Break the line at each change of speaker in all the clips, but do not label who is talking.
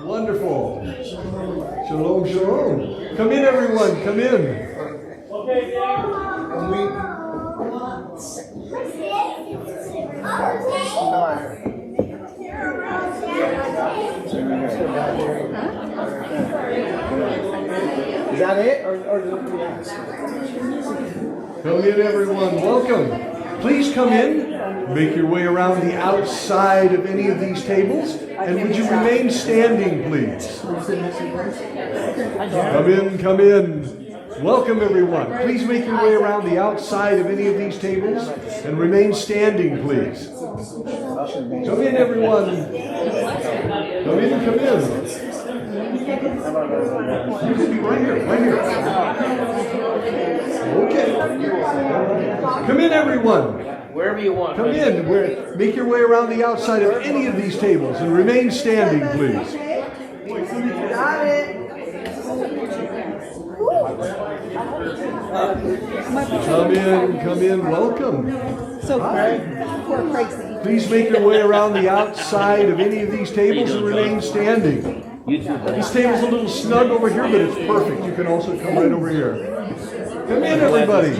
Wonderful. Shalom, shalom. Come in, everyone. Come in.
Okay, Is that it?
Come in, everyone. Welcome. Please come in. Make your way around the outside of any of these tables. And would you remain standing, please? Come in, come in. Welcome, everyone. Please make your way around the outside of any of these tables and remain standing, please. Come in, everyone. Come in, come in. You can be right here, right here. Okay. Come in, everyone.
Wherever you want.
Come in. Make your way around the outside of any of these tables and remain standing, please.
Got it.
Come in. Welcome.
So poor Crazy.
Please make your way around the outside of any of these tables and remain standing. This table's a little snug over here, but it's perfect. You can also come right over here. Come in, everybody.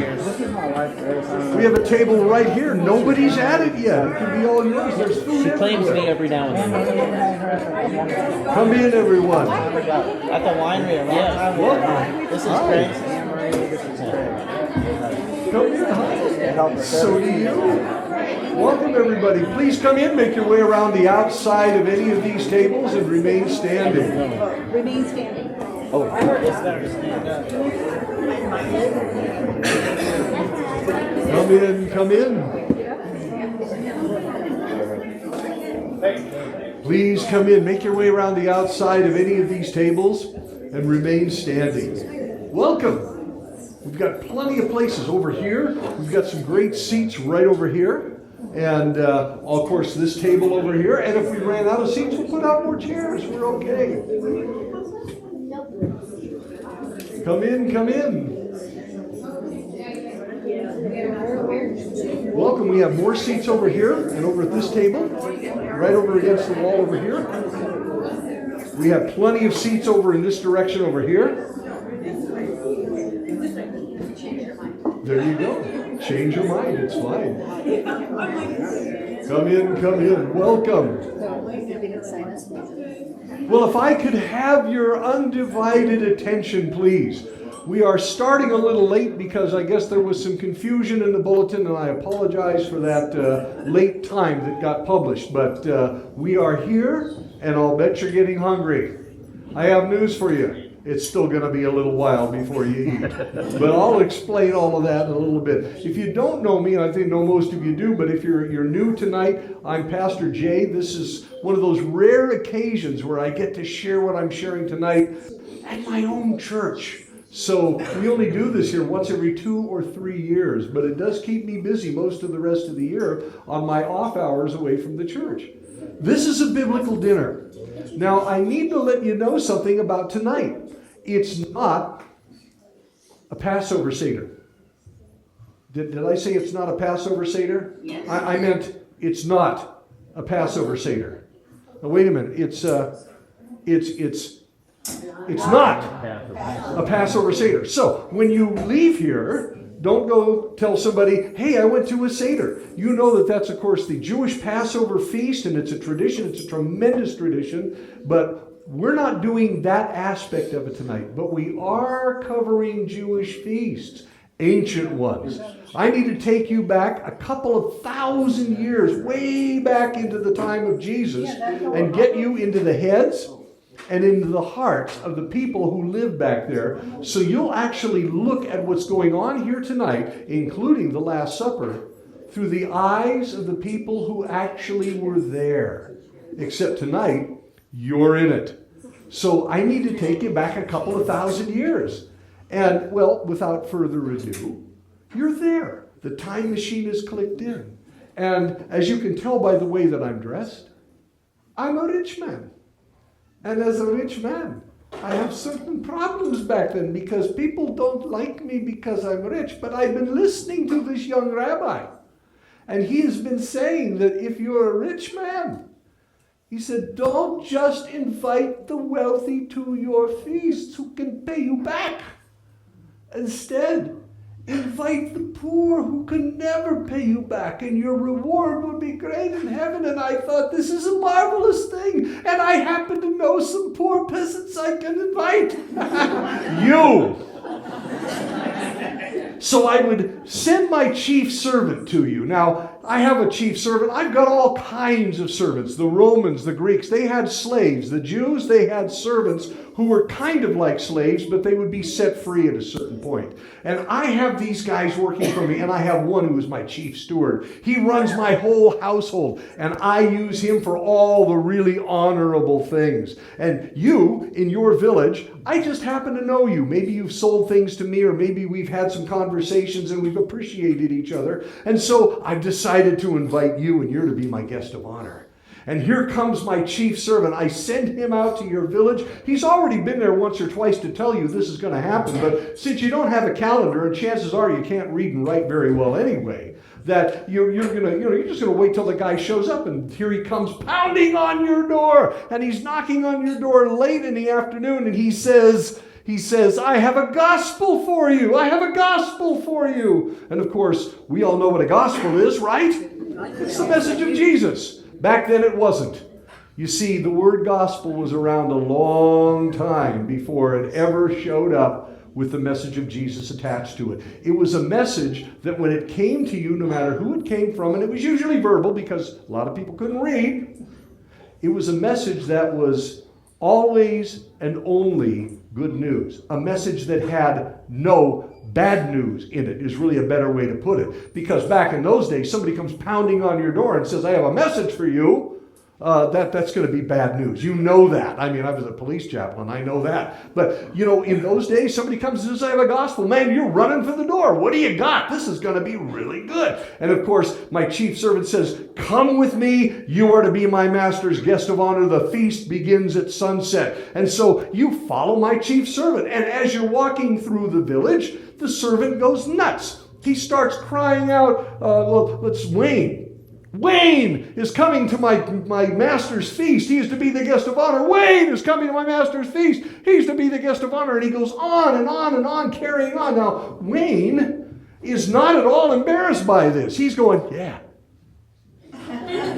We have a table right here. Nobody's at it yet. It can be all yours. There's food.
She claims me every now and then.
Come in, everyone.
At the winery, right?
Welcome.
This is Craig. This is Craig.
Come in. Hi. So do you. Welcome, everybody. Please come in. Make your way around the outside of any of these tables and remain standing.
Remain standing.
Oh, I heard it's better to stand up.
Come in. Please come in. Make your way around the outside of any of these tables and remain standing. Welcome. We've got plenty of places over here. We've got some great seats right over here. And, of course, this table over here. And if we ran out of seats, we'll put out more chairs. We're okay. Come in. Welcome. We have more seats over here and over at this table, right over against the wall over here. We have plenty of seats over in this direction over here. There you go. Change your mind. It's fine. Come in. Welcome. Well, if I could have your undivided attention, please. We are starting a little late because I guess there was some confusion in the bulletin, and I apologize for that late time that got published. But we are here, and I'll bet you're getting hungry. I have news for you. It's still going to be a little while before you eat. But I'll explain all of that in a little bit. If you don't know me, and I think know most of you do, but if you're new tonight, I'm Pastor Jay. This is one of those rare occasions where I get to share what I'm sharing tonight at my own church. So we only do this here once every 2 or 3 years, but it does keep me busy most of the rest of the year on my off hours away from the church. This is a biblical dinner. Now, I need to let you know something about tonight. It's not a Passover Seder. Did I say it's not a Passover Seder?
Yes.
I meant it's not a Passover Seder. Now, wait a minute. It's not a Passover Seder. So when you leave here, don't go tell somebody, hey, I went to a Seder. You know that that's, of course, the Jewish Passover feast, and it's a tradition. It's a tremendous tradition, but we're not doing that aspect of it tonight. But we are covering Jewish feasts, ancient ones. I need to take you back a couple of 1,000 years, way back into the time of Jesus, and get you into the heads and into the hearts of the people who lived back there, so you'll actually look at what's going on here tonight, including the Last Supper, through the eyes of the people who actually were there. Except tonight, you're in it. So I need to take you back a couple of 1,000 years. And, well, without further ado, you're there. The time machine is clicked in. And as you can tell by the way that I'm dressed, I'm a rich man. And as a rich man, I have certain problems back then because people don't like me because I'm rich. But I've been listening to this young rabbi. And he has been saying that if you're a rich man, He said, don't just invite the wealthy to your feasts who can pay you back. Instead, invite the poor who can never pay you back, and your reward will be great in heaven. And I thought, this is a marvelous thing. And I happen to know some poor peasants I can invite. You. So I would send my chief servant to you. Now, I have a chief servant. I've got all kinds of servants. The Romans, the Greeks, they had slaves. The Jews, they had servants who were kind of like slaves, but they would be set free at a certain point. And I have these guys working for me, and I have one who is my chief steward. He runs my whole household, and I use him for all the really honorable things. And you, in your village, I just happen to know you. Maybe you've sold things to me, or maybe we've had some conversations and we've appreciated each other. And so I've decided to invite you, and you're to be my guest of honor. And here comes my chief servant. I send him out to your village. He's already been there once or twice to tell you this is going to happen. But since you don't have a calendar, and chances are you can't read and write very well anyway, that you're just going to wait till the guy shows up. And here he comes pounding on your door. And he's knocking on your door late in the afternoon. And he says, I have a gospel for you. I have a gospel for you. And of course, we all know what a gospel is, right? It's the message of Jesus. Back then it wasn't. You see, the word gospel was around a long time before it ever showed up with the message of Jesus attached to it. It was a message that when it came to you, no matter who it came from, and it was usually verbal because a lot of people couldn't read, it was a message that was always and only good news. A message that had no bad news in it is really a better way to put it. Because back in those days, somebody comes pounding on your door and says, I have a message for you. That's going to be bad news. You know that. I mean, I was a police chaplain. I know that. But, in those days, somebody comes and says, I have a gospel. Man, you're running for the door. What do you got? This is going to be really good. And, of course, my chief servant says, come with me. You are to be my master's guest of honor. The feast begins at sunset. And so you follow my chief servant. And as you're walking through the village, the servant goes nuts. He starts crying out, let's Wayne. Wayne is coming to my master's feast. He is to be the guest of honor. Wayne is coming to my master's feast. He's to be the guest of honor. And he goes on and on and on, carrying on. Now, Wayne is not at all embarrassed by this. He's going, yeah.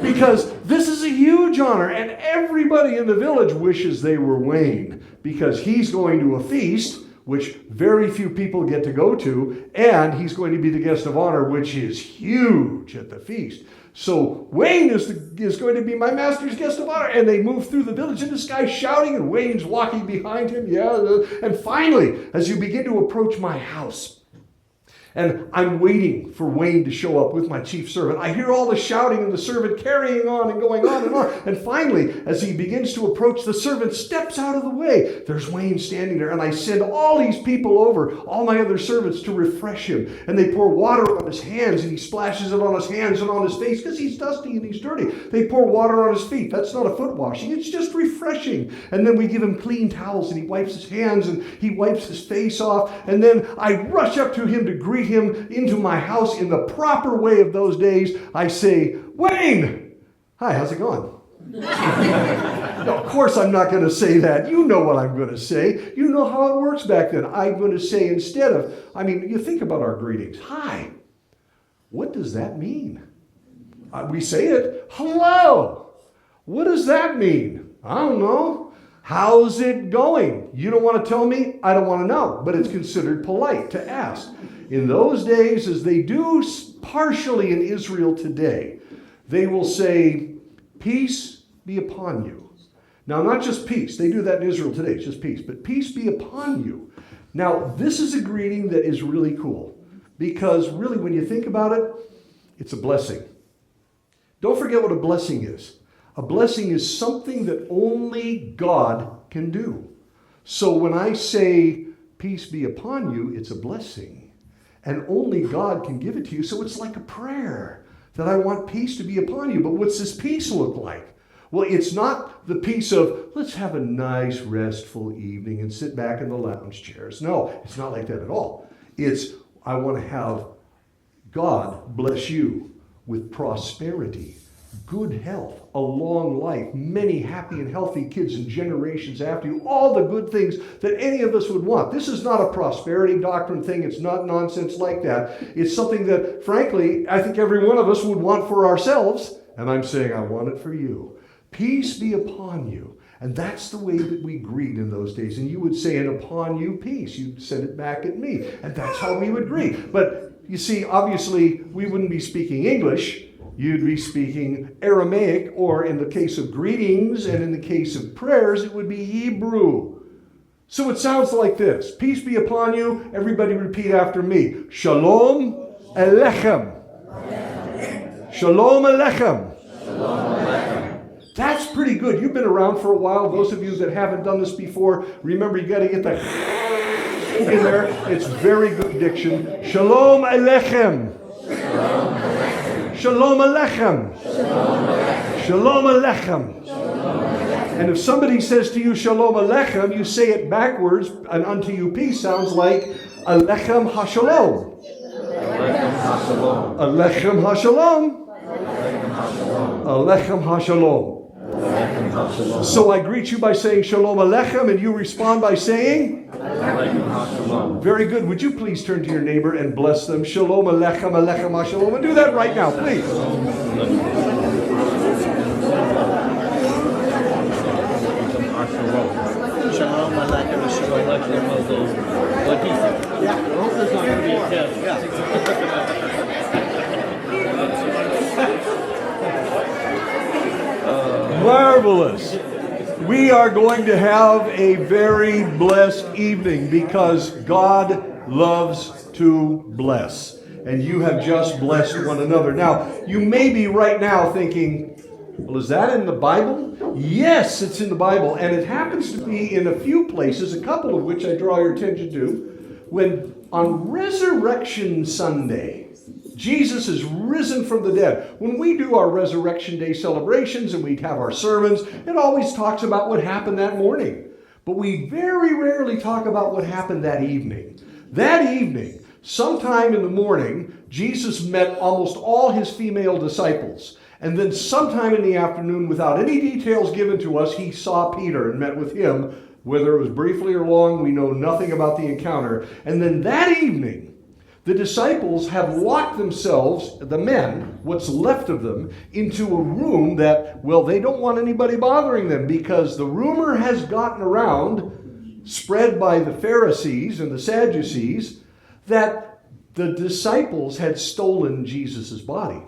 Because this is a huge honor. And everybody in the village wishes they were Wayne. Because he's going to a feast which very few people get to go to, and he's going to be the guest of honor, which is huge at the feast. So Wayne is going to be my master's guest of honor. And they move through the village, and this guy's shouting, and Wayne's walking behind him. And finally, as you begin to approach my house, and I'm waiting for Wayne to show up with my chief servant, I hear all the shouting and the servant carrying on and going on and on. And finally, as he begins to approach, the servant steps out of the way. There's Wayne standing there, and I send all these people over, all my other servants, to refresh him. And they pour water on his hands, and he splashes it on his hands and on his face because he's dusty and he's dirty. They pour water on his feet. That's not a foot washing. It's just refreshing. And then we give him clean towels, and he wipes his hands and he wipes his face off. And then I rush up to him to greet him into my house in the proper way of those days. I say, Wayne, hi, how's it going? No, of course I'm not going to say that. You know what I'm going to say. You know how it works back then. I'm going to say instead of, you think about our greetings. Hi. What does that mean? We say it, hello. What does that mean? I don't know. How's it going? You don't want to tell me? I don't want to know. But it's considered polite to ask. In those days, as they do partially in Israel today, they will say, peace be upon you. Now, not just peace. They do that in Israel today. It's just peace. But peace be upon you. Now, this is a greeting that is really cool. Because really, when you think about it, it's a blessing. Don't forget what a blessing is. A blessing is something that only God can do. So when I say, peace be upon you, it's a blessing. And only God can give it to you. So it's like a prayer that I want peace to be upon you. But what's this peace look like? Well, it's not the peace of, let's have a nice, restful evening and sit back in the lounge chairs. No, it's not like that at all. It's, I want to have God bless you with prosperity, good health, a long life, many happy and healthy kids and generations after you, all the good things that any of us would want. This is not a prosperity doctrine thing. It's not nonsense like that. It's something that, frankly, I think every one of us would want for ourselves. And I'm saying, I want it for you. Peace be upon you. And that's the way that we greet in those days. And you would say, and upon you, peace. You'd send it back at me. And that's how we would greet. But you see, obviously, we wouldn't be speaking English. You'd be speaking Aramaic, or in the case of greetings and in the case of prayers, it would be Hebrew. So it sounds like this. Peace be upon you. Everybody repeat after me. Shalom Alechem. Shalom Alechem. That's pretty good. You've been around for a while. Those of you that haven't done this before, remember you got to get the in there. It's very good diction. Shalom Alechem. Shalom Alechem. Shalom Alechem. And if somebody says to you, Shalom Alechem, you say it backwards, and unto you peace sounds like Alechem HaShalom. Alechem HaShalom. Alechem HaShalom. So I greet you by saying Shalom Alechem, and you respond by saying? Very good. Would you please turn to your neighbor and bless them? Shalom Alechem, Alechem HaShalom. And do that right now, please.
Shalom Aleichem, Shalom Aleichem. Yeah, I hope there's not going to be a test.
Marvelous. We are going to have a very blessed evening because God loves to bless. And you have just blessed one another. Now, you may be right now thinking, well, is that in the Bible? Yes, it's in the Bible. And it happens to be in a few places, a couple of which I draw your attention to, when on Resurrection Sunday, Jesus is risen from the dead. When we do our Resurrection Day celebrations and we have our sermons, it always talks about what happened that morning. But we very rarely talk about what happened that evening. That evening, sometime in the morning, Jesus met almost all his female disciples. And then sometime in the afternoon, without any details given to us, he saw Peter and met with him. Whether it was briefly or long, we know nothing about the encounter. And then that evening, the disciples have locked themselves, the men, what's left of them, into a room that, well, they don't want anybody bothering them because the rumor has gotten around, spread by the Pharisees and the Sadducees, that the disciples had stolen Jesus' body.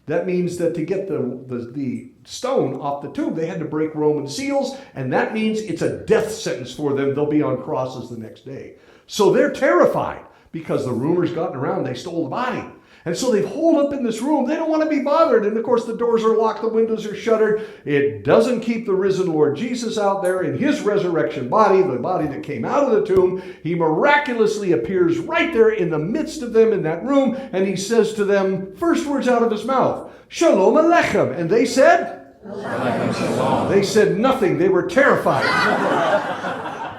That means that to get the stone off the tomb, they had to break Roman seals, and that means it's a death sentence for them. They'll be on crosses the next day. So they're terrified because the rumor's gotten around they stole the body. And so they've holed up in this room. They don't want to be bothered. And of course, the doors are locked, the windows are shuttered. It doesn't keep the risen Lord Jesus out there in his resurrection body, the body that came out of the tomb. He miraculously appears right there in the midst of them in that room. And he says to them, first words out of his mouth, Shalom Alechem. And they said? Shalom. They said nothing. They were terrified.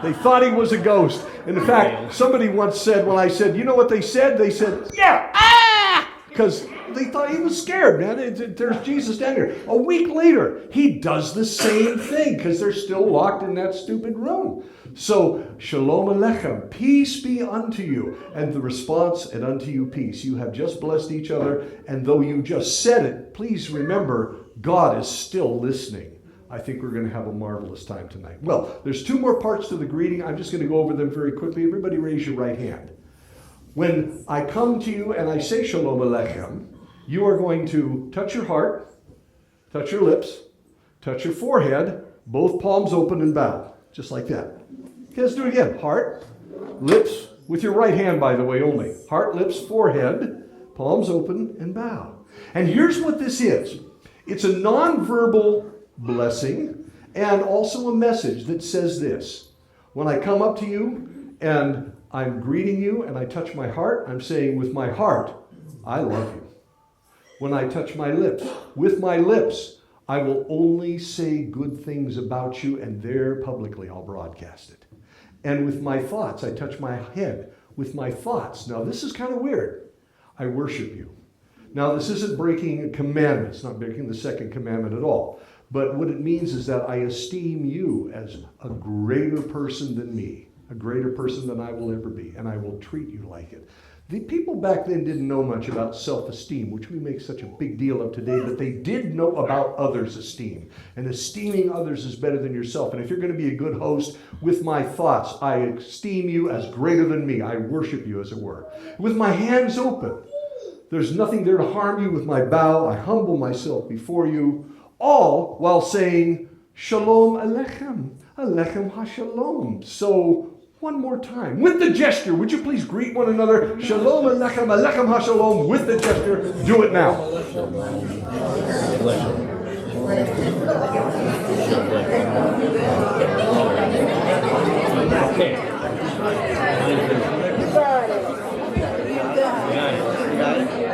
They thought he was a ghost. And in fact, somebody once said, when I said, you know what they said? They said, yeah, because they thought he was scared, man. There's Jesus down here. A week later, he does the same thing because they're still locked in that stupid room. So, Shalom Alechem, peace be unto you. And the response, and unto you peace. You have just blessed each other. And though you just said it, please remember, God is still listening. I think we're going to have a marvelous time tonight. Well, there's two more parts to the greeting. I'm just going to go over them very quickly. Everybody raise your right hand. When I come to you and I say Shalom Alechem, you are going to touch your heart, touch your lips, touch your forehead, both palms open and bow. Just like that. Okay, let's do it again. Heart, lips, with your right hand, by the way, only. Heart, lips, forehead, palms open and bow. And here's what this is. It's a nonverbal blessing and also a message that says this. When I come up to you and I'm greeting you and I touch my heart, I'm saying with my heart, I love you. When I touch my lips, with my lips, I will only say good things about you, and there publicly I'll broadcast it. And with my thoughts, I touch my head. With my thoughts, now this is kind of weird, I worship you. Now this isn't breaking a commandment, it's not breaking the second commandment at all. But what it means is that I esteem you as a greater person than me, a greater person than I will ever be, and I will treat you like it. The people back then didn't know much about self-esteem, which we make such a big deal of today, but they did know about others' esteem. And esteeming others is better than yourself. And if you're going to be a good host, with my thoughts, I esteem you as greater than me. I worship you, as it were. With my hands open, there's nothing there to harm you. With my bow, I humble myself before you, all while saying, Shalom Alechem, Alechem HaShalom. So, one more time, with the gesture, would you please greet one another? Shalom Alechem, Alechem HaShalom, with the gesture. Do it now.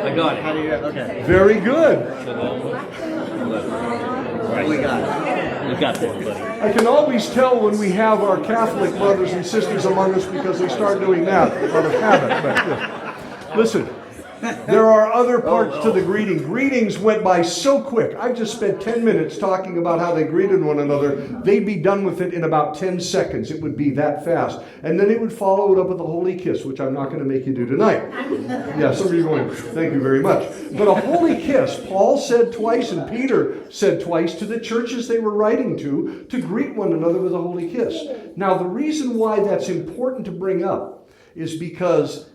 I got it.
How do you, okay.
Very good.
What we got?
You got this, buddy.
I can always tell when we have our Catholic brothers and sisters among us because they start doing that out of habit. But, yeah. Listen, there are other parts to the greeting. Greetings went by so quick. I just spent 10 minutes talking about how they greeted one another. They'd be done with it in about 10 seconds. It would be that fast. And then they would follow it up with a holy kiss, which I'm not going to make you do tonight. Yeah, some of you are going, thank you very much. But a holy kiss, Paul said twice and Peter said twice to the churches they were writing to greet one another with a holy kiss. Now, the reason why that's important to bring up is because,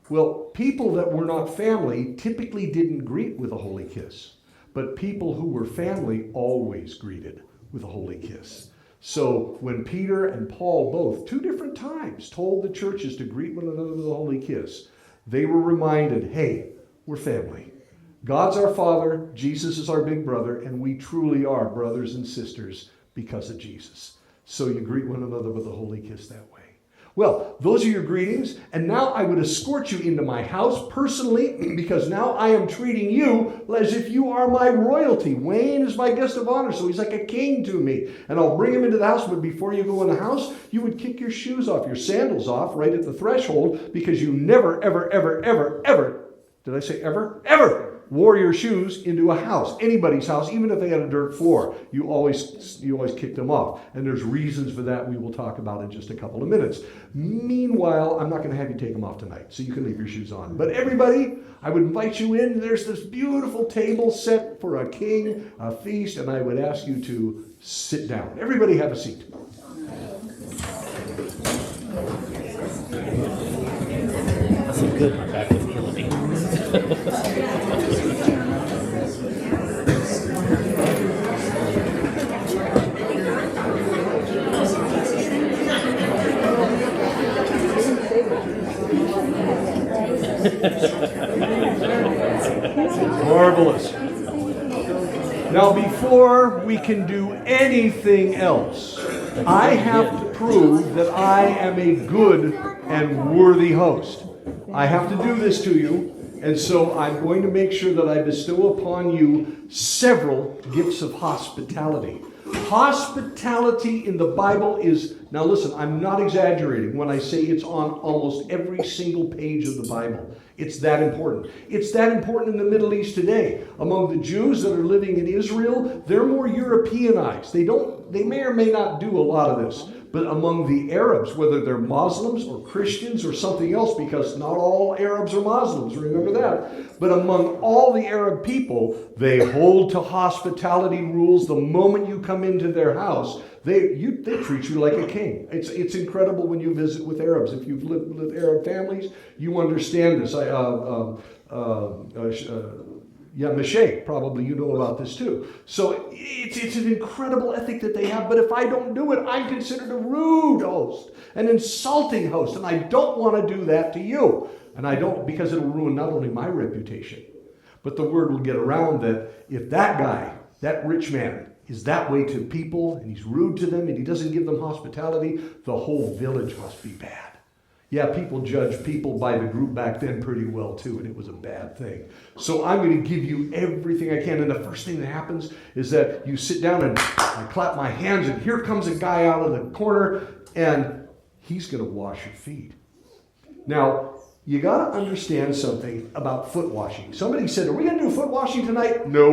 well, people that were not family typically didn't greet with a holy kiss. But people who were family always greeted with a holy kiss. So when Peter and Paul both, 2 different times, told the churches to greet one another with a holy kiss, they were reminded, hey, we're family. God's our Father, Jesus is our big brother, and we truly are brothers and sisters because of Jesus. So you greet one another with a holy kiss that way. Well, those are your greetings, and now I would escort you into my house personally, because now I am treating you as if you are my royalty. Wayne is my guest of honor, so he's like a king to me, and I'll bring him into the house, but before you go in the house, you would kick your shoes off, your sandals off, right at the threshold, because you never, ever, ever, ever, ever, did I say ever? Ever! Wore your shoes into a house, anybody's house, even if they had a dirt floor. You always kicked them off. And there's reasons for that we will talk about in just a couple of minutes. Meanwhile, I'm not going to have you take them off tonight, so you can leave your shoes on. But everybody, I would invite you in. There's this beautiful table set for a king, a feast, and I would ask you to sit down. Everybody have a seat.
That's good. My back is killing me.
Marvelous. Now, before we can do anything else, I have to prove that I am a good and worthy host. I have to do this to you, and so I'm going to make sure that I bestow upon you several gifts of hospitality. Hospitality in the Bible is, now listen, I'm not exaggerating when I say it's on almost every single page of the Bible. It's that important. It's that important in the Middle East today. Among the Jews that are living in Israel, they're more Europeanized. They may or may not do a lot of this. But among the Arabs, whether they're Muslims or Christians or something else, because not all Arabs are Muslims, remember that. But among all the Arab people, they hold to hospitality rules. The moment you come into their house, they treat you like a king. It's incredible when you visit with Arabs. If you've lived with Arab families, you understand this. Mashay, probably you know about this too. So it's an incredible ethic that they have, but if I don't do it, I'm considered a rude host, an insulting host, and I don't want to do that to you. And I don't, because it'll ruin not only my reputation, but the word will get around that if that guy, that rich man, is that way to people, and he's rude to them, and he doesn't give them hospitality, the whole village must be bad. Yeah, people judged people by the group back then pretty well too, and it was a bad thing. So I'm going to give you everything I can, and the first thing that happens is that you sit down and I clap my hands, and here comes a guy out of the corner, and he's going to wash your feet. Now, you got to understand something about foot washing. Somebody said, are we going to do foot washing tonight? No,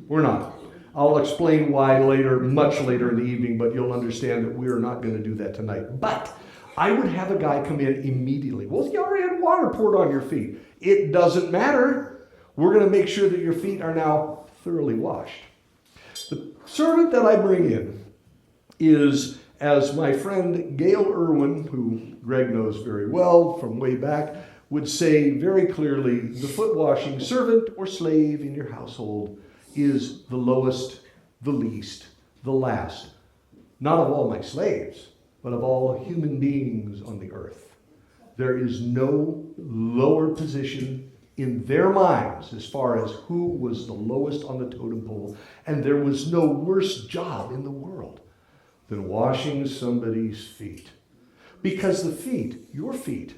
we're not. I'll explain why later, much later in the evening, but you'll understand that we are not going to do that tonight. But I would have a guy come in immediately. Well, you already had water poured on your feet. It doesn't matter. We're going to make sure that your feet are now thoroughly washed. The servant that I bring in is, as my friend Gail Irwin, who Greg knows very well from way back, would say very clearly, the foot washing servant or slave in your household is the lowest, the least, the last, not of all my slaves, but of all human beings on the earth. There is no lower position in their minds as far as who was the lowest on the totem pole, and there was no worse job in the world than washing somebody's feet. Because the feet, your feet,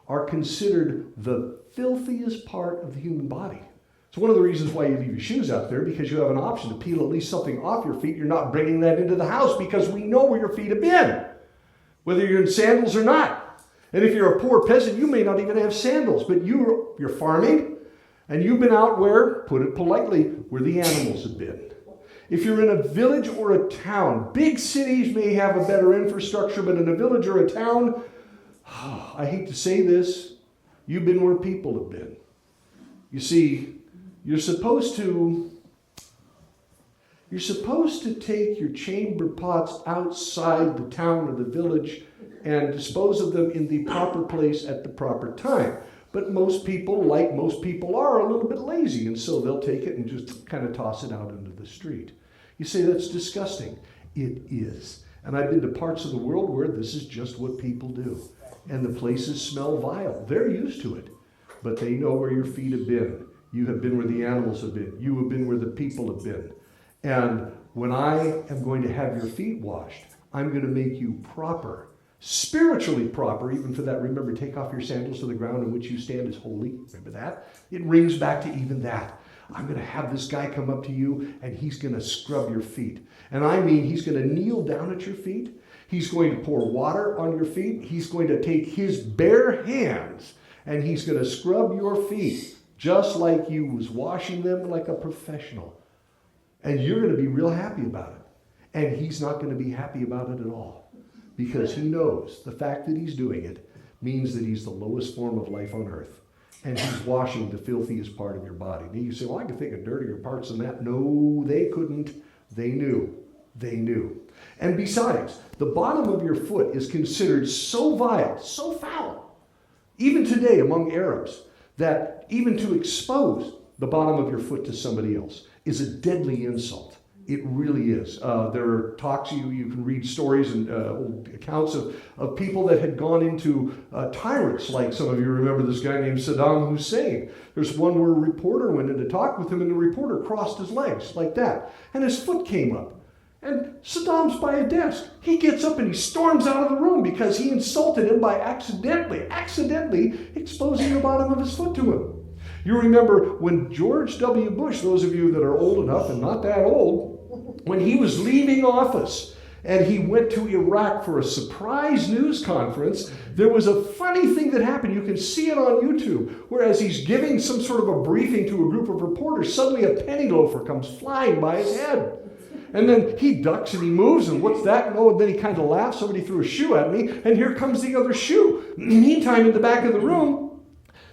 are considered the filthiest part of the human body. It's one of the reasons why you leave your shoes out there, because you have an option to peel at least something off your feet. You're not bringing that into the house because we know where your feet have been, whether you're in sandals or not. And if you're a poor peasant, you may not even have sandals, but you're farming, and you've been out where, put it politely, where the animals have been. If you're in a village or a town, big cities may have a better infrastructure, but in a village or a town, I hate to say this, you've been where people have been. You see, you're supposed to take your chamber pots outside the town or the village and dispose of them in the proper place at the proper time. But most people, like most people are, a little bit lazy, and so they'll take it and just kind of toss it out into the street. You say that's disgusting. It is. And I've been to parts of the world where this is just what people do. And the places smell vile. They're used to it. But they know where your feet have been. You have been where the animals have been. You have been where the people have been. And when I am going to have your feet washed, I'm going to make you proper, spiritually proper, even for that. Remember, take off your sandals to the ground on which you stand is holy. Remember that? It rings back to even that. I'm going to have this guy come up to you and he's going to scrub your feet. And I mean, he's going to kneel down at your feet. He's going to pour water on your feet. He's going to take his bare hands and he's going to scrub your feet just like you was washing them like a professional. And you're going to be real happy about it. And he's not going to be happy about it at all, because he knows the fact that he's doing it means that he's the lowest form of life on earth. And he's washing the filthiest part of your body. Now you say, well, I can think of dirtier parts than that. No, they couldn't. They knew. They knew. And besides, the bottom of your foot is considered so vile, so foul, even today among Arabs, that even to expose the bottom of your foot to somebody else is a deadly insult. It really is. There are talks, you can read stories and accounts of people that had gone into tyrants, like some of you remember this guy named Saddam Hussein. There's one where a reporter went in to talk with him, and the reporter crossed his legs like that, and his foot came up. And Saddam's by a desk. He gets up and he storms out of the room because he insulted him by accidentally exposing the bottom of his foot to him. You remember when George W. Bush, those of you that are old enough and not that old, when he was leaving office and he went to Iraq for a surprise news conference, there was a funny thing that happened. You can see it on YouTube, where as he's giving some sort of a briefing to a group of reporters, suddenly a penny loafer comes flying by his head. And then he ducks and he moves, and what's that? No, and then he kind of laughs. Somebody threw a shoe at me, and here comes the other shoe. Meantime, in the back of the room,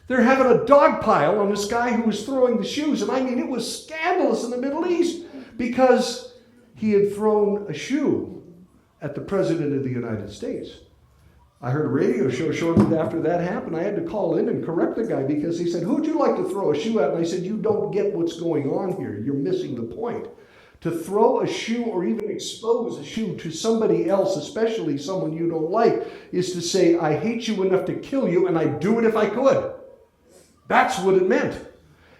they're having a dog pile on this guy who was throwing the shoes. And I mean, it was scandalous in the Middle East because he had thrown a shoe at the President of the United States. I heard a radio show shortly after that happened. I had to call in and correct the guy because he said, who'd you like to throw a shoe at? And I said, you don't get what's going on here. You're missing the point. To throw a shoe or even expose a shoe to somebody else, especially someone you don't like, is to say, I hate you enough to kill you, and I'd do it if I could. That's what it meant.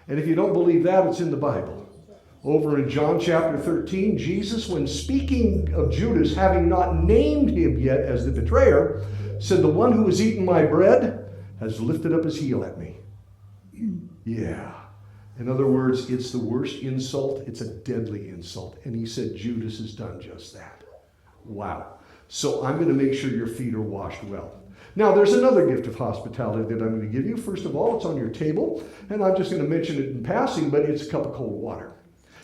And if you don't believe that, it's in the Bible. Over in John chapter 13, Jesus, when speaking of Judas, having not named him yet as the betrayer, said, the one who has eaten my bread has lifted up his heel at me. Yeah. In other words, it's the worst insult. It's a deadly insult. And he said, Judas has done just that. Wow. So I'm going to make sure your feet are washed well. Now, there's another gift of hospitality that I'm going to give you. First of all, it's on your table. And I'm just going to mention it in passing, but it's a cup of cold water.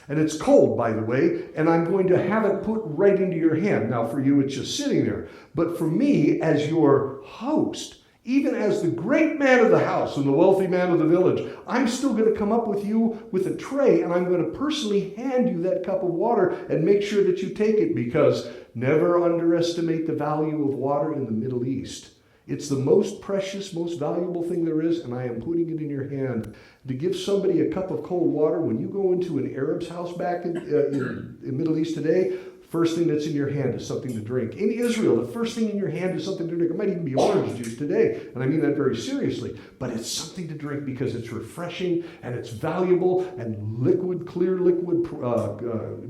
And it's cold, by the way, and I'm going to have it put right into your hand. Now, for you, it's just sitting there. But for me, as your host, even as the great man of the house and the wealthy man of the village, I'm still going to come up with you with a tray, and I'm going to personally hand you that cup of water and make sure that you take it, because never underestimate the value of water in the Middle East. It's the most precious, most valuable thing there is, and I am putting it in your hand. To give somebody a cup of cold water, when you go into an Arab's house back in the Middle East today, first thing that's in your hand is something to drink. In Israel, the first thing in your hand is something to drink. It might even be orange juice today, and I mean that very seriously. But it's something to drink because it's refreshing and it's valuable, and liquid, clear liquid,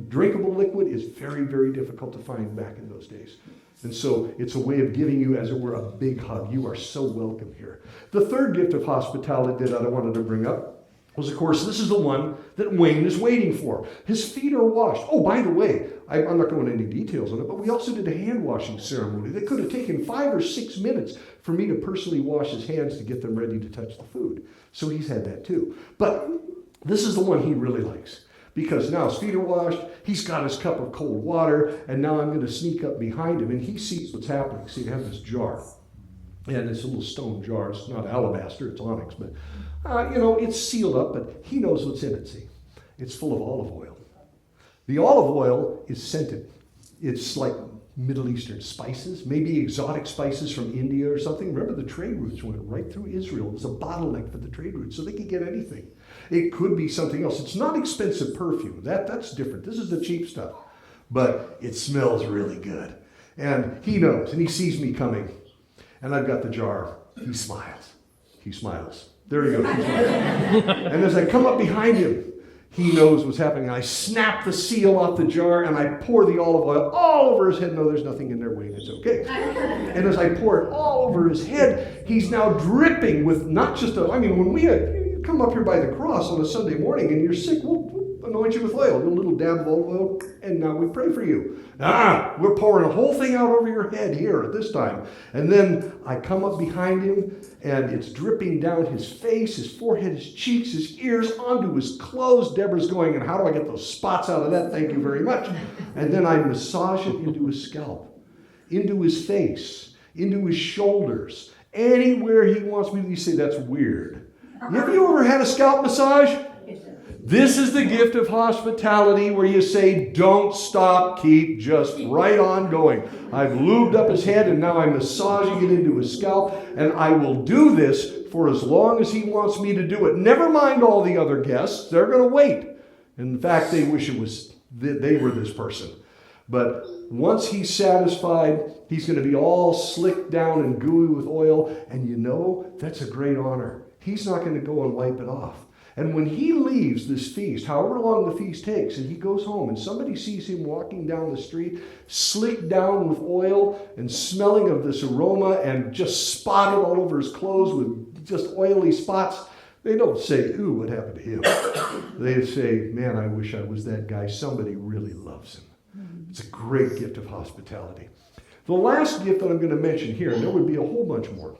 drinkable liquid is very, very difficult to find back in those days. And so it's a way of giving you, as it were, a big hug. You are so welcome here. The third gift of hospitality that I wanted to bring up was, of course, this is the one that Wayne is waiting for. His feet are washed. Oh, by the way, I'm not going into any details on it, but we also did a hand washing ceremony that could have taken 5 or 6 minutes for me to personally wash his hands to get them ready to touch the food. So he's had that too. But this is the one he really likes. Because now his feet are washed, he's got his cup of cold water, and now I'm going to sneak up behind him, and he sees what's happening. See, I have this jar, and it's a little stone jar. It's not alabaster, it's onyx, but, it's sealed up, but he knows what's in it, see. It's full of olive oil. The olive oil is scented. It's like Middle Eastern spices, maybe exotic spices from India or something. Remember, the trade routes went right through Israel. It was a bottleneck for the trade routes, so they could get anything. It could be something else. It's not expensive perfume. That's different. This is the cheap stuff. But it smells really good. And he knows, and he sees me coming. And I've got the jar. He smiles. He smiles. There he goes. He smiles. And as I come up behind him, he knows what's happening. I snap the seal off the jar, and I pour the olive oil all over his head. No, there's nothing in there, Wayne. It's okay. And as I pour it all over his head, he's now dripping with not just when you come up here by the cross on a Sunday morning and you're sick, we'll anoint you with oil, a little dab of olive oil, and now we pray for you. We're pouring a whole thing out over your head here at this time. And then I come up behind him, and it's dripping down his face, his forehead, his cheeks, his ears, onto his clothes. Deborah's going, and how do I get those spots out of that? Thank you very much. And then I massage it into his scalp, into his face, into his shoulders, anywhere he wants me to. You say, that's weird. Have you ever had a scalp massage? This is the gift of hospitality where you say, don't stop, keep just right on going. I've lubed up his head and now I'm massaging it into his scalp, and I will do this for as long as he wants me to do it. Never mind all the other guests. They're going to wait. In fact, they wish it was they were this person. But once he's satisfied, he's going to be all slicked down and gooey with oil, and that's a great honor. He's not going to go and wipe it off. And when he leaves this feast, however long the feast takes, and he goes home and somebody sees him walking down the street, slicked down with oil and smelling of this aroma and just spotted all over his clothes with just oily spots, they don't say, ooh, what happened to him? They say, man, I wish I was that guy. Somebody really loves him. It's a great gift of hospitality. The last gift that I'm going to mention here, and there would be a whole bunch more,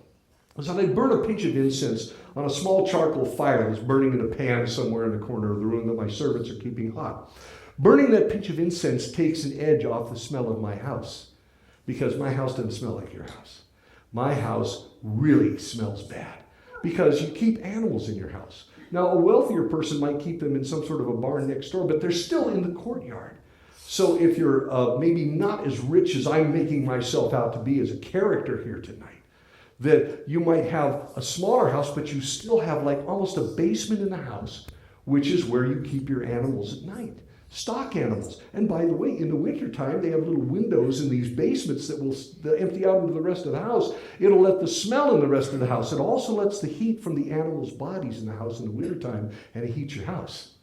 is that I burn a pinch of incense on a small charcoal fire that's burning in a pan somewhere in the corner of the room that my servants are keeping hot. Burning that pinch of incense takes an edge off the smell of my house, because my house doesn't smell like your house. My house really smells bad because you keep animals in your house. Now, a wealthier person might keep them in some sort of a barn next door, but they're still in the courtyard. So if you're maybe not as rich as I'm making myself out to be as a character here tonight, that you might have a smaller house, but you still have like almost a basement in the house, which is where you keep your animals at night. Stock animals. And by the way, in the wintertime, they have little windows in these basements that will empty out into the rest of the house. It'll let the smell in the rest of the house. It also lets the heat from the animals' bodies in the house in the wintertime, and it heats your house.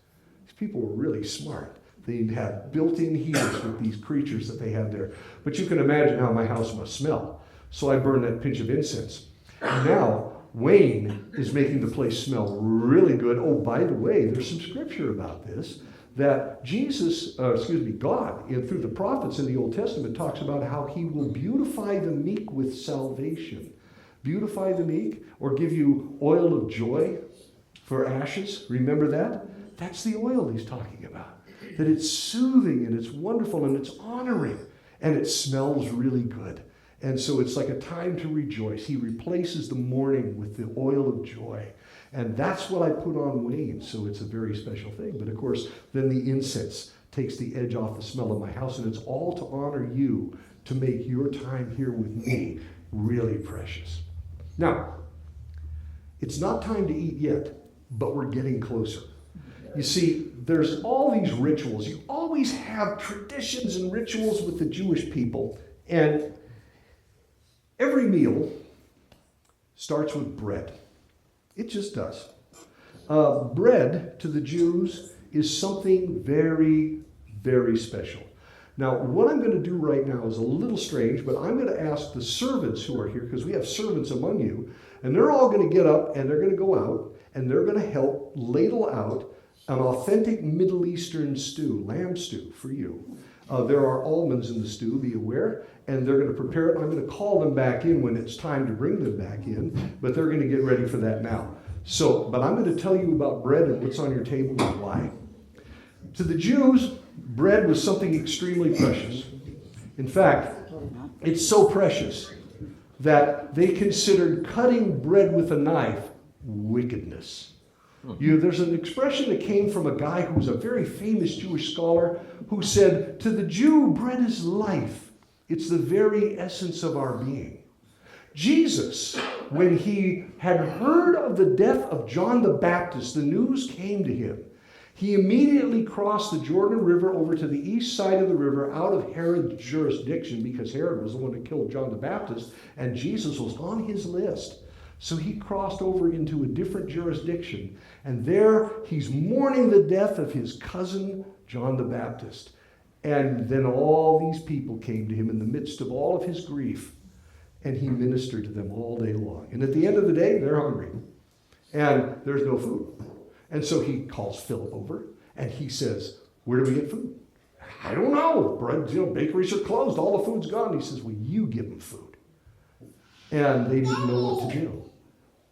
These people were really smart. They have built-in heaters with these creatures that they have there. But you can imagine how my house must smell. So I burn that pinch of incense. And now, Wayne is making the place smell really good. Oh, by the way, there's some scripture about this, that God, through the prophets in the Old Testament, talks about how he will beautify the meek with salvation. Beautify the meek, or give you oil of joy for ashes. Remember that? That's the oil he's talking about. that it's soothing and it's wonderful and it's honoring and it smells really good. And so it's like a time to rejoice. He replaces the mourning with the oil of joy. And that's what I put on Wayne, so it's a very special thing. But of course, then the incense takes the edge off the smell of my house, and it's all to honor you, to make your time here with me really precious. Now, it's not time to eat yet, but we're getting closer. You see, there's all these rituals. You always have traditions and rituals with the Jewish people, and every meal starts with bread. It just does. Bread to the Jews is something very, very special. Now, what I'm going to do right now is a little strange, but I'm going to ask the servants who are here, because we have servants among you, and they're all going to get up and they're going to go out and they're going to help ladle out an authentic Middle Eastern stew, lamb stew for you. There are almonds in the stew, be aware, and they're going to prepare it. I'm going to call them back in when it's time to bring them back in, but they're going to get ready for that now. But I'm going to tell you about bread and what's on your table and why. To the Jews, bread was something extremely precious. In fact, it's so precious that they considered cutting bread with a knife wickedness. There's an expression that came from a guy who was a very famous Jewish scholar who said, to the Jew, bread is life. It's the very essence of our being. Jesus, when he had heard of the death of John the Baptist, the news came to him. He immediately crossed the Jordan River over to the east side of the river out of Herod's jurisdiction, because Herod was the one that killed John the Baptist, and Jesus was on his list. So he crossed over into a different jurisdiction, and there he's mourning the death of his cousin, John the Baptist. And then all these people came to him in the midst of all of his grief, and he ministered to them all day long. And at the end of the day, they're hungry, and there's no food. And so he calls Philip over, and he says, where do we get food? I don't know. Bread, bakeries are closed. All the food's gone. He says, well, you give them food. And they didn't know what to do.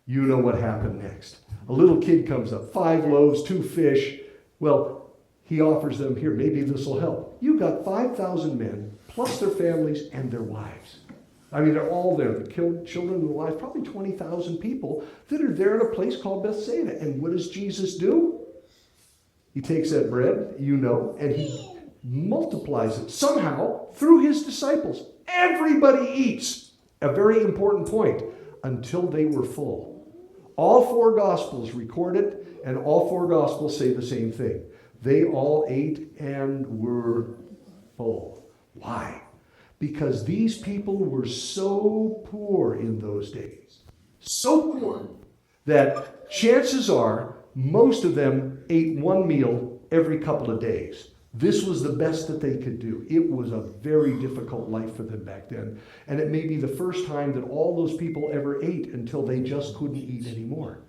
You know what happened next. A little kid comes up, 5 loaves, 2 fish. Well, he offers them, here, maybe this will help. You got 5,000 men, plus their families and their wives. I mean, they're all there. The children and the wives, probably 20,000 people that are there in a place called Bethsaida. And what does Jesus do? He takes that bread, and he multiplies it somehow through his disciples. Everybody eats. A very important point. Until they were full. All 4 Gospels record it, and all 4 Gospels say the same thing. They all ate and were full. Why? Because these people were so poor in those days. So poor that chances are most of them ate one meal every couple of days. This was the best that they could do. It was a very difficult life for them back then. And it may be the first time that all those people ever ate until they just couldn't eat anymore.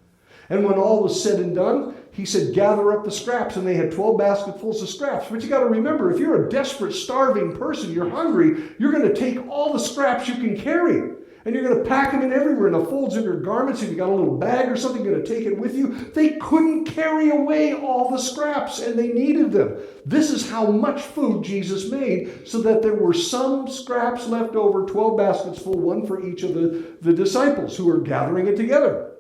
And when all was said and done, he said, gather up the scraps. And they had 12 basketfuls of scraps. But you got to remember, if you're a desperate, starving person, you're hungry, you're going to take all the scraps you can carry. And you're going to pack them in everywhere in the folds of your garments. If you got a little bag or something, you're going to take it with you. They couldn't carry away all the scraps, and they needed them. This is how much food Jesus made, so that there were some scraps left over, 12 baskets full, one for each of the disciples who were gathering it together.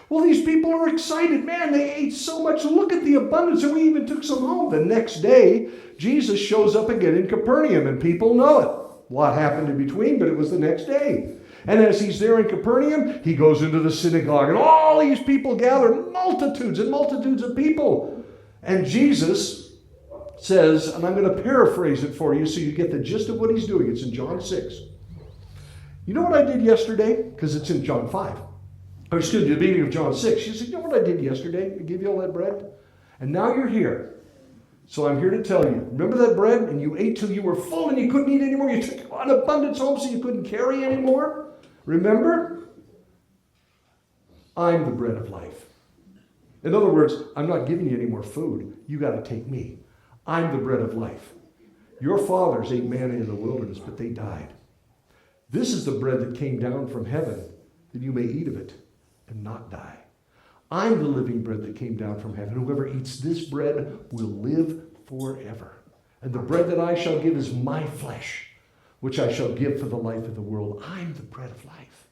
Well, these people are excited. Man, they ate so much. Look at the abundance, and we even took some home. The next day, Jesus shows up again in Capernaum, and people know it. What happened in between, but it was the next day. And as he's there in Capernaum, he goes into the synagogue, and all these people gather, multitudes and multitudes of people. And Jesus says, and I'm going to paraphrase it for you so you get the gist of what he's doing. It's in John 6. You know what I did yesterday? Because it's in John 5. Or excuse me, the beginning of John 6. She said, you know what I did yesterday? I gave you all that bread. And now you're here. So I'm here to tell you, remember that bread? And you ate till you were full and you couldn't eat anymore. You took an abundance home so you couldn't carry anymore. Remember? I'm the bread of life. In other words, I'm not giving you any more food. You got to take me. I'm the bread of life. Your fathers ate manna in the wilderness, but they died. This is the bread that came down from heaven, that you may eat of it and not die. I'm the living bread that came down from heaven. Whoever eats this bread will live forever. And the bread that I shall give is my flesh, which I shall give for the life of the world. I'm the bread of life.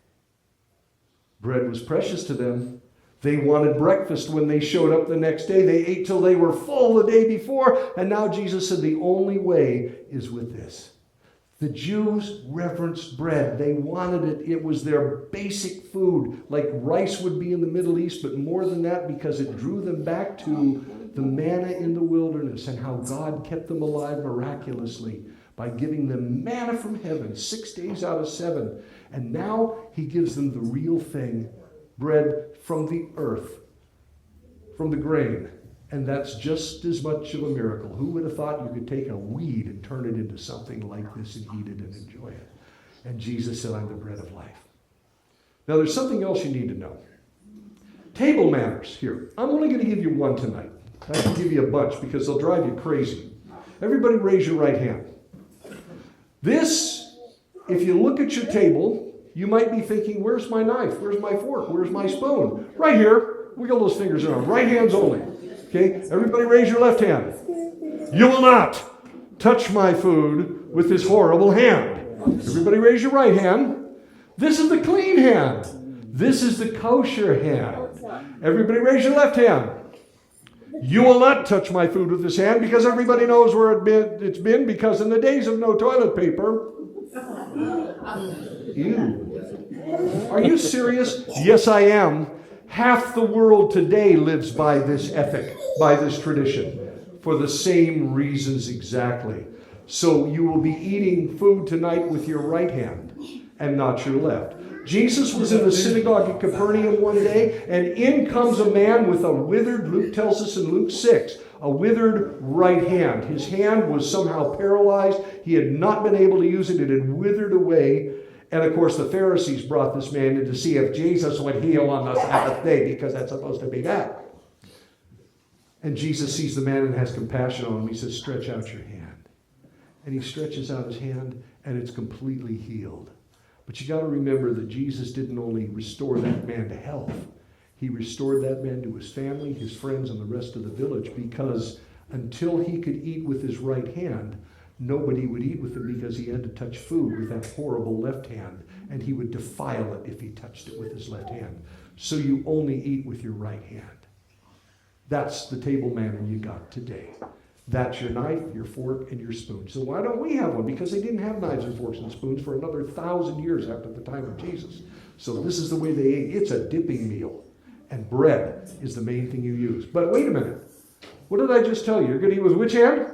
Bread was precious to them. They wanted breakfast when they showed up the next day. They ate till they were full the day before. And now Jesus said the only way is with this. The Jews reverenced bread. They wanted it. It was their basic food, like rice would be in the Middle East, but more than that, because it drew them back to the manna in the wilderness and how God kept them alive miraculously by giving them manna from heaven 6 days out of 7. And now he gives them the real thing, bread from the earth, from the grain. And that's just as much of a miracle. Who would have thought you could take a weed and turn it into something like this and eat it and enjoy it? And Jesus said, I'm the bread of life. Now there's something else you need to know. Table manners here. I'm only going to give you one tonight. I can give you a bunch because they'll drive you crazy. Everybody raise your right hand. This, if you look at your table, you might be thinking, where's my knife? Where's my fork? Where's my spoon? Right here. Wiggle those fingers around. Right hands only. Okay, everybody raise your left hand. You will not touch my food with this horrible hand. Everybody raise your right hand. This is the clean hand. This is the kosher hand. Everybody raise your left hand. You will not touch my food with this hand because everybody knows where it's been because in the days of no toilet paper. Ew. Are you serious? Yes, I am. Half the world today lives by this ethic, by this tradition, for the same reasons exactly. So you will be eating food tonight with your right hand and not your left. Jesus was in the synagogue at Capernaum one day, and in comes a man with a withered, Luke tells us in Luke 6, a withered right hand. His hand was somehow paralyzed. He had not been able to use it. It had withered away. And of course, the Pharisees brought this man in to see if Jesus would heal on the Sabbath day, because that's supposed to be that. And Jesus sees the man and has compassion on him. He says, stretch out your hand. And he stretches out his hand, and it's completely healed. But you got to remember that Jesus didn't only restore that man to health. He restored that man to his family, his friends, and the rest of the village, because until he could eat with his right hand, nobody would eat with him because he had to touch food with that horrible left hand, and he would defile it if he touched it with his left hand. So you only eat with your right hand. That's the table manner you got today. That's your knife, your fork, and your spoon. So why don't we have one? Because they didn't have knives and forks and spoons for another 1,000 years after the time of Jesus. So this is the way they ate. It's a dipping meal. And bread is the main thing you use. But wait a minute. What did I just tell you? You're going to eat with which hand?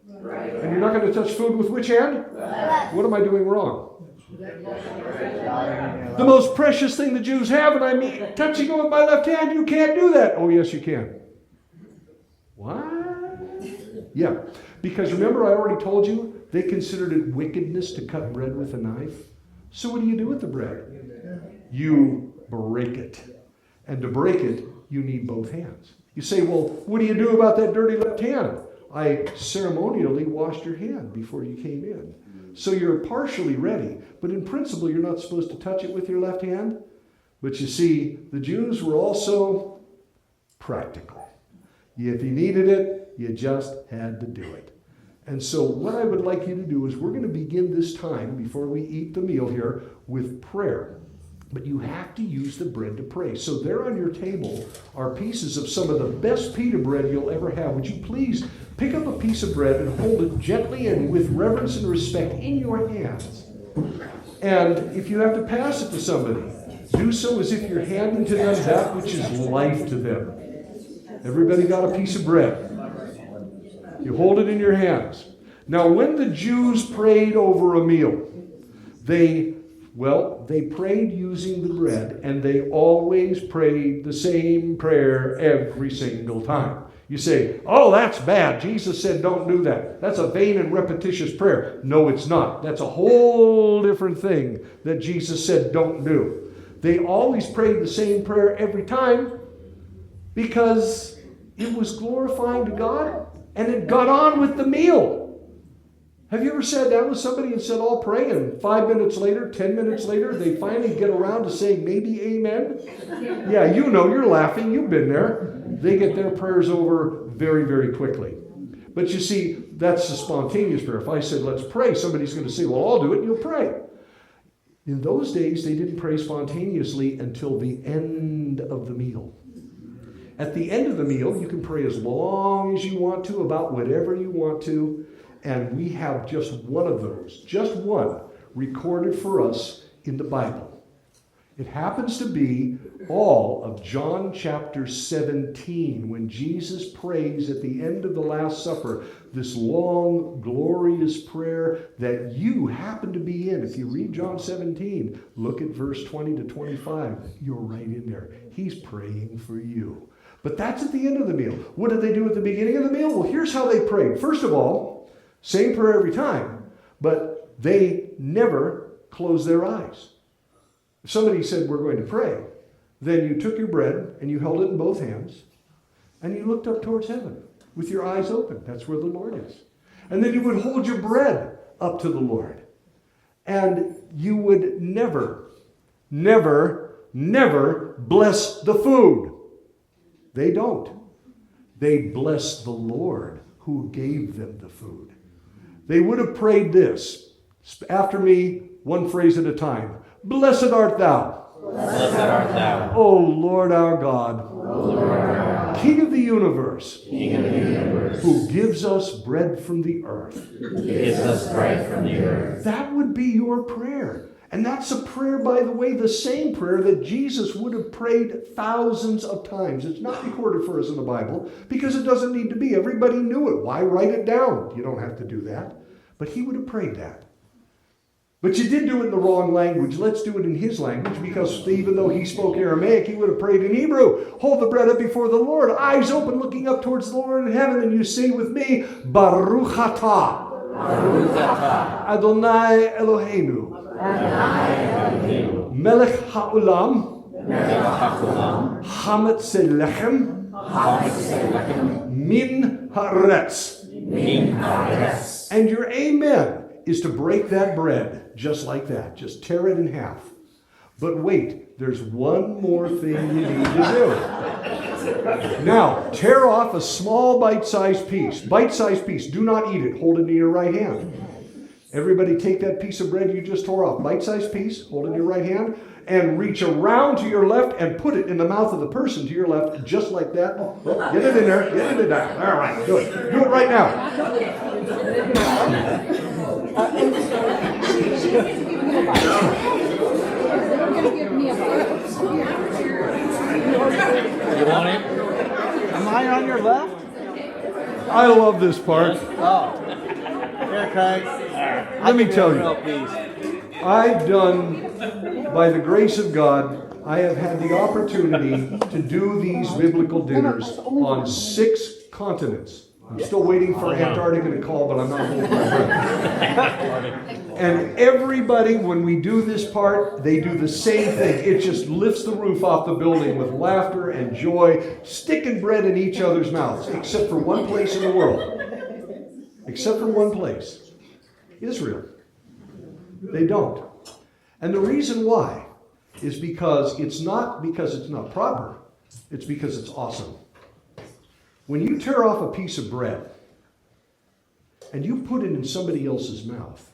Right. And you're not going to touch food with which hand? Right. What am I doing wrong? The most precious thing the Jews have, and I mean, touching it with my left hand, you can't do that. Oh, yes, you can. What? Yeah, because remember I already told you, they considered it wickedness to cut bread with a knife. So what do you do with the bread? You break it. And to break it, you need both hands. You say, well, what do you do about that dirty left hand? I ceremonially washed your hand before you came in. So you're partially ready, but in principle, you're not supposed to touch it with your left hand. But you see, the Jews were also practical. If you needed it, you just had to do it. And so what I would like you to do is we're going to begin this time, before we eat the meal here, with prayer. But you have to use the bread to pray. So there on your table are pieces of some of the best pita bread you'll ever have. Would you please pick up a piece of bread and hold it gently and with reverence and respect in your hands. And if you have to pass it to somebody, do so as if you're handing to them that which is life to them. Everybody got a piece of bread. You hold it in your hands. Now, when the Jews prayed over a meal, they prayed using the bread, and they always prayed the same prayer every single time. You say, oh, that's bad. Jesus said don't do that. That's a vain and repetitious prayer. No, it's not. That's a whole different thing that Jesus said don't do. They always prayed the same prayer every time because it was glorifying to God, and it got on with the meal. Have you ever sat down with somebody and said, I'll pray, and 5 minutes later, 10 minutes later, they finally get around to saying maybe amen? Yeah, you know, you're laughing. You've been there. They get their prayers over very, very quickly. But you see, that's the spontaneous prayer. If I said, let's pray, somebody's going to say, well, I'll do it, and you'll pray. In those days, they didn't pray spontaneously until the end of the meal. At the end of the meal, you can pray as long as you want to, about whatever you want to, and we have just one of those, just one, recorded for us in the Bible. It happens to be all of John chapter 17, when Jesus prays at the end of the Last Supper, this long, glorious prayer that you happen to be in. If you read John 17, look at verse 20 to 25. You're right in there. He's praying for you. But that's at the end of the meal. What did they do at the beginning of the meal? Well, here's how they prayed. First of all, same prayer every time, but they never closed their eyes. If somebody said, we're going to pray, then you took your bread and you held it in both hands and you looked up towards heaven with your eyes open. That's where the Lord is. And then you would hold your bread up to the Lord. And you would never, never, never bless the food. They don't. They bless the Lord who gave them the food. They would have prayed this. After me, one phrase at a time. Blessed art thou.
Blessed art thou.
O Lord our God.
O Lord our God.
King of the universe.
King of the universe.
Who gives us bread from the earth.
Who gives us bread from the earth.
That would be your prayer. And that's a prayer, by the way, the same prayer that Jesus would have prayed thousands of times. It's not recorded for us in the Bible because it doesn't need to be. Everybody knew it. Why write it down? You don't have to do that. But he would have prayed that. But you did do it in the wrong language. Let's do it in his language, because even though he spoke Aramaic, he would have prayed in Hebrew. Hold the bread up before the Lord, eyes open, looking up towards the Lord in heaven, and you say with me, Baruch atah,
Baruch atah,
Adonai Eloheinu, Melech ha'olam, Hametz lechem, Min haaretz. And your amen is to break that bread just like that. Just tear it in half. But wait, there's one more thing you need to do. Now, tear off a small bite-sized piece. Bite-sized piece. Do not eat it. Hold it in your right hand. Everybody take that piece of bread you just tore off. Bite-sized piece. Hold it in your right hand. And reach around to your left and put it in the mouth of the person to your left, just like that. Oh, get it in there. Get it in there. All right, do it. Do it right now.
You want it?
Am I on your left?
I love this part.
Oh. Here, Craig.
Let me tell you.
Real piece.
I've done, by the grace of God, I have had the opportunity to do these biblical dinners on 6 continents. I'm still waiting for Antarctica to call, but I'm not holding my breath. And everybody, when we do this part, they do the same thing. It just lifts the roof off the building with laughter and joy, sticking bread in each other's mouths, except for one place in the world. Except for one place. Israel. They don't. And the reason why is because it's not proper. It's because it's awesome. When you tear off a piece of bread and you put it in somebody else's mouth,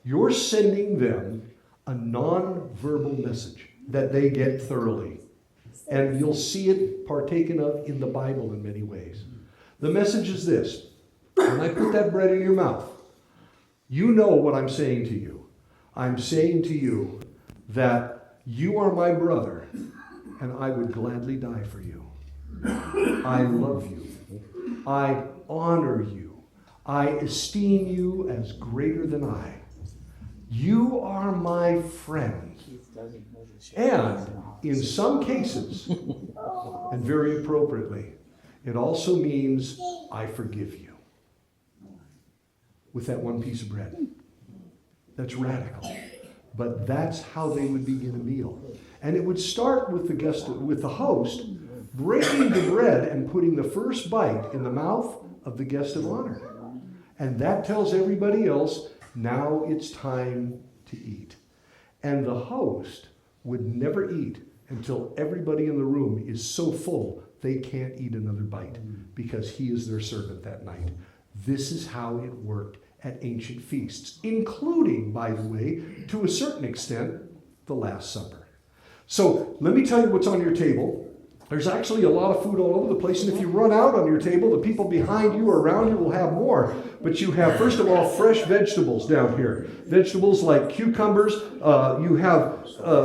you're sending them a non-verbal message that they get thoroughly. And you'll see it partaken of in the Bible in many ways. The message is this. When I put that bread in your mouth, you know what I'm saying to you. I'm saying to you that you are my brother, and I would gladly die for you. I love you. I honor you. I esteem you as greater than I. You are my friend. And in some cases, and very appropriately, it also means I forgive you. With that one piece of bread. That's radical. But that's how they would begin a meal. And it would start with the host breaking the bread and putting the first bite in the mouth of the guest of honor. And that tells everybody else, now it's time to eat. And the host would never eat until everybody in the room is so full they can't eat another bite, because he is their servant that night. This is how it worked at ancient feasts, including, by the way, to a certain extent, the Last Supper. So let me tell you what's on your table. There's actually a lot of food all over the place, and if you run out on your table, the people behind you or around you will have more. But you have, first of all, fresh vegetables down here. Vegetables like cucumbers. You have,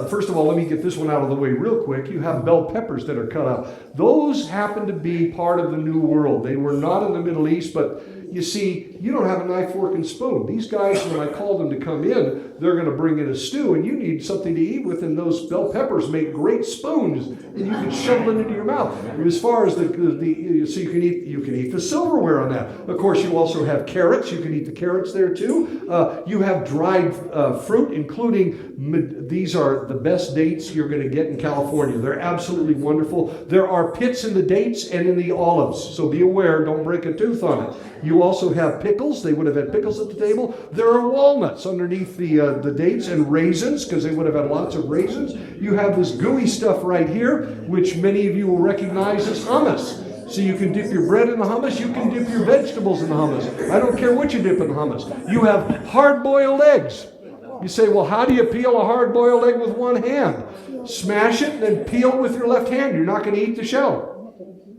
first of all, let me get this one out of the way real quick. You have bell peppers that are cut up. Those happen to be part of the New World. They were not in the Middle East, but you see, you don't have a knife, fork, and spoon. These guys, when I call them to come in, they're going to bring in a stew, and you need something to eat with, and those bell peppers make great spoons, and you can shovel it into your mouth. As far as so you can eat the silverware on that. Of course, you also have carrots. You can eat the carrots there too. You have dried fruit, including these are the best dates you're going to get in California. They're absolutely wonderful. There are pits in the dates and in the olives, so be aware. Don't break a tooth on it. You also have pickles. They would have had pickles at the table. There are walnuts underneath the dates and raisins, because they would have had lots of raisins. You have this gooey stuff right here, which many of you will recognize as hummus. So you can dip your bread in the hummus. You can dip your vegetables in the hummus. I don't care what you dip in the hummus. You have hard-boiled eggs. You say, well, how do you peel a hard-boiled egg with one hand? Smash it and then peel with your left hand. You're not going to eat the shell.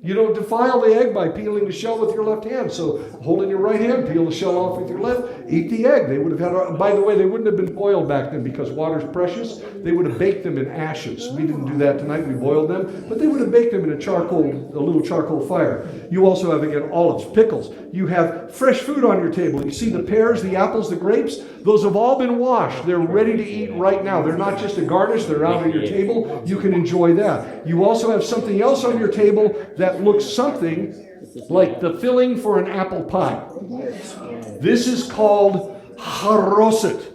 You don't defile the egg by peeling the shell with your left hand. So hold in your right hand, peel the shell off with your left, eat the egg. They would have had, by the way, they wouldn't have been boiled back then because water's precious. They would have baked them in ashes. We didn't do that tonight. We boiled them. But they would have baked them in a little charcoal fire. You also have, again, olives, pickles. You have fresh food on your table. You see the pears, the apples, the grapes. Those have all been washed. They're ready to eat right now. They're not just a garnish. They're out on your table. You can enjoy that. You also have something else on your table that looks something like the filling for an apple pie. This is called haroset.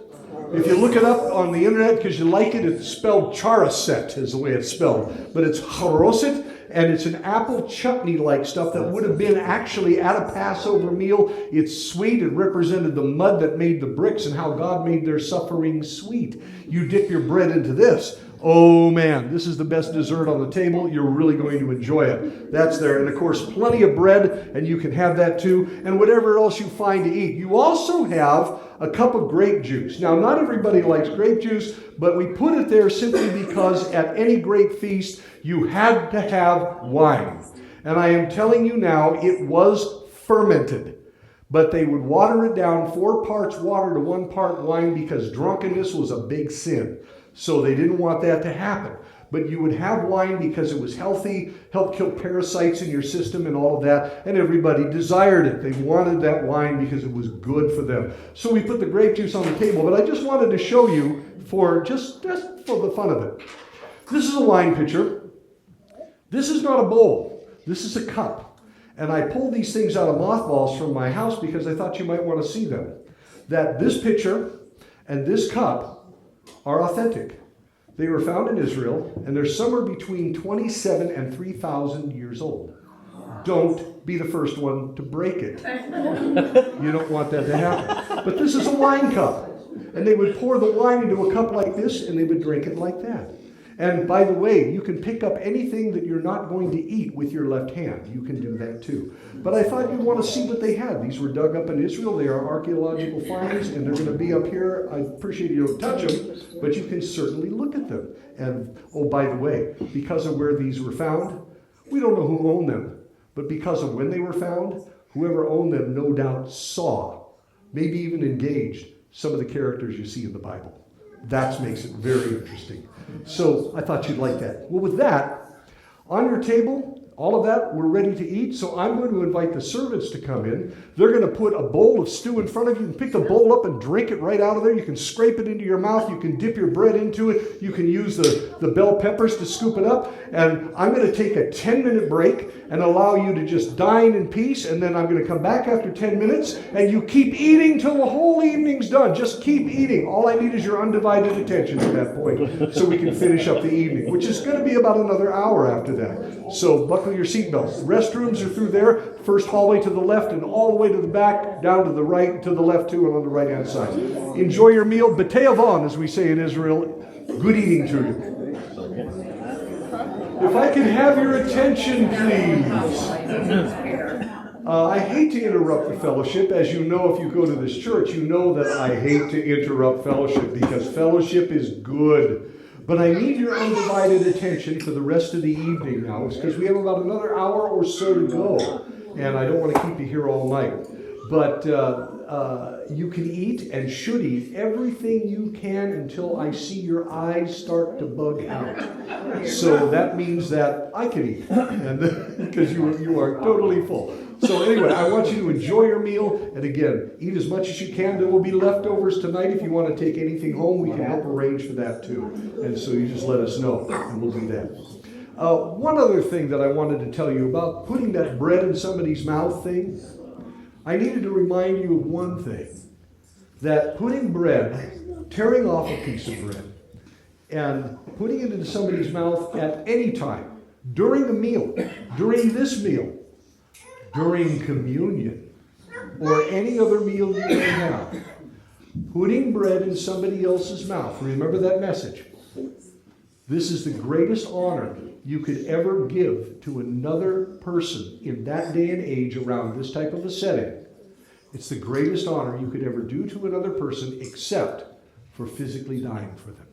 If you look it up on the internet because you like it, it's spelled charaset is the way it's spelled. But it's haroset, and it's an apple chutney-like stuff that would have been actually at a Passover meal. It's sweet. It represented the mud that made the bricks and how God made their suffering sweet. You dip your bread into this. Oh man, this is the best dessert on the table. You're really going to enjoy it. That's there. And of course, plenty of bread, and you can have that too, and whatever else you find to eat. You also have a cup of grape juice. Now, not everybody likes grape juice, but we put it there simply because at any great feast, you had to have wine. And I am telling you now, it was fermented. But they would water it down, 4 parts water to 1 part wine, because drunkenness was a big sin. So they didn't want that to happen. But you would have wine because it was healthy, helped kill parasites in your system and all of that, and everybody desired it. They wanted that wine because it was good for them. So we put the grape juice on the table, but I just wanted to show you for just for the fun of it. This is a wine pitcher. This is not a bowl. This is a cup. And I pulled these things out of mothballs from my house because I thought you might want to see them. That this pitcher and this cup are authentic. They were found in Israel, and they're somewhere between 27 and 3,000 years old. Don't be the first one to break it. You don't want that to happen. But this is a wine cup. And they would pour the wine into a cup like this, and they would drink it like that. And by the way, you can pick up anything that you're not going to eat with your left hand. You can do that too. But I thought you'd want to see what they had. These were dug up in Israel. They are archaeological finds, and they're going to be up here. I appreciate you don't touch them, but you can certainly look at them. And, oh, by the way, because of where these were found, we don't know who owned them. But because of when they were found, whoever owned them no doubt saw, maybe even engaged, some of the characters you see in the Bible. That makes it very interesting. So I thought you'd like that. Well, with that, on your table, all of that, we're ready to eat. So I'm going to invite the servants to come in. They're going to put a bowl of stew in front of you. You can pick the bowl up and drink it right out of there. You can scrape it into your mouth. You can dip your bread into it. You can use the bell peppers to scoop it up. And I'm going to take a 10-minute break and allow you to just dine in peace. And then I'm going to come back after 10 minutes. And you keep eating till the whole evening's done. Just keep eating. All I need is your undivided attention at that point so we can finish up the evening, which is going to be about another hour after that. So buckle your seatbelts. Restrooms are through there. First hallway to the left and all the way to the back, down to the right, to the left too, and on the right-hand side. Enjoy your meal. B'tei avon, as we say in Israel. Good eating to you. If I can have your attention, please. I hate to interrupt the fellowship. As you know, if you go to this church, you know that I hate to interrupt fellowship because fellowship is good. But I need your undivided attention for the rest of the evening now, because we have about another hour or so to go. And I don't want to keep you here all night. But you can eat and should eat everything you can until I see your eyes start to bug out. So that means that I can eat, and because you are totally full. So anyway, I want you to enjoy your meal, and again, eat as much as you can. There will be leftovers tonight. If you want to take anything home, we can help arrange for that too. And so you just let us know, and we'll do that. One other thing that I wanted to tell you about putting that bread in somebody's mouth thing. I needed to remind you of one thing, that putting bread, tearing off a piece of bread, and putting it into somebody's mouth at any time, during a meal, during this meal, during communion, or any other meal you may have, putting bread in somebody else's mouth, remember that message. This is the greatest honor you could ever give to another person in that day and age around this type of a setting. It's the greatest honor you could ever do to another person except for physically dying for them.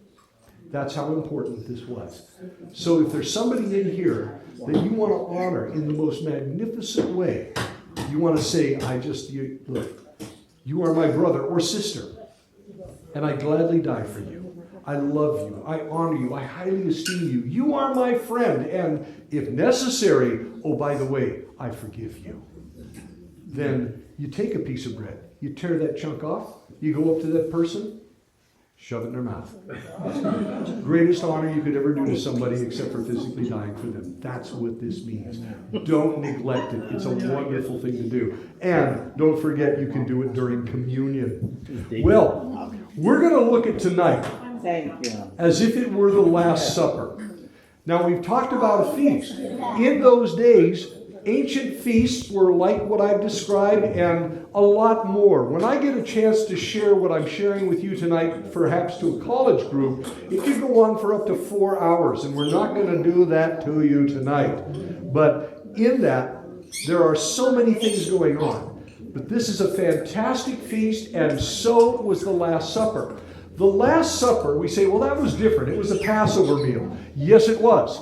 That's how important this was. So if there's somebody in here that you want to honor in the most magnificent way, you want to say, look, you are my brother or sister, and I gladly die for you. I love you. I honor you. I highly esteem you. You are my friend. And if necessary, oh, by the way, I forgive you. Then you take a piece of bread. You tear that chunk off. You go up to that person. Shove it in their mouth. Greatest honor you could ever do to somebody except for physically dying for them. That's what this means. Don't neglect it. It's a wonderful thing to do. And don't forget, you can do it during communion. Well, we're going to look at tonight as if it were the Last Supper. Now, we've talked about a feast. In those days, ancient feasts were like what I've described and a lot more. When I get a chance to share what I'm sharing with you tonight, perhaps to a college group, it could go on for up to 4 hours, and we're not going to do that to you tonight. But in that, there are so many things going on. But this is a fantastic feast, and so was the Last Supper. The Last Supper, we say, well, that was different. It was a Passover meal. Yes, it was.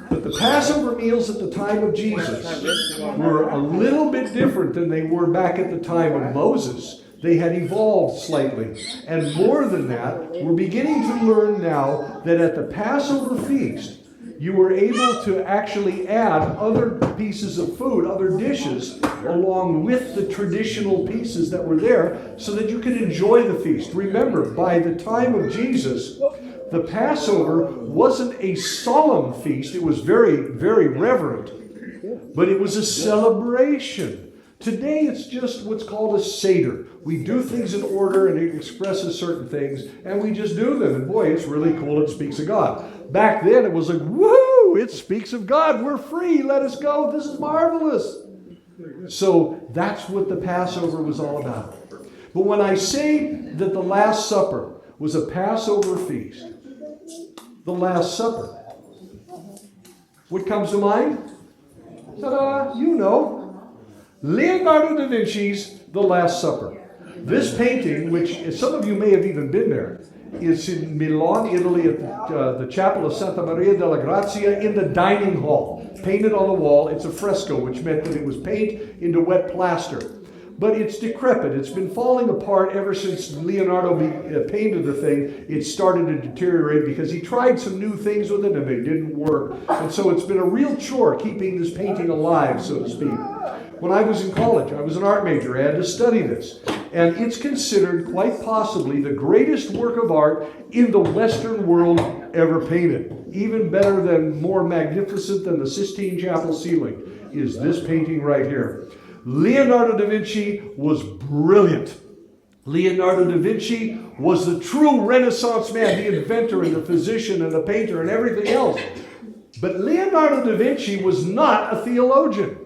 But the Passover meals at the time of Jesus were a little bit different than they were back at the time of Moses. They had evolved slightly. And more than that, we're beginning to learn now that at the Passover feast, you were able to actually add other pieces of food, other dishes, along with the traditional pieces that were there so that you could enjoy the feast. Remember, by the time of Jesus, the Passover wasn't a solemn feast. It was very, very reverent, but it was a celebration. Today, it's just what's called a Seder. We do things in order, and it expresses certain things, and we just do them. And boy, it's really cool. It speaks of God. Back then, it was like, woohoo! It speaks of God. We're free. Let us go. This is marvelous. So that's what the Passover was all about. But when I say that the Last Supper was a Passover feast, the Last Supper, what comes to mind? Ta-da! You know. Leonardo da Vinci's The Last Supper. This painting, which some of you may have even been there, is in Milan, Italy, at the Chapel of Santa Maria della Grazia in the dining hall. Painted on the wall. It's a fresco, which meant that it was paint into wet plaster. But it's decrepit. It's been falling apart ever since Leonardo painted the thing. It started to deteriorate because he tried some new things with it and they didn't work. And so it's been a real chore keeping this painting alive, so to speak. When I was in college, I was an art major. I had to study this. And it's considered quite possibly the greatest work of art in the Western world ever painted. Even better than, more magnificent than the Sistine Chapel ceiling is this painting right here. Leonardo da Vinci was brilliant. Leonardo da Vinci was the true Renaissance man, the inventor and the physician and the painter and everything else. But Leonardo da Vinci was not a theologian.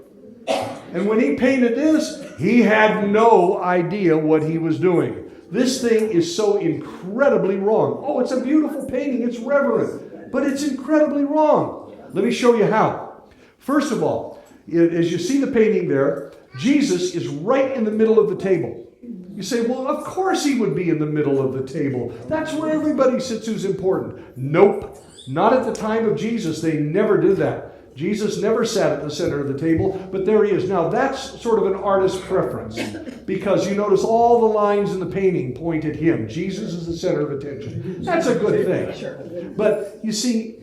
And when he painted this, he had no idea what he was doing. This thing is so incredibly wrong. Oh, it's a beautiful painting. It's reverent. But it's incredibly wrong. Let me show you how. First of all, As you see the painting there, Jesus is right in the middle of the table. You say, well, of course he would be in the middle of the table. That's where everybody sits who's important. Nope. Not at the time of Jesus. They never did that. Jesus never sat at the center of the table, but there he is. Now, that's sort of an artist's preference, because you notice all the lines in the painting point at him. Jesus is the center of attention. That's a good thing. But you see,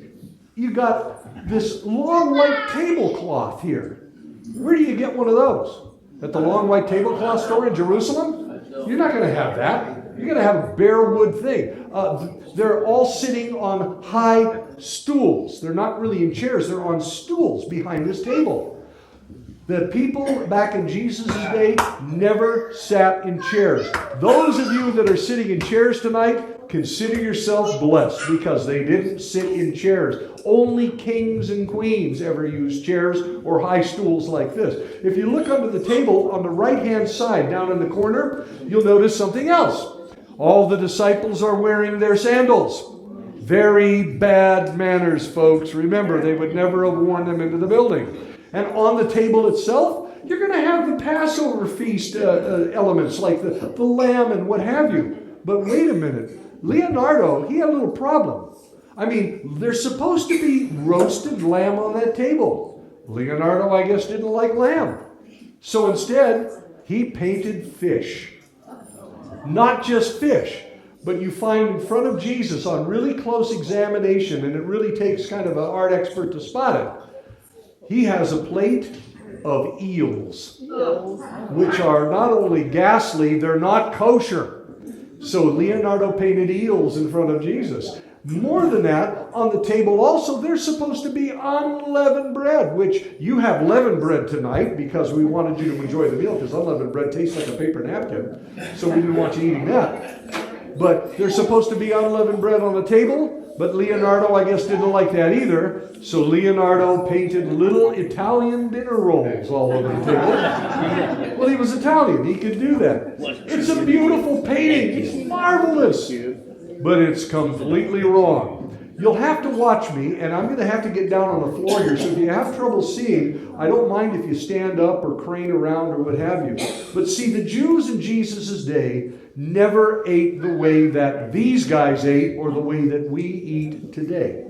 you got this long white tablecloth here. Where do you get one of those? At the long white tablecloth store in Jerusalem? You're not going to have that. You're going to have a bare wood thing. They're all sitting on high stools. They're not really in chairs. They're on stools behind this table. The people back in Jesus' day never sat in chairs. Those of you that are sitting in chairs tonight, consider yourself blessed, because they didn't sit in chairs. Only kings and queens ever used chairs or high stools like this. If you look under the table on the right-hand side, down in the corner, you'll notice something else. All the disciples are wearing their sandals. Very bad manners, folks. Remember, they would never have worn them into the building. And on the table itself, you're going to have the Passover feast elements, like the lamb and what have you. But wait a minute. Leonardo, he had a little problem. I mean, there's supposed to be roasted lamb on that table. Leonardo, I guess, didn't like lamb. So instead, he painted fish. Not just fish, but you find in front of Jesus on really close examination, and it really takes kind of an art expert to spot it, he has a plate of eels, which are not only ghastly, they're not kosher. So Leonardo painted eels in front of Jesus. More than that, on the table also, there's supposed to be unleavened bread, which you have leavened bread tonight because we wanted you to enjoy the meal, because unleavened bread tastes like a paper napkin, so we didn't want you eating that. But there's supposed to be unleavened bread on the table, but Leonardo, I guess, didn't like that either. So Leonardo painted little Italian dinner rolls all over the table. Well, he was Italian. He could do that. It's a beautiful painting. It's marvelous. But it's completely wrong. You'll have to watch me, and I'm going to have to get down on the floor here. So if you have trouble seeing, I don't mind if you stand up or crane around or what have you. But see, the Jews in Jesus' day never ate the way that these guys ate or the way that we eat today.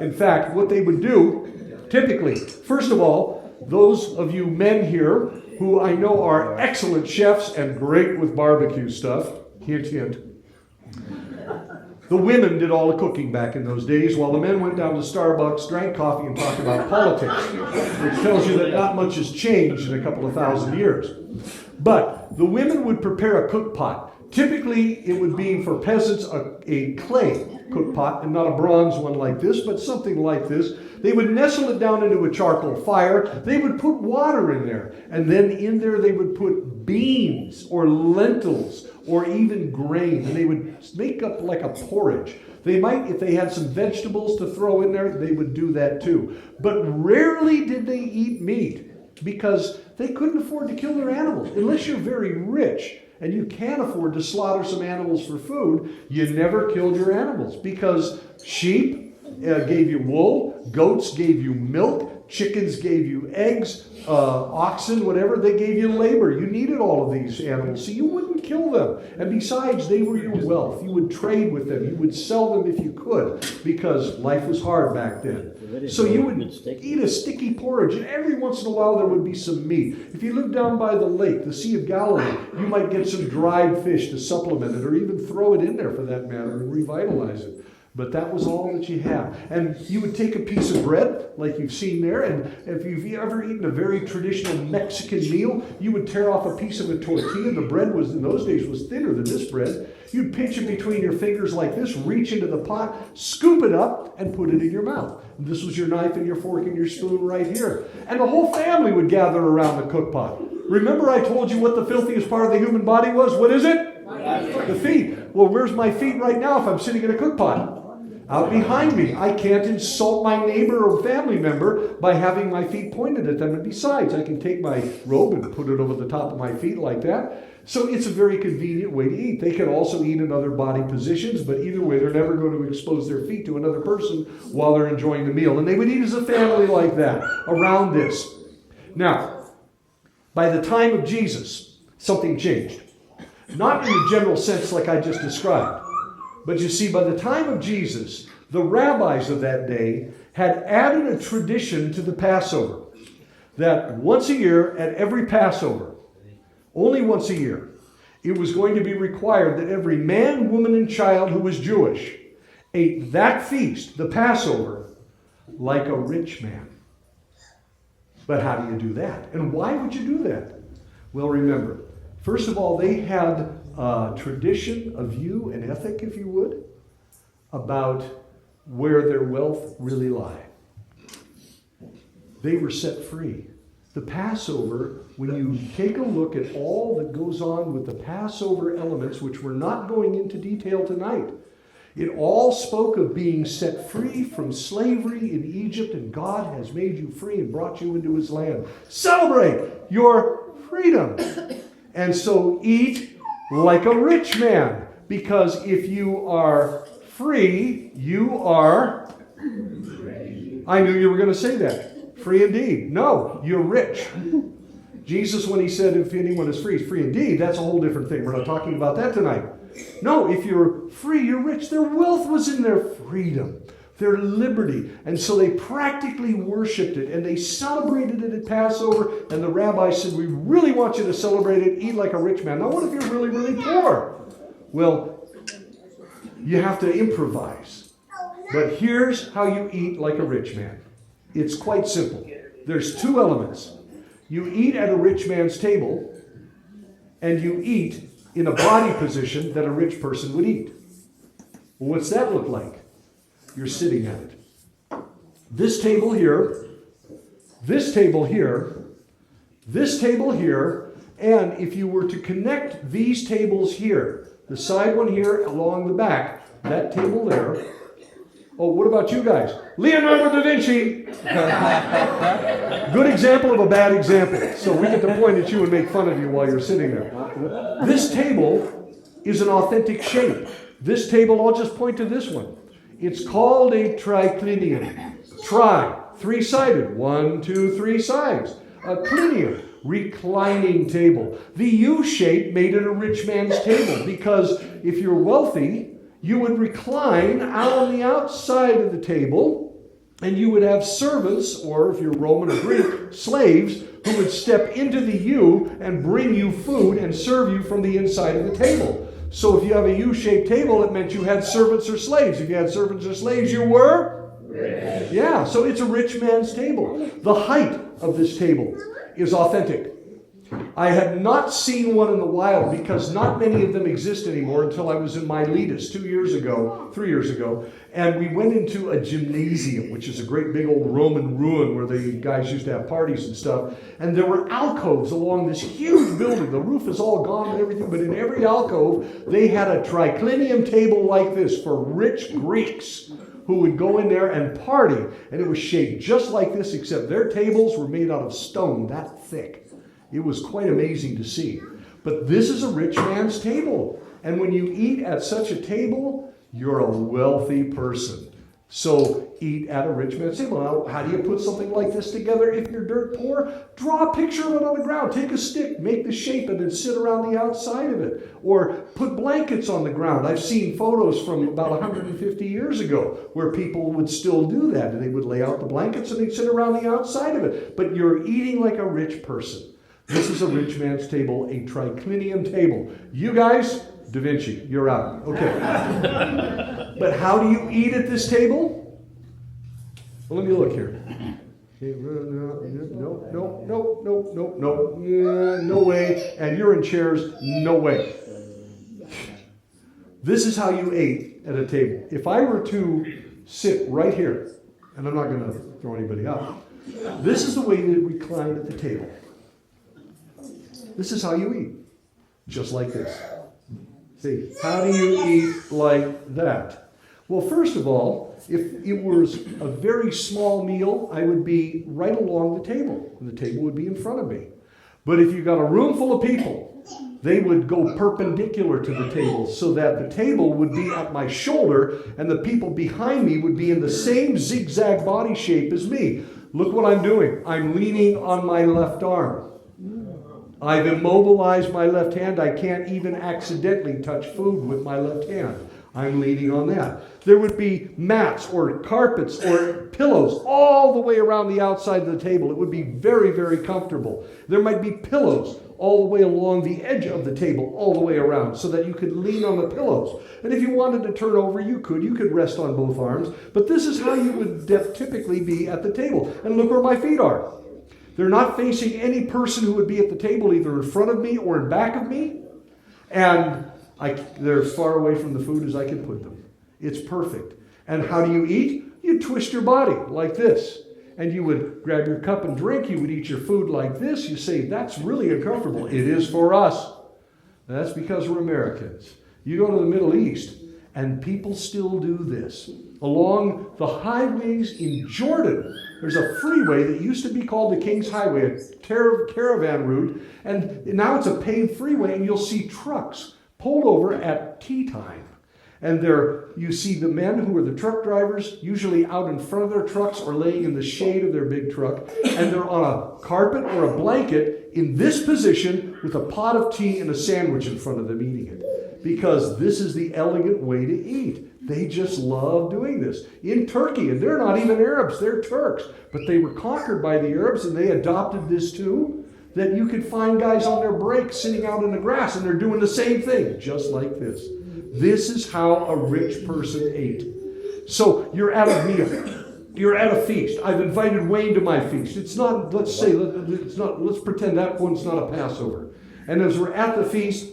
In fact, what they would do, typically, first of all, those of you men here who I know are excellent chefs and great with barbecue stuff, hint, hint. The women did all the cooking back in those days, while the men went down to Starbucks, drank coffee, and talked about politics, which tells you that not much has changed in a couple of thousand years. But the women would prepare a cook pot. Typically, it would be for peasants a clay cook pot, and not a bronze one like this, but something like this. They would nestle it down into a charcoal fire. They would put water in there, and then in there they would put beans or lentils or even grain, and they would make up like a porridge. They might, if they had some vegetables to throw in there, they would do that too. But rarely did they eat meat, because they couldn't afford to kill their animals. Unless you're very rich and you can't afford to slaughter some animals for food, you never killed your animals, because sheep gave you wool, goats gave you milk, chickens gave you eggs, oxen, whatever, they gave you labor. You needed all of these animals, so you wouldn't kill them. And besides, they were your wealth. You would trade with them. You would sell them if you could, because life was hard back then. So you would eat a sticky porridge, and every once in a while there would be some meat. If you lived down by the lake, the Sea of Galilee, you might get some dried fish to supplement it, or even throw it in there for that matter and revitalize it. But that was all that you had. And you would take a piece of bread, like you've seen there, and if you've ever eaten a very traditional Mexican meal, you would tear off a piece of a tortilla. The bread was, in those days, was thinner than this bread. You'd pinch it between your fingers like this, reach into the pot, scoop it up, and put it in your mouth. And this was your knife and your fork and your spoon right here. And the whole family would gather around the cook pot. Remember I told you what the filthiest part of the human body was? What is it? The feet. Well, where's my feet right now if I'm sitting in a cook pot? Out behind me. I can't insult my neighbor or family member by having my feet pointed at them. And besides, I can take my robe and put it over the top of my feet like that. So it's a very convenient way to eat. They can also eat in other body positions, but either way, they're never going to expose their feet to another person while they're enjoying the meal. And they would eat as a family like that, around this. Now, by the time of Jesus, something changed. Not in the general sense like I just described. But you see, by the time of Jesus, the rabbis of that day had added a tradition to the Passover. That once a year, at every Passover, only once a year, it was going to be required that every man, woman, and child who was Jewish ate that feast, the Passover, like a rich man. But how do you do that? And why would you do that? Well, remember, first of all, they had a tradition, a view, an ethic, if you would, about where their wealth really lay. They were set free. The Passover, when you take a look at all that goes on with the Passover elements, which we're not going into detail tonight, it all spoke of being set free from slavery in Egypt, and God has made you free and brought you into his land. Celebrate your freedom. And so eat like a rich man, because if you are free, you are... I knew you were going to say that. Free indeed. No, you're rich. Jesus, when he said, if anyone is free, he's free indeed, that's a whole different thing. We're not talking about that tonight. No, if you're free, you're rich. Their wealth was in their freedom, their liberty. And so they practically worshiped it, and they celebrated it at Passover, and the rabbi said, we really want you to celebrate it, eat like a rich man. Now, what if you're really, really poor? Well, you have to improvise. But here's how you eat like a rich man. It's quite simple. There's two elements. You eat at a rich man's table, and you eat in a body position that a rich person would eat. Well, what's that look like? You're sitting at it. This table here, this table here, this table here, and if you were to connect these tables here, the side one here along the back, that table there. Oh, what about you guys? Leonardo da Vinci. Good example of a bad example. So we get to point at you and make fun of you while you're sitting there. This table is an authentic shape. This table, I'll just point to this one. It's called a triclinium. Tri, three-sided. 1, 2, 3 sides. A clinium, reclining table. The U shape made it a rich man's table because if you're wealthy, you would recline out on the outside of the table, and you would have servants, or if you're Roman or Greek, slaves, who would step into the U and bring you food and serve you from the inside of the table. So if you have a U-shaped table, it meant you had servants or slaves. If you had servants or slaves, you were? Rich. Yeah, so it's a rich man's table. The height of this table is authentic. I had not seen one in the wild because not many of them exist anymore until I was in Miletus 3 years ago, and we went into a gymnasium, which is a great big old Roman ruin where the guys used to have parties and stuff, and there were alcoves along this huge building. The roof is all gone and everything, but in every alcove, they had a triclinium table like this for rich Greeks who would go in there and party, and it was shaped just like this, except their tables were made out of stone that thick. It was quite amazing to see. But this is a rich man's table. And when you eat at such a table, you're a wealthy person. So eat at a rich man's table. Now, how do you put something like this together if you're dirt poor? Draw a picture of it on the ground. Take a stick, make the shape, and then sit around the outside of it. Or put blankets on the ground. I've seen photos from about 150 years ago where people would still do that. And they would lay out the blankets and they'd sit around the outside of it. But you're eating like a rich person. This is a rich man's table, a triclinium table. You guys, Da Vinci, you're out. Okay. But how do you eat at this table? Well, let me look here. No way. And you're in chairs, no way. This is how you ate at a table. If I were to sit right here, and I'm not going to throw anybody out, this is the way you recline at the table. This is how you eat, just like this. See, how do you eat like that? Well, first of all, if it was a very small meal, I would be right along the table, and the table would be in front of me. But if you got a room full of people, they would go perpendicular to the table so that the table would be at my shoulder, and the people behind me would be in the same zigzag body shape as me. Look what I'm doing. I'm leaning on my left arm. I've immobilized my left hand. I can't even accidentally touch food with my left hand. I'm leaning on that. There would be mats or carpets or pillows all the way around the outside of the table. It would be very, very comfortable. There might be pillows all the way along the edge of the table, all the way around, so that you could lean on the pillows. And if you wanted to turn over, you could. You could rest on both arms. But this is how you would typically be at the table. And look where my feet are. They're not facing any person who would be at the table, either in front of me or in back of me. And they're as far away from the food as I can put them. It's perfect. And how do you eat? You twist your body like this. And you would grab your cup and drink. You would eat your food like this. You say, that's really uncomfortable. It is for us. And that's because we're Americans. You go to the Middle East, and people still do this. Along the highways in Jordan, there's a freeway that used to be called the King's Highway, a caravan route. And now it's a paved freeway, and you'll see trucks pulled over at tea time. And there you see the men who are the truck drivers, usually out in front of their trucks or laying in the shade of their big truck. And they're on a carpet or a blanket in this position with a pot of tea and a sandwich in front of them eating it. Because this is the elegant way to eat. They just love doing this. In Turkey, and they're not even Arabs, they're Turks. But they were conquered by the Arabs and they adopted this too. That you could find guys on their break sitting out in the grass and they're doing the same thing, just like this. This is how a rich person ate. So you're at a meal. You're at a feast. I've invited Wayne to my feast. It's not, let's pretend that one's not a Passover. And as we're at the feast,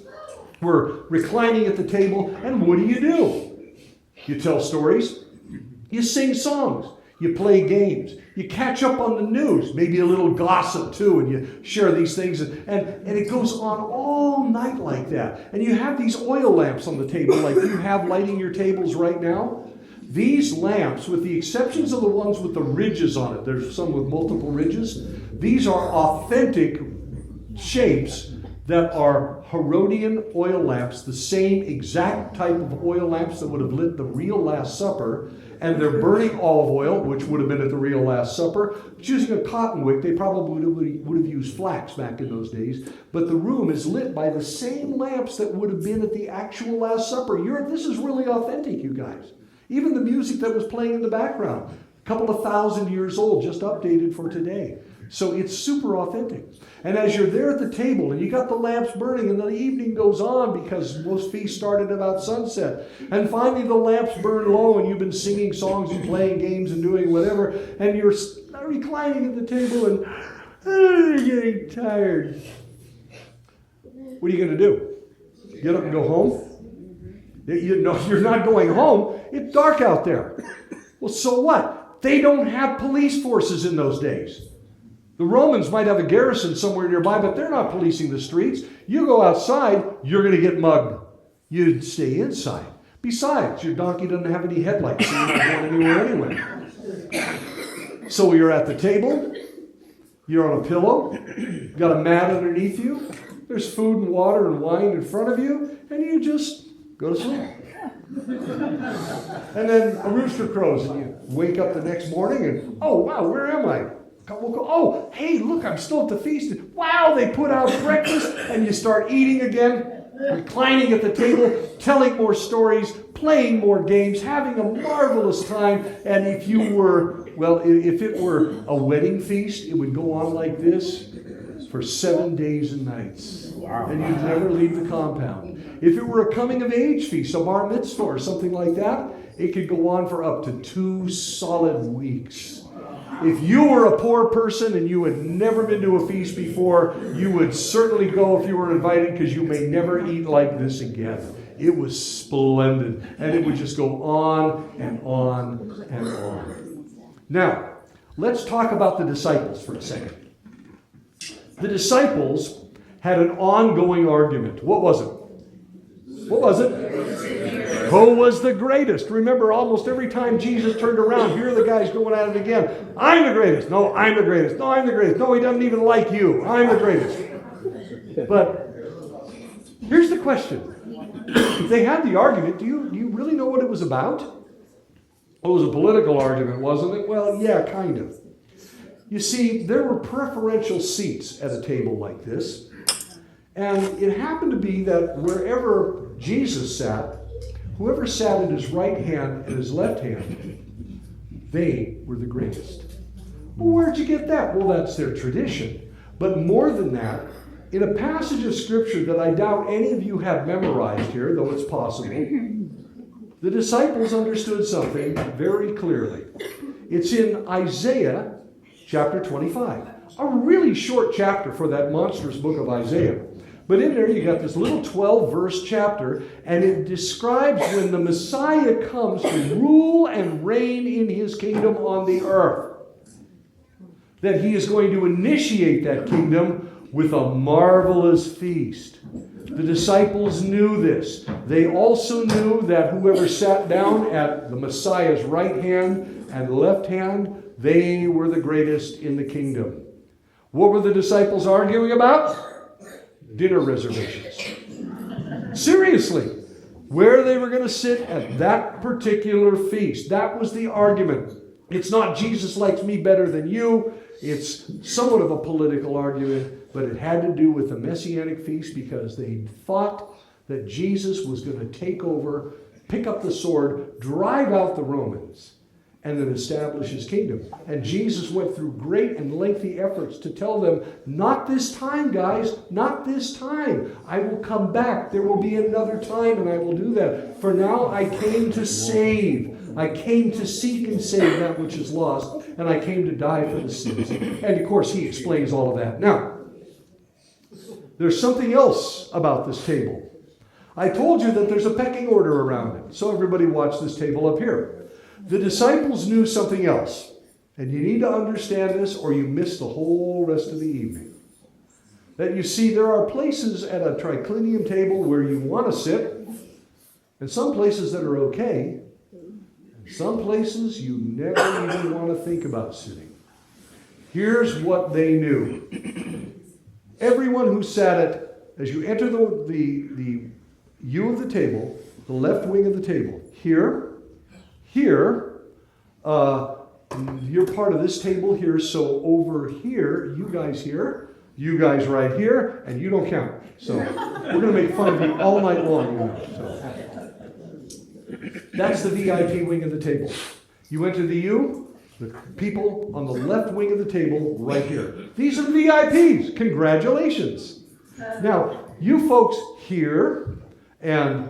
we're reclining at the table, and what do? You tell stories. You sing songs. You play games. You catch up on the news. Maybe a little gossip too, and you share these things. And it goes on all night like that. And you have these oil lamps on the table like you have lighting your tables right now. These lamps, with the exceptions of the ones with the ridges on it, there's some with multiple ridges, these are authentic shapes that are Herodian oil lamps, the same exact type of oil lamps that would have lit the real Last Supper. And they're burning olive oil, which would have been at the real Last Supper. Using a cotton wick, they probably would have used flax back in those days. But the room is lit by the same lamps that would have been at the actual Last Supper. This is really authentic, you guys. Even the music that was playing in the background, a couple of thousand years old, just updated for today. So it's super authentic. And as you're there at the table and you got the lamps burning and the evening goes on because most feasts started about sunset. And finally the lamps burn low and you've been singing songs and playing games and doing whatever. And you're reclining at the table and you're getting tired. What are you going to do? Get up and go home? You're not going home. It's dark out there. Well, so what? They don't have police forces in those days. The Romans might have a garrison somewhere nearby, but they're not policing the streets. You go outside, you're going to get mugged. You'd stay inside. Besides, your donkey doesn't have any headlights, so you're not going anywhere anyway. So you're at the table. You're on a pillow. You've got a mat underneath you. There's food and water and wine in front of you, and you just go to sleep. And then a rooster crows, and you wake up the next morning, and, oh, wow, where am I? Oh, hey, look, I'm still at the feast. Wow, they put out breakfast, and you start eating again, reclining at the table, telling more stories, playing more games, having a marvelous time. And if it were a wedding feast, it would go on like this for 7 days and nights. Wow. And you'd never leave the compound. If it were a coming of age feast, a bar mitzvah or something like that, it could go on for up to 2 solid weeks. If you were a poor person and you had never been to a feast before, you would certainly go if you were invited because you may never eat like this again. It was splendid. And it would just go on and on and on. Now, let's talk about the disciples for a second. The disciples had an ongoing argument. What was it? What was it? Who was the greatest? Remember, almost every time Jesus turned around, here are the guys going at it again. I'm the greatest. No, I'm the greatest. No, I'm the greatest. No, he doesn't even like you. I'm the greatest. But here's the question. If they had the argument, do you really know what it was about? It was a political argument, wasn't it? Well, yeah, kind of. You see, there were preferential seats at a table like this. And it happened to be that wherever Jesus sat, whoever sat at his right hand and his left hand, they were the greatest. Well, where'd you get that? Well, that's their tradition. But more than that, in a passage of Scripture that I doubt any of you have memorized here, though it's possible, the disciples understood something very clearly. It's in Isaiah chapter 25. A really short chapter for that monstrous book of Isaiah. But in there you got this little 12-verse chapter, and it describes when the Messiah comes to rule and reign in his kingdom on the earth. That he is going to initiate that kingdom with a marvelous feast. The disciples knew this. They also knew that whoever sat down at the Messiah's right hand and left hand, they were the greatest in the kingdom. What were the disciples arguing about? Dinner reservations. Seriously, where they were going to sit at that particular feast. That was the argument. It's not Jesus likes me better than you. It's somewhat of a political argument, but it had to do with the Messianic feast because they thought that Jesus was going to take over, pick up the sword, drive out the Romans, and then establish his kingdom. And Jesus went through great and lengthy efforts to tell them, not this time, guys, not this time. I will come back. There will be another time, and I will do that. For now, I came to save. I came to seek and save that which is lost, and I came to die for the sins. And of course, he explains all of that. Now, there's something else about this table. I told you that there's a pecking order around it. So everybody watch this table up here. The disciples knew something else. And you need to understand this or you miss the whole rest of the evening. That you see, there are places at a triclinium table where you want to sit, and some places that are okay. Some places you never even want to think about sitting. Here's what they knew. Everyone who sat at, as you enter the U of the table, the left wing of the table, here, you're part of this table here, so over here, you guys right here, and you don't count. So we're going to make fun of you all night long. So. That's the VIP wing of the table. You enter the U, the people on the left wing of the table right here. These are the VIPs. Congratulations. Now, you folks here and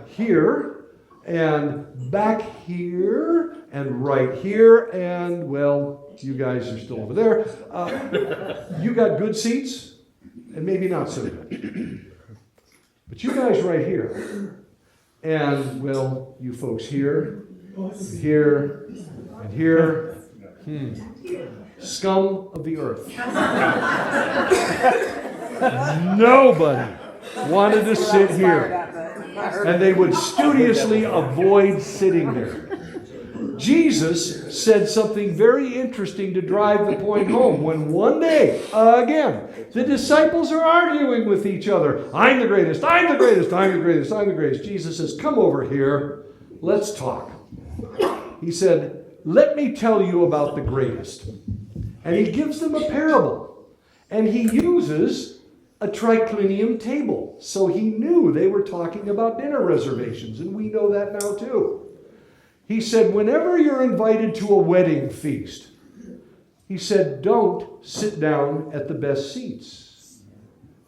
back here and right here and, well, you guys are still over there. You got good seats and maybe not so good. But you guys right here. And, well, you folks here, here, and here. Scum of the earth. Nobody wanted to sit here. And they would studiously avoid sitting there. Jesus said something very interesting to drive the point home when one day, again, the disciples are arguing with each other. I'm the greatest, I'm the greatest, I'm the greatest, I'm the greatest. Jesus says, come over here, let's talk. He said, let me tell you about the greatest. And he gives them a parable. And he uses a triclinium table. So he knew they were talking about dinner reservations, and we know that now too. He said, whenever you're invited to a wedding feast, he said, don't sit down at the best seats,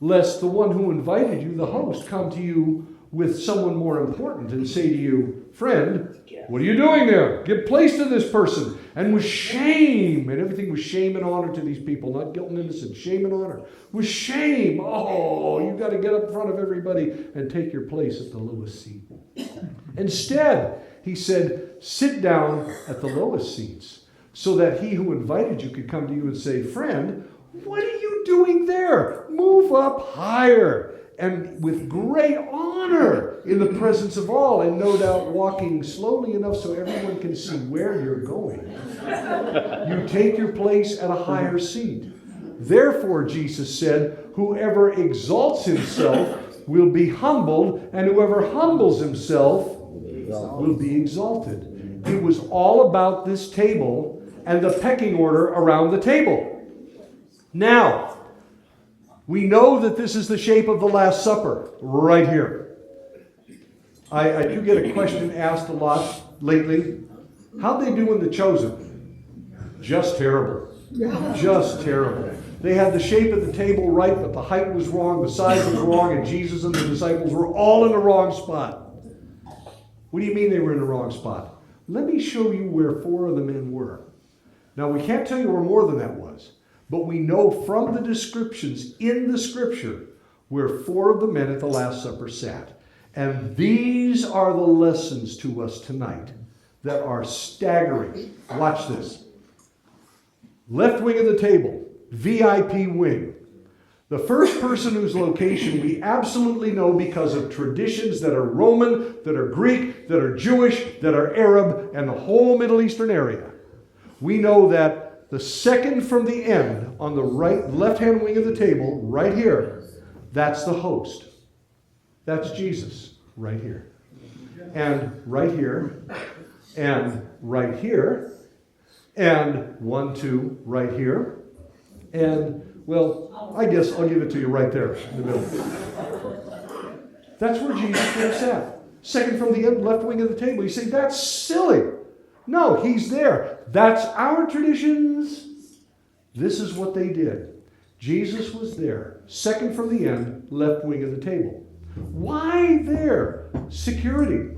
lest the one who invited you, the host, come to you with someone more important and say to you, friend, what are you doing there? Give place to this person. And with shame, and everything was shame and honor to these people, not guilt and innocence, shame and honor. With shame, oh, you've got to get up in front of everybody and take your place at the lowest seat. Instead, he said, sit down at the lowest seats so that he who invited you could come to you and say, friend, what are you doing there? Move up higher. And with great honor in the presence of all, and no doubt walking slowly enough so everyone can see where you're going. You take your place at a higher seat. Therefore, Jesus said, whoever exalts himself will be humbled, and whoever humbles himself will be exalted. It was all about this table and the pecking order around the table. Now, we know that this is the shape of the Last Supper, right here. I do get a question asked a lot lately. How'd they do in The Chosen? Just terrible. Just terrible. They had the shape of the table right, but the height was wrong, the size was wrong, and Jesus and the disciples were all in the wrong spot. What do you mean they were in the wrong spot? Let me show you where 4 of the men were. Now, we can't tell you where more than that was, but we know from the descriptions in the Scripture where 4 of the men at the Last Supper sat. And these are the lessons to us tonight that are staggering. Watch this. Left wing of the table, VIP wing. The first person whose location we absolutely know because of traditions that are Roman, that are Greek, that are Jewish, that are Arab, and the whole Middle Eastern area. We know that the second from the end on the right, left-hand wing of the table, right here, that's the host. That's Jesus, right here. And right here, and right here, and 1, 2, right here, and, well, I guess I'll give it to you right there in the middle. That's where Jesus would have sat. Second from the end, left wing of the table. You say, that's silly. No, he's there. That's our traditions. This is what they did. Jesus was there. Second from the end, left wing of the table. Why there? Security.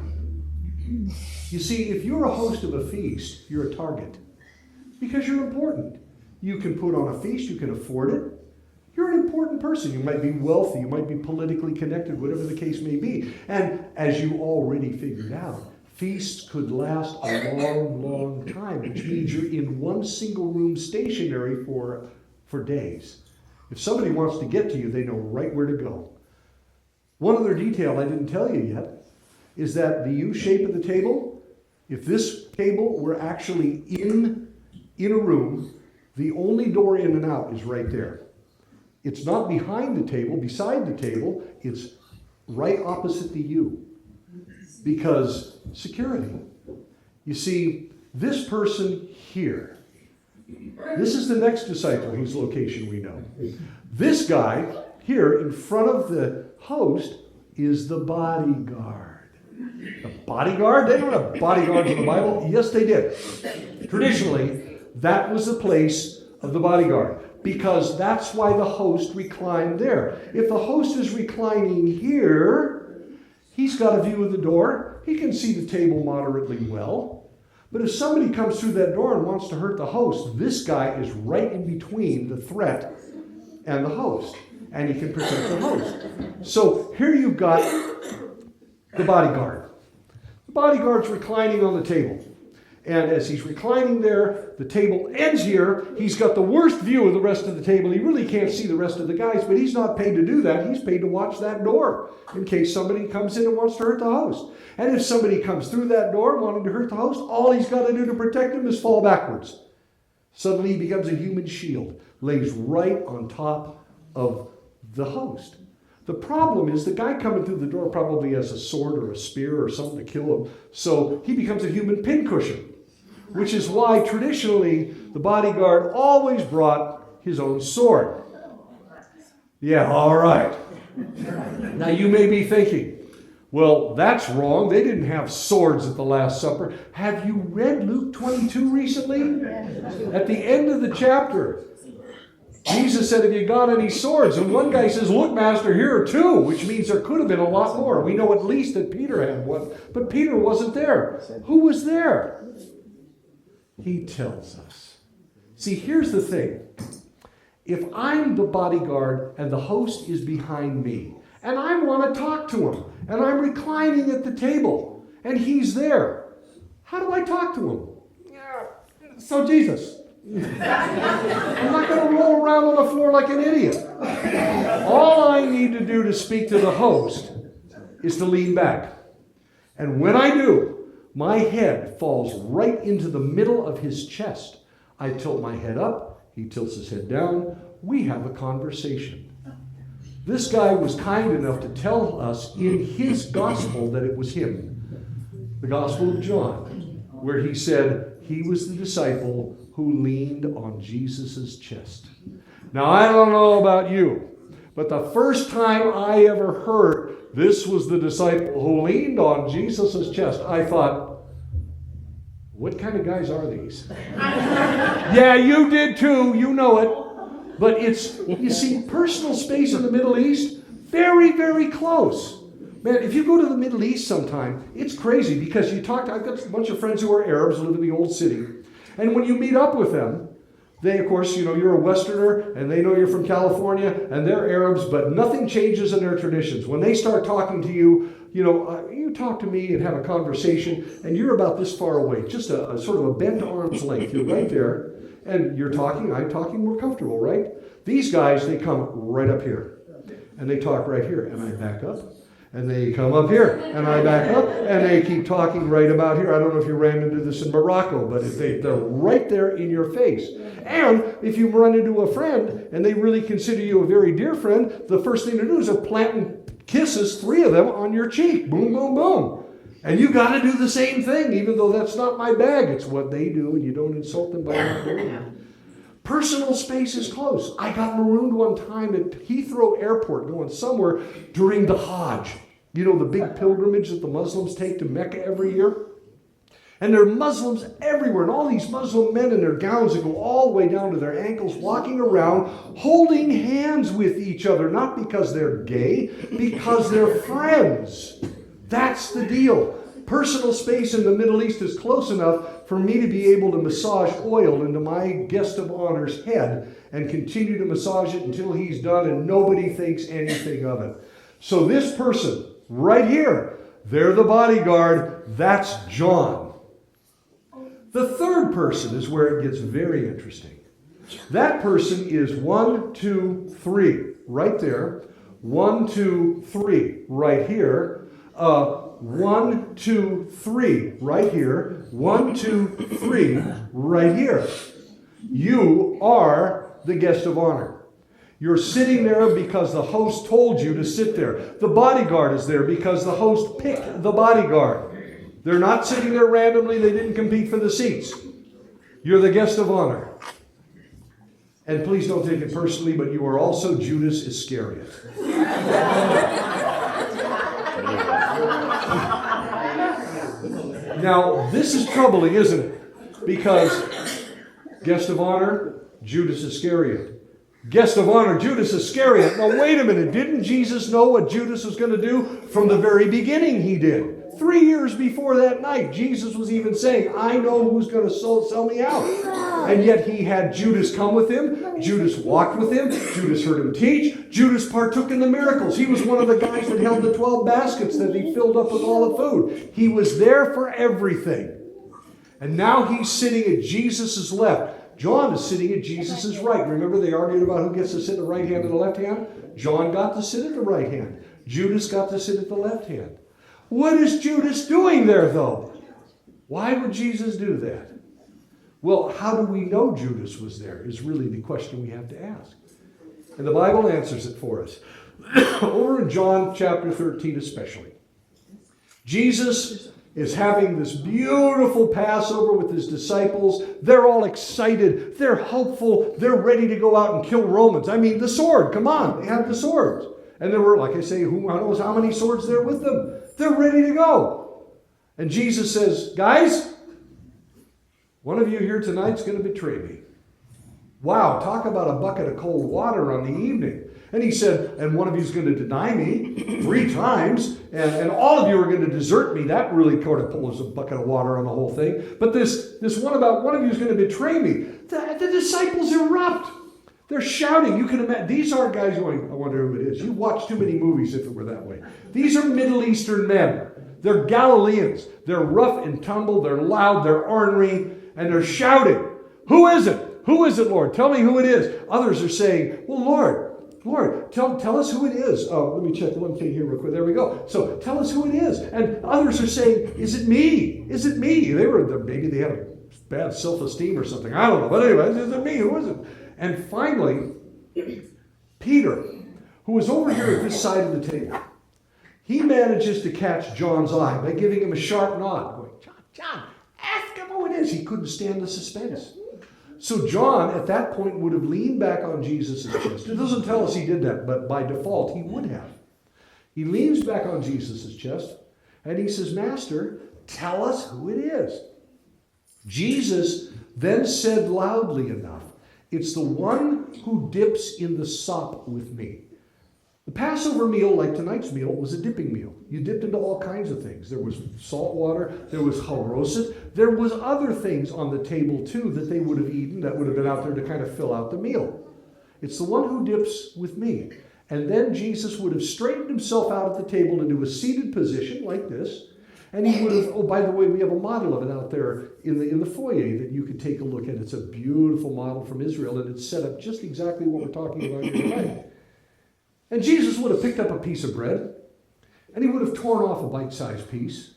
You see, if you're a host of a feast, you're a target. Because you're important. You can put on a feast, you can afford it. You're an important person. You might be wealthy, you might be politically connected, whatever the case may be. And as you already figured out, feasts could last a long, long time, which means you're in one single room stationary for days. If somebody wants to get to you, they know right where to go. One other detail I didn't tell you yet is that the U shape of the table, if this table were actually in a room, the only door in and out is right there. It's not behind the table, beside the table, it's right opposite the U. Because security. You see, this person here, this is the next disciple whose location we know. This guy here in front of the host is the bodyguard. The bodyguard? They don't have bodyguards in the Bible. Yes, they did. Traditionally, that was the place of the bodyguard. Because that's why the host reclined there. If the host is reclining here, he's got a view of the door. He can see the table moderately well. But if somebody comes through that door and wants to hurt the host, this guy is right in between the threat and the host. And he can protect the host. So here you've got the bodyguard. The bodyguard's reclining on the table. And as he's reclining there, the table ends here. He's got the worst view of the rest of the table. He really can't see the rest of the guys, but he's not paid to do that. He's paid to watch that door in case somebody comes in and wants to hurt the host. And if somebody comes through that door wanting to hurt the host, all he's got to do to protect him is fall backwards. Suddenly he becomes a human shield, lays right on top of the host. The problem is the guy coming through the door probably has a sword or a spear or something to kill him, so he becomes a human pincushion. Which is why traditionally the bodyguard always brought his own sword. Yeah, all right. Now you may be thinking, well, that's wrong. They didn't have swords at the Last Supper. Have you read Luke 22 recently? At the end of the chapter, Jesus said, have you got any swords? And one guy says, look, Master, here are 2, which means there could have been a lot more. We know at least that Peter had one, but Peter wasn't there. Who was there? He tells us. See, here's the thing. If I'm the bodyguard and the host is behind me, and I want to talk to him, and I'm reclining at the table, and he's there, how do I talk to him? So Jesus. I'm not going to roll around on the floor like an idiot. All I need to do to speak to the host is to lean back. And when I do, my head falls right into the middle of his chest. I tilt my head up. He tilts his head down. We have a conversation. This guy was kind enough to tell us in his gospel that it was him. The Gospel of John, where he said he was the disciple who leaned on Jesus' chest. Now, I don't know about you, but the first time I ever heard this was the disciple who leaned on Jesus' chest, I thought, what kind of guys are these? Yeah, you did too. You know it. But it's, you see, personal space in the Middle East, very, very close. Man, if you go to the Middle East sometime, it's crazy because I've got a bunch of friends who are Arabs who live in the old city. And when you meet up with them, they, of course, you're a Westerner, and they know you're from California, and they're Arabs, but nothing changes in their traditions. When they start talking to you, you talk to me and have a conversation, and you're about this far away, just a sort of a bent arm's length. You're right there, and you're talking, I'm talking, we're comfortable, right? These guys, they come right up here, and they talk right here, and I back up. And they come up here, and I back up, and they keep talking right about here. I don't know if you ran into this in Morocco, but they're right there in your face. And if you run into a friend, and they really consider you a very dear friend, the first thing to do is planting kisses, 3 of them, on your cheek. Boom, boom, boom. And you got to do the same thing, even though that's not my bag. It's what they do, and you don't insult them by not doing it. Personal space is close. I got marooned one time at Heathrow Airport going somewhere during the Hajj. You know, the big pilgrimage that the Muslims take to Mecca every year? And there are Muslims everywhere, and all these Muslim men in their gowns that go all the way down to their ankles, walking around, holding hands with each other, not because they're gay, because they're friends. That's the deal. Personal space in the Middle East is close enough for me to be able to massage oil into my guest of honor's head and continue to massage it until he's done and nobody thinks anything of it. So this person right here, they're the bodyguard. That's John. The third person is where it gets very interesting. That person is 1, 2, 3 right there. 1, 2, 3 right here. 1, 2, 3 right here. 1, 2, 3 right here. You are the guest of honor. You're sitting there because the host told you to sit there. The bodyguard is there because the host picked the bodyguard. They're not sitting there randomly. They didn't compete for the seats. You're the guest of honor. And please don't take it personally, but you are also Judas Iscariot. Now, this is troubling, isn't it? Because guest of honor, Judas Iscariot. Guest of honor, Judas Iscariot. Now, wait a minute. Didn't Jesus know what Judas was going to do? From the very beginning, he did. 3 years before that night, Jesus was even saying, I know who's going to sell me out. And yet he had Judas come with him. Judas walked with him. Judas heard him teach. Judas partook in the miracles. He was one of the guys that held the 12 baskets that he filled up with all the food. He was there for everything. And now he's sitting at Jesus' left. John is sitting at Jesus' right. Remember they argued about who gets to sit at the right hand or the left hand? John got to sit at the right hand. Judas got to sit at the left hand. What is Judas doing there, though? Why would Jesus do that? Well, how do we know Judas was there is really the question we have to ask. And the Bible answers it for us. Over in John chapter 13 especially. Jesus is having this beautiful Passover with his disciples. They're all excited. They're hopeful. They're ready to go out and kill Romans. I mean, the sword. Come on. They have the swords. And there were, like I say, who knows how many swords there with them. They're ready to go. And Jesus says, guys, one of you here tonight's going to betray me. Wow, talk about a bucket of cold water on the evening. And he said, and one of you is going to deny me 3 times, and all of you are going to desert me. That really sort of pulls a bucket of water on the whole thing. But this one about one of you is going to betray me. The disciples erupt. They're shouting. You can imagine. These aren't guys going, I wonder who it is. You watch too many movies if it were that way. These are Middle Eastern men. They're Galileans. They're rough and tumble. They're loud. They're ornery. And they're shouting. Who is it? Who is it, Lord? Tell me who it is. Others are saying, well, Lord, tell us who it is. Oh, let me check one thing here real quick. There we go. So tell us who it is. And others are saying, is it me? Is it me? Maybe they had a bad self-esteem or something. I don't know. But anyway, is it me? Who is it? And finally, Peter, who was over here at this side of the table, he manages to catch John's eye by giving him a sharp nod. Going, John, ask him who it is. He couldn't stand the suspense. So John, at that point, would have leaned back on Jesus' chest. It doesn't tell us he did that, but by default, he would have. He leans back on Jesus' chest, and he says, Master, tell us who it is. Jesus then said loudly enough, it's the one who dips in the sop with me. The Passover meal, like tonight's meal, was a dipping meal. You dipped into all kinds of things. There was salt water, there was haroset, there was other things on the table too that they would have eaten that would have been out there to kind of fill out the meal. It's the one who dips with me. And then Jesus would have straightened himself out at the table into a seated position like this. And he would have, oh, by the way, we have a model of it out there in the foyer that you could take a look at. It's a beautiful model from Israel, and it's set up just exactly what we're talking about here tonight. And Jesus would have picked up a piece of bread, and he would have torn off a bite-sized piece,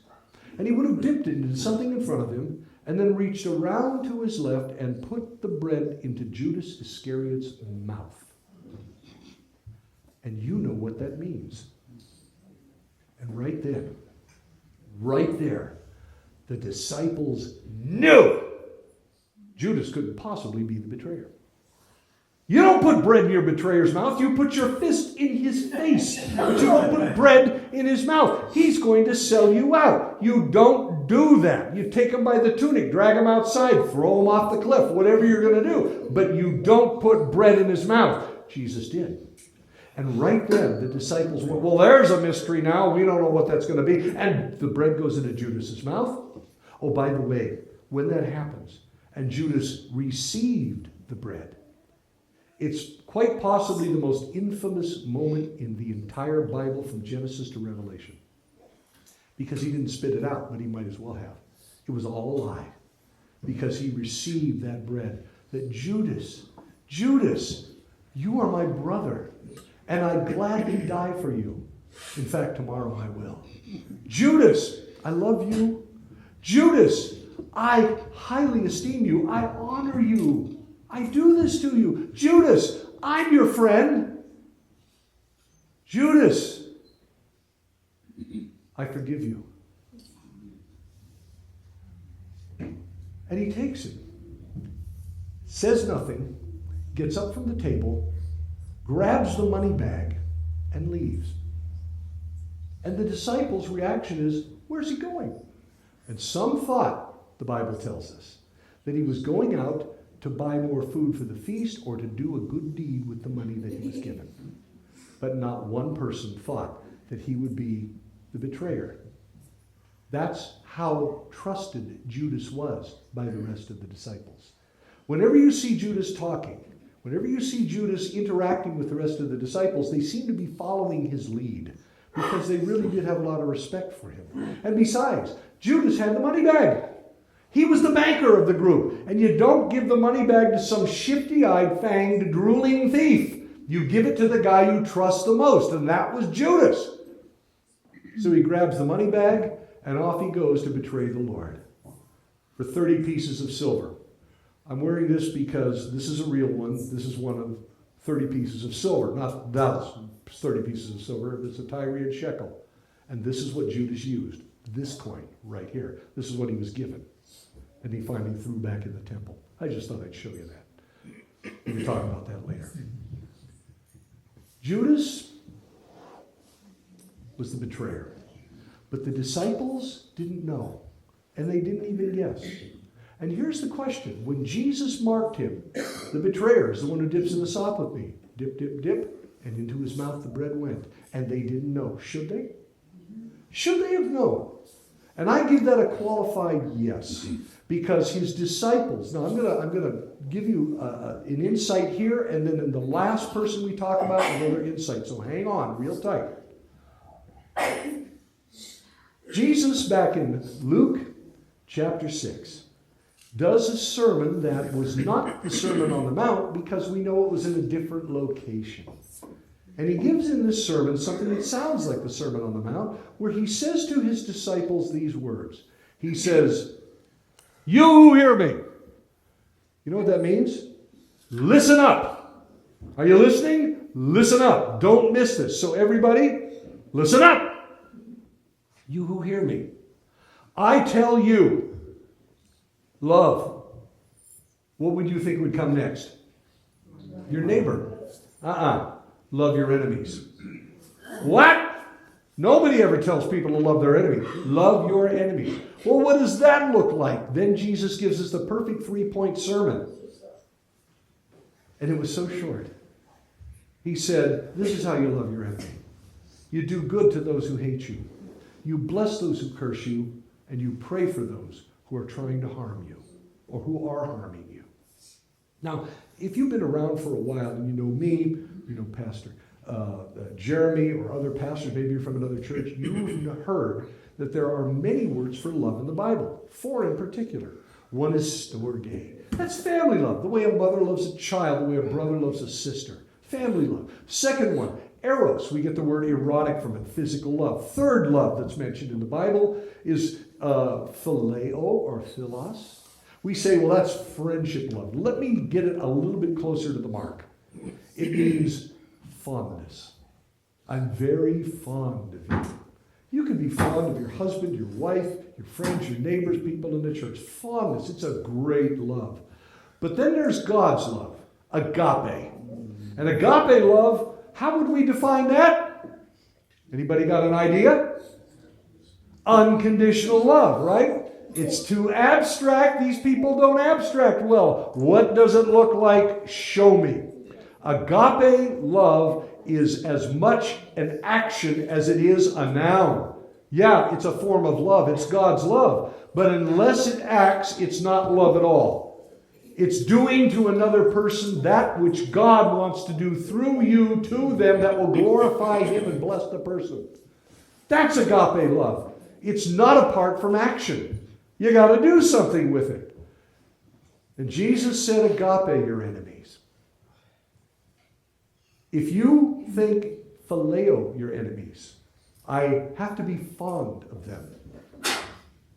and he would have dipped it into something in front of him, and then reached around to his left and put the bread into Judas Iscariot's mouth. And you know what that means. And right there, the disciples knew Judas couldn't possibly be the betrayer. You don't put bread in your betrayer's mouth. You put your fist in his face. But you don't put bread in his mouth. He's going to sell you out. You don't do that. You take him by the tunic, drag him outside, throw him off the cliff, whatever you're going to do. But you don't put bread in his mouth. Jesus did. And right then, the disciples went, well, there's a mystery now. We don't know what that's going to be. And the bread goes into Judas's mouth. Oh, by the way, when that happens, and Judas received the bread, it's quite possibly the most infamous moment in the entire Bible from Genesis to Revelation. Because he didn't spit it out, but he might as well have. It was all a lie. Because he received that bread. That Judas, you are my brother, and I'd gladly die for you. In fact, tomorrow I will. Judas, I love you. Judas, I highly esteem you. I honor you. I do this to you. Judas, I'm your friend. Judas, I forgive you. And he takes it, says nothing, gets up from the table, grabs the money bag, and leaves. And the disciples' reaction is, where's he going? And some thought, the Bible tells us, that he was going out to buy more food for the feast or to do a good deed with the money that he was given. But not one person thought that he would be the betrayer. That's how trusted Judas was by the rest of the disciples. Whenever you see Judas talking, whenever you see Judas interacting with the rest of the disciples, they seem to be following his lead because they really did have a lot of respect for him. And besides, Judas had the money bag. He was the banker of the group. And you don't give the money bag to some shifty-eyed, fanged, drooling thief. You give it to the guy you trust the most, and that was Judas. So he grabs the money bag, and off he goes to betray the Lord for 30 pieces of silver. I'm wearing this because this is a real one. This is one of 30 pieces of silver. Not that's 30 pieces of silver. It's a Tyrian shekel. And this is what Judas used. This coin right here. This is what he was given. And he finally threw back in the temple. I just thought I'd show you that. We can talk about that later. Judas was the betrayer. But the disciples didn't know. And they didn't even guess. And here's the question. When Jesus marked him, the betrayer is the one who dips in the sop with me. Dip, dip, dip. And into his mouth the bread went. And they didn't know. Should they? Should they have known? And I give that a qualified yes. Because his disciples, now I'm gonna give you an insight here, and then in the last person we talk about, another insight. So hang on real tight. Jesus, back in Luke chapter 6, does a sermon that was not the Sermon on the Mount because we know it was in a different location. And he gives in this sermon something that sounds like the Sermon on the Mount, where he says to his disciples these words. He says, "You who hear me." You know what that means? Listen up. Are you listening? Listen up. Don't miss this. So everybody, listen up. You who hear me. I tell you, love what would you think would come next? Your neighbor. Love your enemies. What? Nobody ever tells people to love their enemy. Love your enemy. Well, what does that look like? Then Jesus gives us the perfect 3-point sermon. And it was so short. He said, this is how you love your enemy. You do good to those who hate you. You bless those who curse you, and you pray for those who are trying to harm you or who are harming you. Now, if you've been around for a while and you know me, you know Pastor Jeremy or other pastors, maybe you're from another church, you've heard that there are many words for love in the Bible, 4 in particular. One is storge. That's family love, the way a mother loves a child, the way a brother loves a sister. Family love. Second one, eros. We get the word erotic from it, physical love. Third love that's mentioned in the Bible is phileo or philos. We say, well, that's friendship love. Let me get it a little bit closer to the mark. It means fondness. I'm very fond of you. You can be fond of your husband, your wife, your friends, your neighbors, people in the church. Fondness, it's a great love. But then there's God's love, agape. And agape love, how would we define that? Anybody got an idea? Unconditional love, right? It's too abstract. These people don't abstract well. What does it look like? Show me. Agape love is as much an action as it is a noun. Yeah, it's a form of love. It's God's love. But unless it acts, it's not love at all. It's doing to another person that which God wants to do through you to them that will glorify Him and bless the person. That's agape love. It's not apart from action. You got to do something with it. And Jesus said, agape your enemies. If you think phileo your enemies, I have to be fond of them.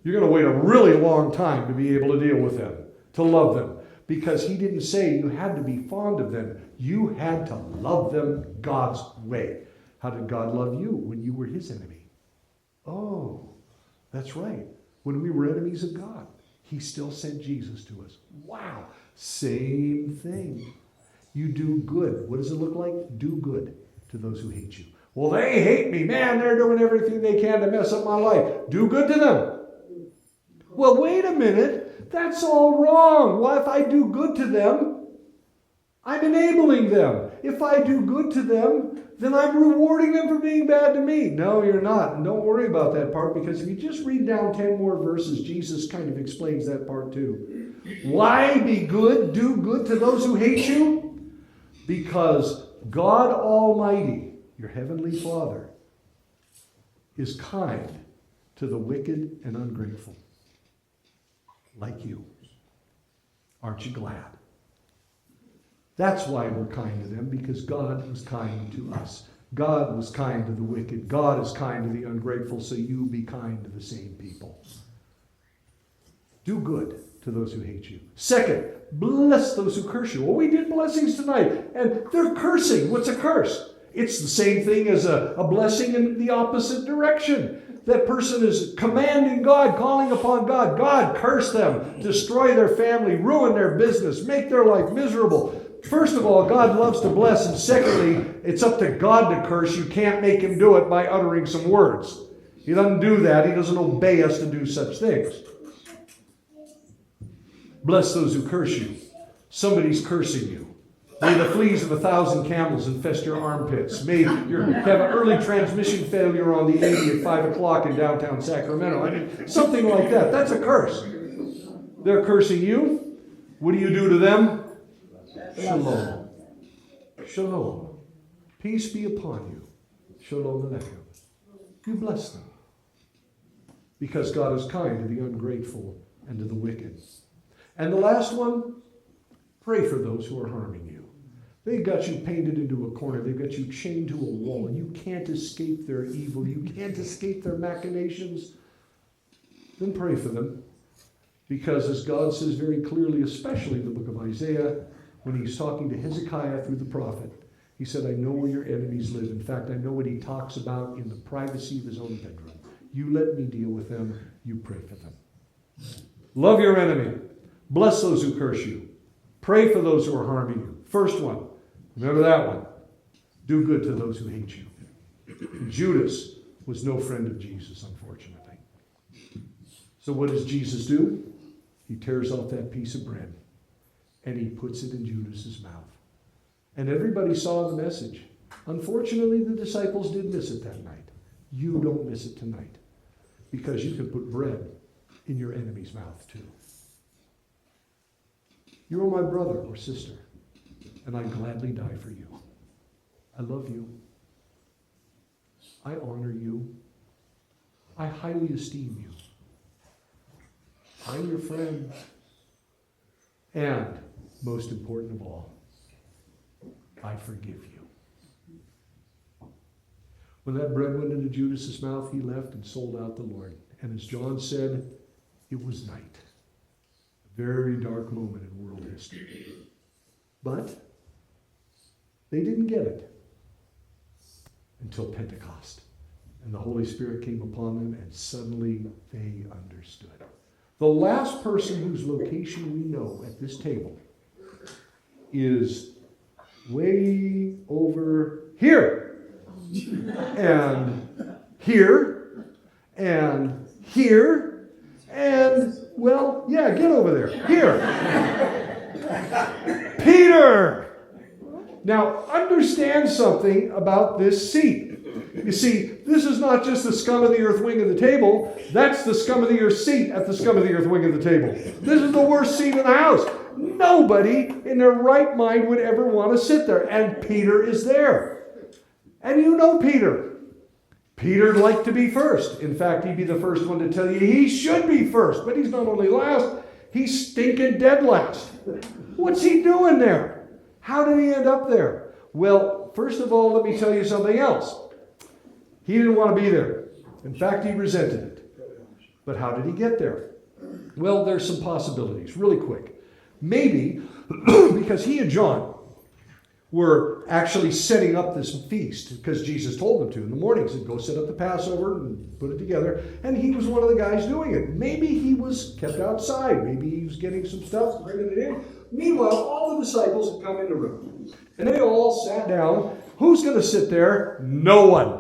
You're going to wait a really long time to be able to deal with them, to love them. Because He didn't say you had to be fond of them. You had to love them God's way. How did God love you when you were His enemy? Oh, that's right. When we were enemies of God, He still sent Jesus to us. Wow. Same thing. You do good. What does it look like? Do good to those who hate you. Well, they hate me. Man, they're doing everything they can to mess up my life. Do good to them. Well, wait a minute. That's all wrong. Well, if I do good to them, I'm enabling them. If I do good to them, then I'm rewarding them for being bad to me. No, you're not. And don't worry about that part, because if you just read down 10 more verses, Jesus kind of explains that part too. Why be good? Do good to those who hate you? Because God Almighty, your heavenly Father, is kind to the wicked and ungrateful. Like you. Aren't you glad? That's why we're kind to them, because God was kind to us. God was kind to the wicked. God is kind to the ungrateful, so you be kind to the same people. Do good to those who hate you. Second, bless those who curse you. Well, we did blessings tonight, and they're cursing. What's a curse? It's the same thing as a blessing in the opposite direction. That person is commanding God, calling upon God. God, curse them, destroy their family, ruin their business, make their life miserable. First of all, God loves to bless, and secondly, it's up to God to curse. You can't make Him do it by uttering some words. He doesn't do that. He doesn't obey us to do such things. Bless those who curse you. Somebody's cursing you. May the fleas of 1,000 camels infest your armpits. May you have an early transmission failure on the 80 at 5 o'clock in downtown Sacramento. I mean, something like that. That's a curse. They're cursing you. What do you do to them? Shalom. Shalom. Peace be upon you. Shalom Aleichem. You bless them. Because God is kind to the ungrateful and to the wicked. And the last one, pray for those who are harming you. They've got you painted into a corner. They've got you chained to a wall. You can't escape their evil. You can't escape their machinations. Then pray for them. Because as God says very clearly, especially in the book of Isaiah, when He's talking to Hezekiah through the prophet, He said, I know where your enemies live. In fact, I know what He talks about in the privacy of His own bedroom. You let me deal with them. You pray for them. Love your enemy. Bless those who curse you. Pray for those who are harming you. First one, remember that one. Do good to those who hate you. Judas was no friend of Jesus, unfortunately. So what does Jesus do? He tears off that piece of bread and he puts it in Judas's mouth. And everybody saw the message. Unfortunately, the disciples did miss it that night. You don't miss it tonight, because you can put bread in your enemy's mouth too. You are my brother or sister, and I gladly die for you. I love you. I honor you. I highly esteem you. I'm your friend. And, most important of all, I forgive you. When that bread went into Judas's mouth, he left and sold out the Lord. And as John said, it was night. A very dark moment in world history. But they didn't get it until Pentecost. And the Holy Spirit came upon them, and suddenly they understood. The last person whose location we know at this table is way over here, and here, and here, and, well, yeah, get over there, here. Peter! Now, understand something about this seat. You see, this is not just the scum of the earth wing of the table. That's the scum of the earth seat at the scum of the earth wing of the table. This is the worst seat in the house. Nobody in their right mind would ever want to sit there. And Peter is there. And you know Peter. Peter liked to be first. In fact, he'd be the first one to tell you he should be first. But he's not only last, he's stinking dead last. What's he doing there? How did he end up there? Well, first of all, let me tell you something else. He didn't want to be there. In fact, he resented it. But how did he get there? Well, there's some possibilities, really quick. Maybe because he and John were actually setting up this feast, because Jesus told them to in the morning. He said, go set up the Passover and put it together. And he was one of the guys doing it. Maybe he was kept outside. Maybe he was getting some stuff, bringing it in. Meanwhile, all the disciples had come in the room. And they all sat down. Who's going to sit there? No one.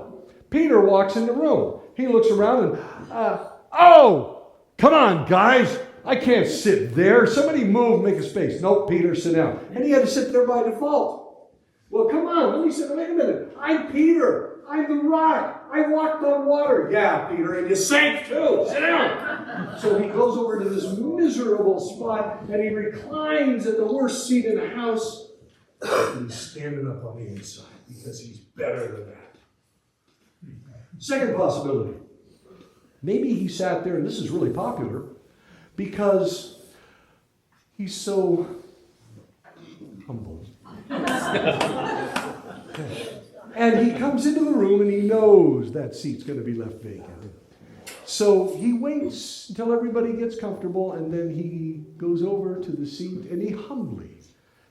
Peter walks in the room. He looks around and, oh, come on, guys. I can't sit there. Somebody move, make a space. Nope, Peter, sit down. And he had to sit there by default. Well, come on. Let me sit. Wait a minute. I'm Peter. I'm the rock. I walked on water. Yeah, Peter, and you sank too. Sit down. So he goes over to this miserable spot, and he reclines at the worst seat in the house. And he's standing up on the inside because he's better than that. Second possibility. Maybe he sat there, and this is really popular, because he's so humble. And he comes into the room and he knows that seat's going to be left vacant. So he waits until everybody gets comfortable, and then he goes over to the seat and he humbly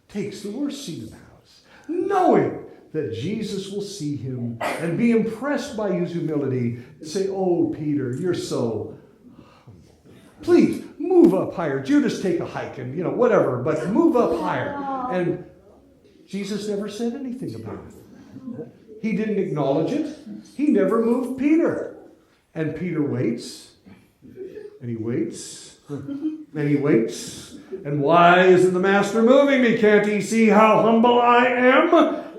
takes the worst seat in the house, knowing that Jesus will see him and be impressed by his humility and say, oh, Peter, you're so humble. Please, move up higher. Judas, take a hike and, whatever, but move up higher. And Jesus never said anything about it. He didn't acknowledge it. He never moved Peter. And Peter waits, and he waits, and he waits. And why isn't the master moving me? Can't he see how humble I am?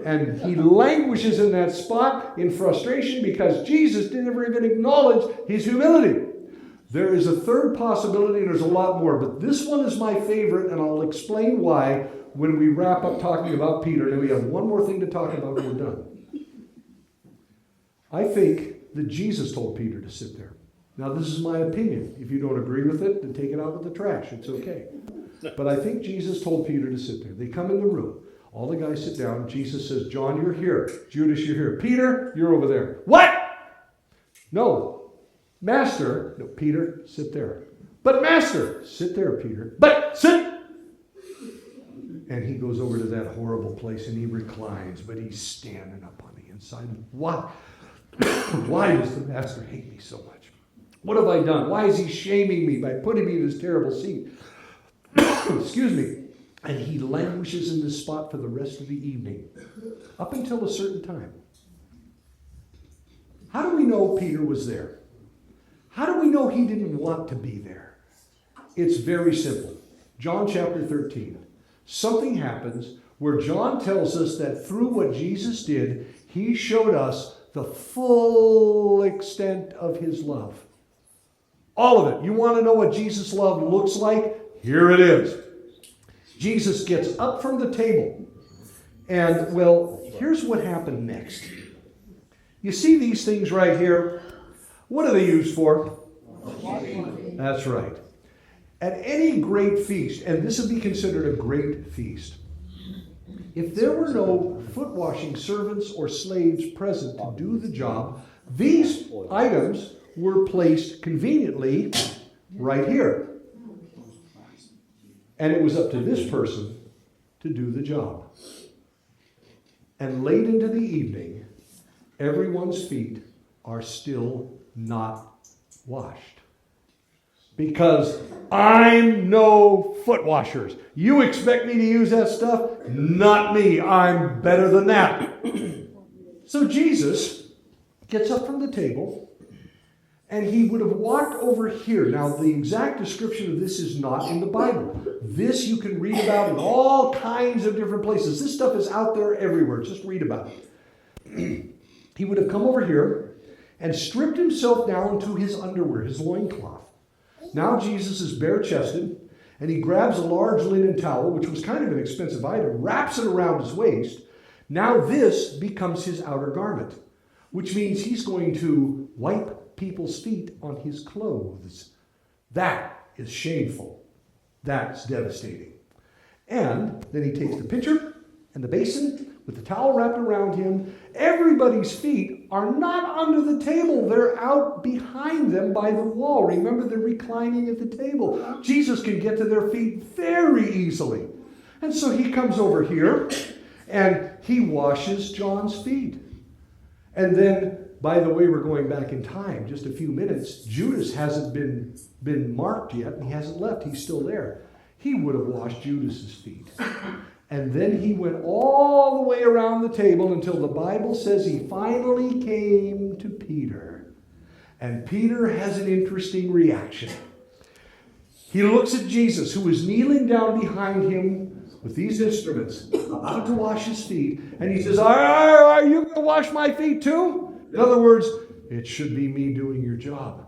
And he languishes in that spot in frustration because Jesus didn't ever even acknowledge his humility. There is a third possibility, and there's a lot more, but this one is my favorite, and I'll explain why when we wrap up talking about Peter. And we have one more thing to talk about when we're done. I think that Jesus told Peter to sit there. Now, this is my opinion. If you don't agree with it, then take it out with the trash. It's okay. But I think Jesus told Peter to sit there. They come in the room. All the guys sit down. Jesus says, John, you're here. Judas, you're here. Peter, you're over there. What? No. Master. No, Peter, sit there. But Master. Sit there, Peter. But sit. And he goes over to that horrible place and he reclines, but he's standing up on the inside. Why? Why does the Master hate me so much? What have I done? Why is he shaming me by putting me in this terrible seat? Excuse me. And he languishes in this spot for the rest of the evening, up until a certain time. How do we know Peter was there? How do we know he didn't want to be there? It's very simple. John chapter 13. Something happens where John tells us that through what Jesus did, he showed us the full extent of his love. All of it. You want to know what Jesus' love looks like? Here it is. Jesus gets up from the table. And, well, here's what happened next. You see these things right here? What are they used for? That's right. At any great feast, and this would be considered a great feast, if there were no foot washing servants or slaves present to do the job, these items were placed conveniently right here. And it was up to this person to do the job. And late into the evening, everyone's feet are still not washed. Because I'm no foot washers. You expect me to use that stuff? Not me. I'm better than that. So Jesus gets up from the table, and he would have walked over here. Now, the exact description of this is not in the Bible. This you can read about in all kinds of different places. This stuff is out there everywhere. Just read about it. He would have come over here and stripped himself down to his underwear, his loincloth. Now Jesus is bare-chested, and he grabs a large linen towel, which was kind of an expensive item, wraps it around his waist. Now this becomes his outer garment, which means he's going to wipe people's feet on his clothes. That is shameful. That's devastating. And then he takes the pitcher and the basin with the towel wrapped around him. Everybody's feet are not under the table. They're out behind them by the wall. Remember, they're reclining at the table. Jesus can get to their feet very easily. And so he comes over here and he washes John's feet. And then, by the way, we're going back in time just a few minutes. Judas hasn't been marked yet, and he hasn't left. He's still there. He would have washed Judas's feet. And then he went all the way around the table until the Bible says he finally came to Peter. And Peter has an interesting reaction. He looks at Jesus, who is kneeling down behind him with these instruments, about to wash his feet. And he says, are you going to wash my feet too? In other words, it should be me doing your job.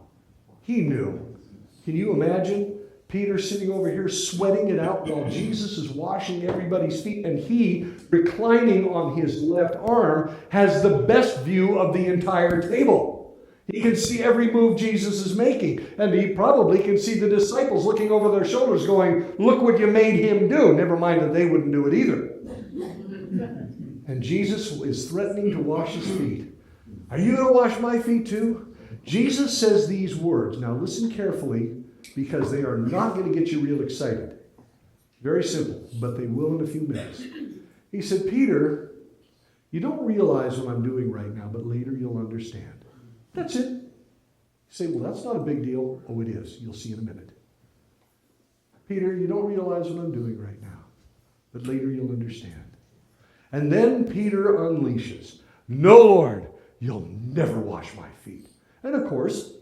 He knew. Can you imagine? Peter sitting over here sweating it out while Jesus is washing everybody's feet, and he, reclining on his left arm, has the best view of the entire table. He can see every move Jesus is making, and he probably can see the disciples looking over their shoulders going, look what you made him do. Never mind that they wouldn't do it either. And Jesus is threatening to wash his feet. Are you going to wash my feet too? Jesus says these words. Now listen carefully, because they are not going to get you real excited. Very simple, but they will in a few minutes. He said, Peter, you don't realize what I'm doing right now, but later you'll understand. That's it. You say, well, that's not a big deal. Oh, it is. You'll see in a minute. Peter, you don't realize what I'm doing right now, but later you'll understand. And then Peter unleashes, no, Lord, you'll never wash my feet. And of course,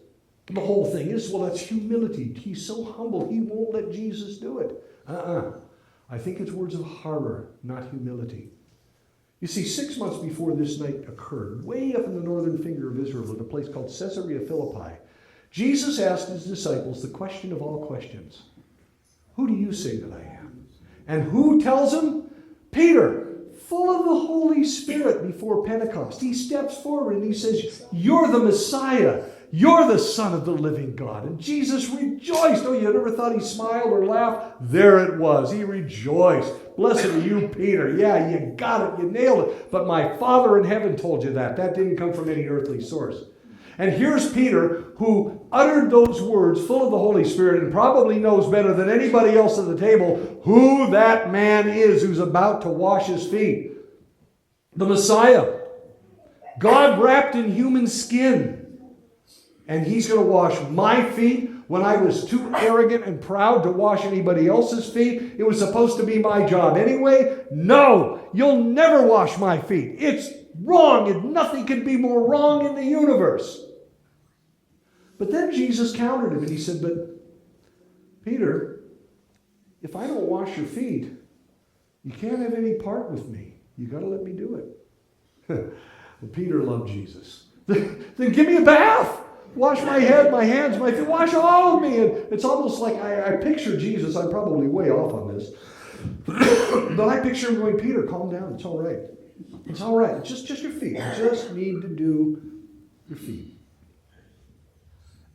the whole thing is, well, that's humility. He's so humble, he won't let Jesus do it. I think it's words of horror, not humility. You see, 6 months before this night occurred, way up in the northern finger of Israel, at a place called Caesarea Philippi, Jesus asked his disciples the question of all questions. Who do you say that I am? And who tells him? Peter, full of the Holy Spirit before Pentecost. He steps forward and he says, you're the Messiah. You're the Son of the living God. And Jesus rejoiced. Oh, you never thought he smiled or laughed? There it was. He rejoiced. Blessed are you, Peter. Yeah, you got it. You nailed it. But my Father in heaven told you that. That didn't come from any earthly source. And here's Peter, who uttered those words full of the Holy Spirit and probably knows better than anybody else at the table who that man is who's about to wash his feet. The Messiah. God wrapped in human skin. And he's going to wash my feet. when I was too arrogant and proud to wash anybody else's feet. It was supposed to be my job anyway. No, you'll never wash my feet. It's wrong, and nothing can be more wrong in the universe. But then Jesus countered him and he said, but Peter, if I don't wash your feet, you can't have any part with me. You got to let me do it. Well, Peter loved Jesus. Then give me a bath. Wash my head, my hands, my feet. Wash all of me. And it's almost like I picture Jesus. I'm probably way off on this. But I picture him going, Peter, calm down. It's all right. It's all right. It's just your feet. You just need to do your feet.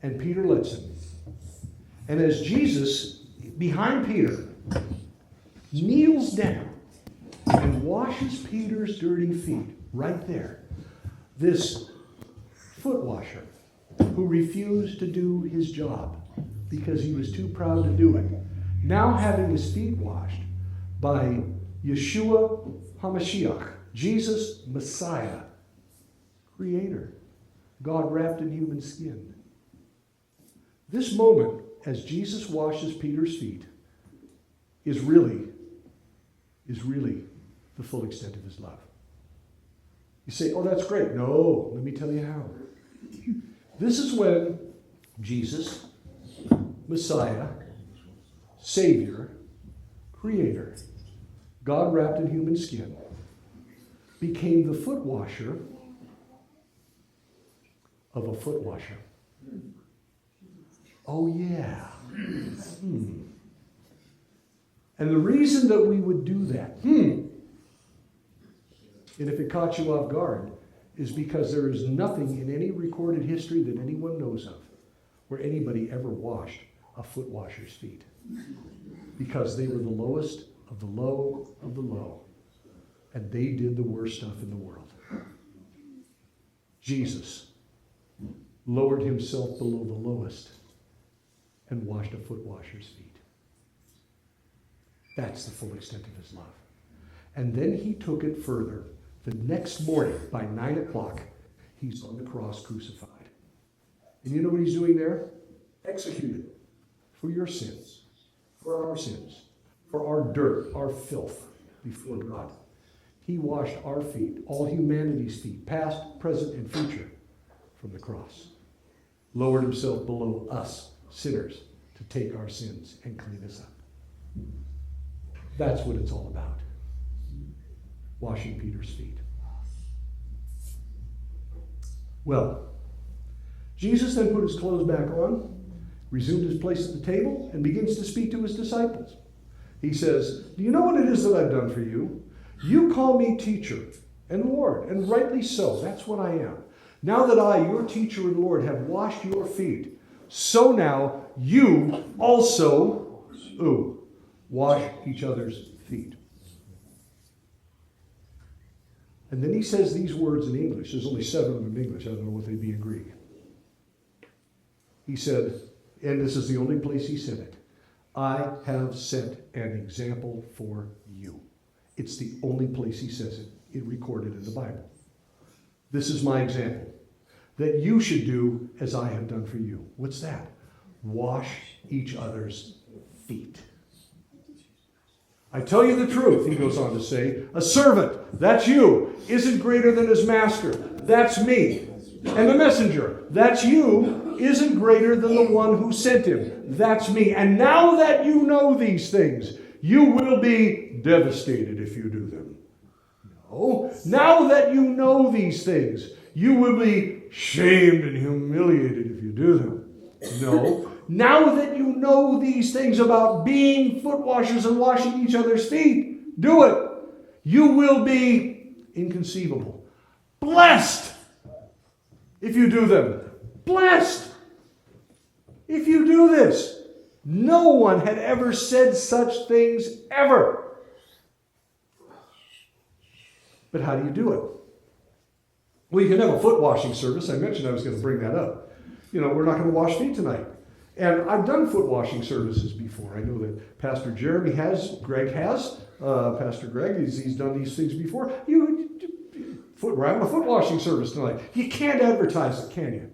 And Peter lets him. And as Jesus, behind Peter, kneels down and washes Peter's dirty feet right there, this foot washer who refused to do his job because he was too proud to do it, now having his feet washed by Yeshua HaMashiach, Jesus Messiah, Creator, God wrapped in human skin. This moment, as Jesus washes Peter's feet, is really the full extent of his love. You say, oh, that's great. No, let me tell you how. This is when Jesus, Messiah, Savior, Creator, God wrapped in human skin, became the foot washer of a foot washer. Oh, yeah. And the reason that we would do that, and if it caught you off guard, is because there is nothing in any recorded history that anyone knows of where anybody ever washed a foot washer's feet. Because they were the lowest of the low of the low. And they did the worst stuff in the world. Jesus lowered himself below the lowest and washed a foot washer's feet. That's the full extent of his love. And then he took it further. The next morning, by 9 o'clock, he's on the cross crucified. And you know what he's doing there? Executed for your sins, for our sins, for our dirt, our filth before God. He washed our feet, all humanity's feet, past, present, and future, from the cross. Lowered himself below us, sinners, to take our sins and clean us up. That's what it's all about. Washing Peter's feet. Well, Jesus then put his clothes back on, resumed his place at the table, and begins to speak to his disciples. He says, do you know what it is that I've done for you? You call me teacher and Lord, and rightly so. That's what I am. Now that I, your teacher and Lord, have washed your feet, so now you also wash each other's feet. And then he says these words in English. There's only 7 of them in English. I don't know what they'd be in Greek. He said, and this is the only place he said it, I have set an example for you. It's the only place he says it recorded in the Bible. This is my example, that you should do as I have done for you. What's that? Wash each other's feet. I tell you the truth, he goes on to say, a servant, that's you, isn't greater than his master. That's me. And the messenger, that's you, isn't greater than the one who sent him. That's me. And now that you know these things, you will be devastated if you do them. No. Now that you know these things, you will be shamed and humiliated if you do them. No. Now that you know these things about being foot washers and washing each other's feet, do it. You will be inconceivable. Blessed if you do them. Blessed if you do this. No one had ever said such things ever. But how do you do it? Well, you can have a foot washing service. I mentioned I was going to bring that up. You know, we're not going to wash feet tonight. And I've done foot washing services before. I know that Pastor Jeremy has, Greg has. Pastor Greg, he's done these things before. We're having a foot washing service tonight. You can't advertise it, can you?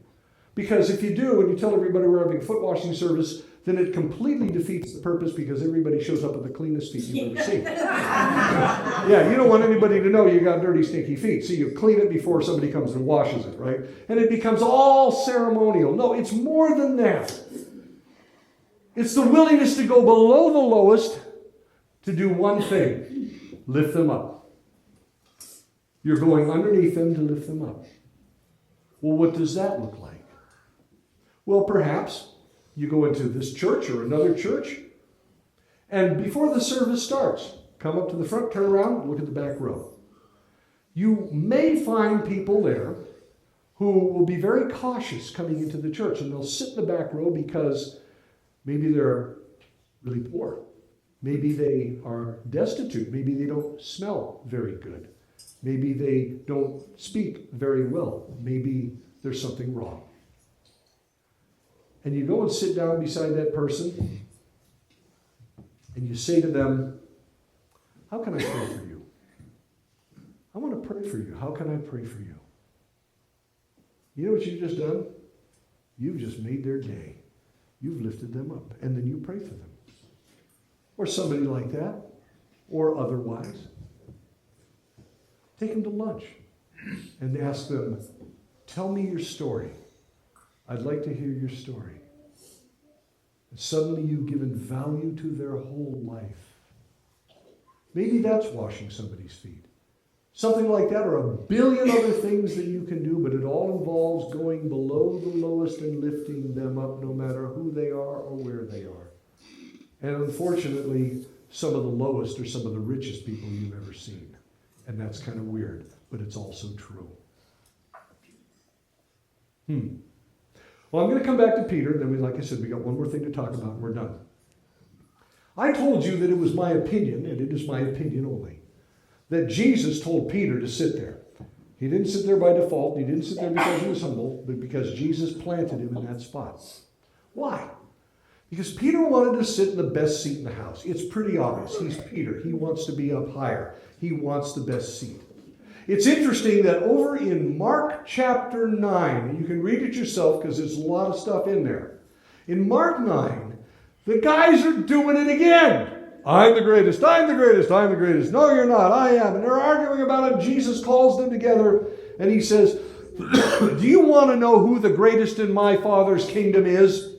Because if you do and you tell everybody we're having a foot washing service, then it completely defeats the purpose because everybody shows up with the cleanest feet you've ever seen. Yeah, you don't want anybody to know you got dirty, stinky feet. So you clean it before somebody comes and washes it, right? And it becomes all ceremonial. No, it's more than that. It's the willingness to go below the lowest to do one thing: lift them up. You're going underneath them to lift them up. Well, what does that look like? Well, perhaps you go into this church or another church, and before the service starts, come up to the front, turn around, look at the back row. You may find people there who will be very cautious coming into the church, and they'll sit in the back row because maybe they're really poor. Maybe they are destitute. Maybe they don't smell very good. Maybe they don't speak very well. Maybe there's something wrong. And you go and sit down beside that person, and you say to them, how can I pray for you? I want to pray for you. How can I pray for you? You know what you've just done? You've just made their day. You've lifted them up, and then you pray for them. Or somebody like that, or otherwise. Take them to lunch and ask them, tell me your story. I'd like to hear your story. And suddenly you've given value to their whole life. Maybe that's washing somebody's feet. Something like that, or a billion other things that you can do, but it all involves going below the lowest and lifting them up no matter who they are or where they are. And unfortunately, some of the lowest are some of the richest people you've ever seen. And that's kind of weird, but it's also true. Well, I'm going to come back to Peter, and then like I said, we got one more thing to talk about, and we're done. I told you that it was my opinion, and it is my opinion only, that Jesus told Peter to sit there. He didn't sit there by default. He didn't sit there because he was humble, but because Jesus planted him in that spot. Why? Because Peter wanted to sit in the best seat in the house. It's pretty obvious. He's Peter. He wants to be up higher. He wants the best seat. It's interesting that over in Mark chapter 9, and you can read it yourself because there's a lot of stuff in there. In Mark 9, the guys are doing it again. I'm the greatest, I'm the greatest, I'm the greatest. No, you're not, I am. And they're arguing about it. Jesus calls them together and he says, do you want to know who the greatest in my Father's kingdom is?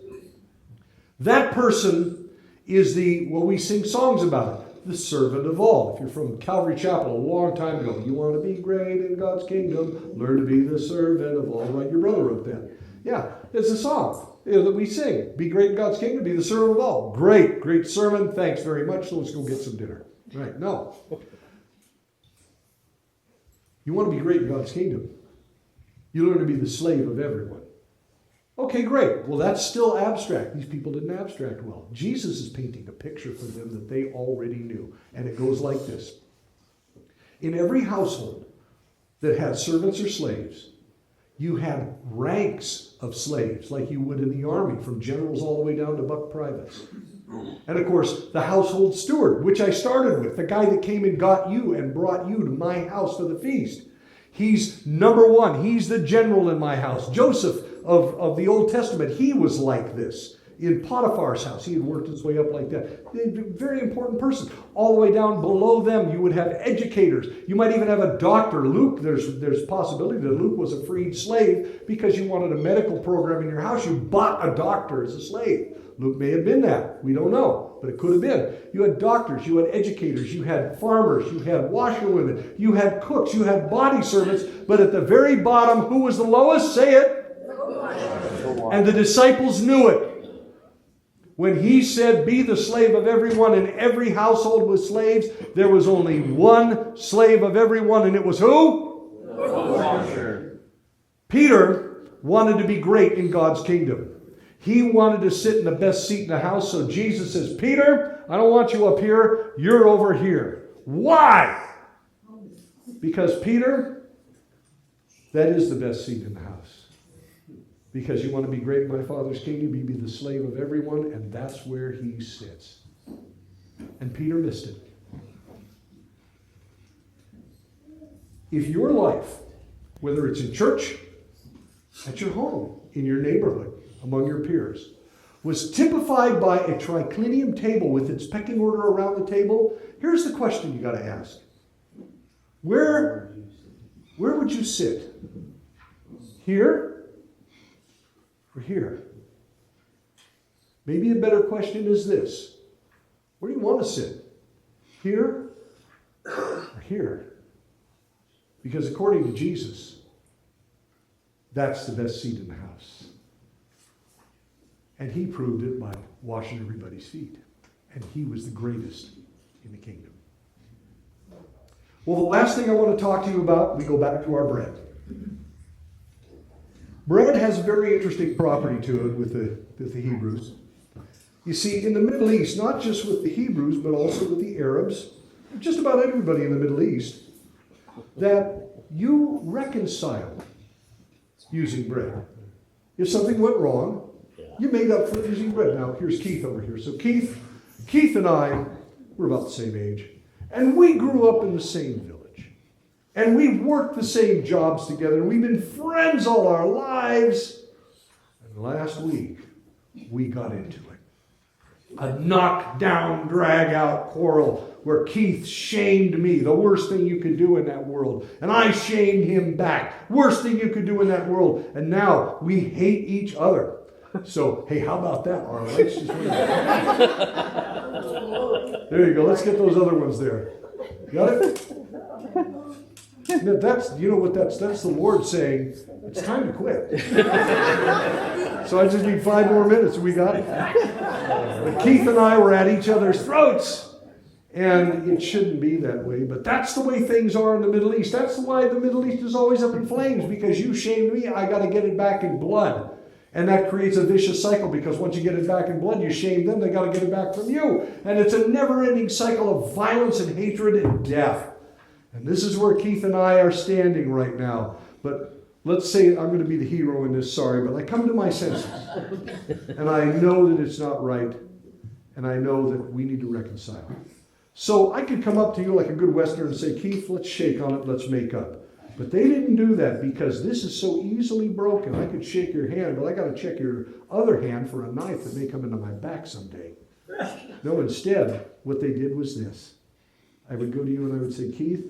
That person is we sing songs about it, the servant of all. If you're from Calvary Chapel a long time ago, you want to be great in God's kingdom, learn to be the servant of all. Right, your brother wrote that. Yeah, it's a song that we sing. Be great in God's kingdom, be the servant of all. Great sermon, thanks very much, so let's go get some dinner. Right, no. You want to be great in God's kingdom. You learn to be the slave of everyone. Okay, great. Well, that's still abstract. These people didn't abstract well. Jesus is painting a picture for them that they already knew. And it goes like this. In every household that had servants or slaves, you had ranks of slaves, like you would in the army, from generals all the way down to buck privates. And of course, the household steward, which I started with, the guy that came and got you and brought you to my house for the feast. He's number one. He's the general in my house. Joseph of the Old Testament, he was like this. In Potiphar's house, he had worked his way up like that. Very important person. All the way down below them, you would have educators. You might even have a doctor. Luke, there's possibility that Luke was a freed slave because you wanted a medical program in your house. You bought a doctor as a slave. Luke may have been that. We don't know, but it could have been. You had doctors, you had educators, you had farmers, you had washerwomen, you had cooks, you had body servants, but at the very bottom, who was the lowest? Say it. And the disciples knew it. When he said, be the slave of everyone, and every household was slaves, there was only one slave of everyone, and it was who? Peter wanted to be great in God's kingdom. He wanted to sit in the best seat in the house, so Jesus says, Peter, I don't want you up here, you're over here. Why? Because Peter, that is the best seat in the house. Because you want to be great in my Father's kingdom, you be the slave of everyone, and that's where he sits. And Peter missed it. If your life, whether it's in church, at your home, in your neighborhood, among your peers, was typified by a triclinium table with its pecking order around the table. Here's the question you got to ask. Where would you sit? Here or here? Maybe a better question is this. Where do you want to sit? Here or here? Because according to Jesus, that's the best seat in the house. And he proved it by washing everybody's feet. And he was the greatest in the kingdom. Well, the last thing I want to talk to you about, we go back to our bread. Bread has a very interesting property to it with the Hebrews. You see, in the Middle East, not just with the Hebrews, but also with the Arabs, just about everybody in the Middle East, that you reconcile using bread. If something went wrong, you made up for it using bread. Now, here's Keith over here. So Keith and I, we're about the same age, and we grew up in the same village. And we worked the same jobs together, and we've been friends all our lives. And last week, we got into it. A knock-down, drag-out quarrel where Keith shamed me, the worst thing you could do in that world. And I shamed him back, worst thing you could do in that world. And now we hate each other. So, hey, how about that, Arlen? There you go. Let's get those other ones there. Got it? Yeah, that's the Lord saying, it's time to quit. So I just need 5 more minutes and we got it. But Keith and I were at each other's throats. And it shouldn't be that way, but that's the way things are in the Middle East. That's why the Middle East is always up in flames, because you shamed me, I got to get it back in blood. And that creates a vicious cycle, because once you get it back in blood, you shame them, they got to get it back from you. And it's a never-ending cycle of violence and hatred and death. And this is where Keith and I are standing right now. But let's say I'm going to be the hero in this, sorry, but I come to my senses. And I know that it's not right. And I know that we need to reconcile. So I could come up to you like a good Westerner and say, Keith, let's shake on it, let's make up. But they didn't do that because this is so easily broken. I could shake your hand, but I got to check your other hand for a knife that may come into my back someday. No, instead, what they did was this. I would go to you and I would say, Keith,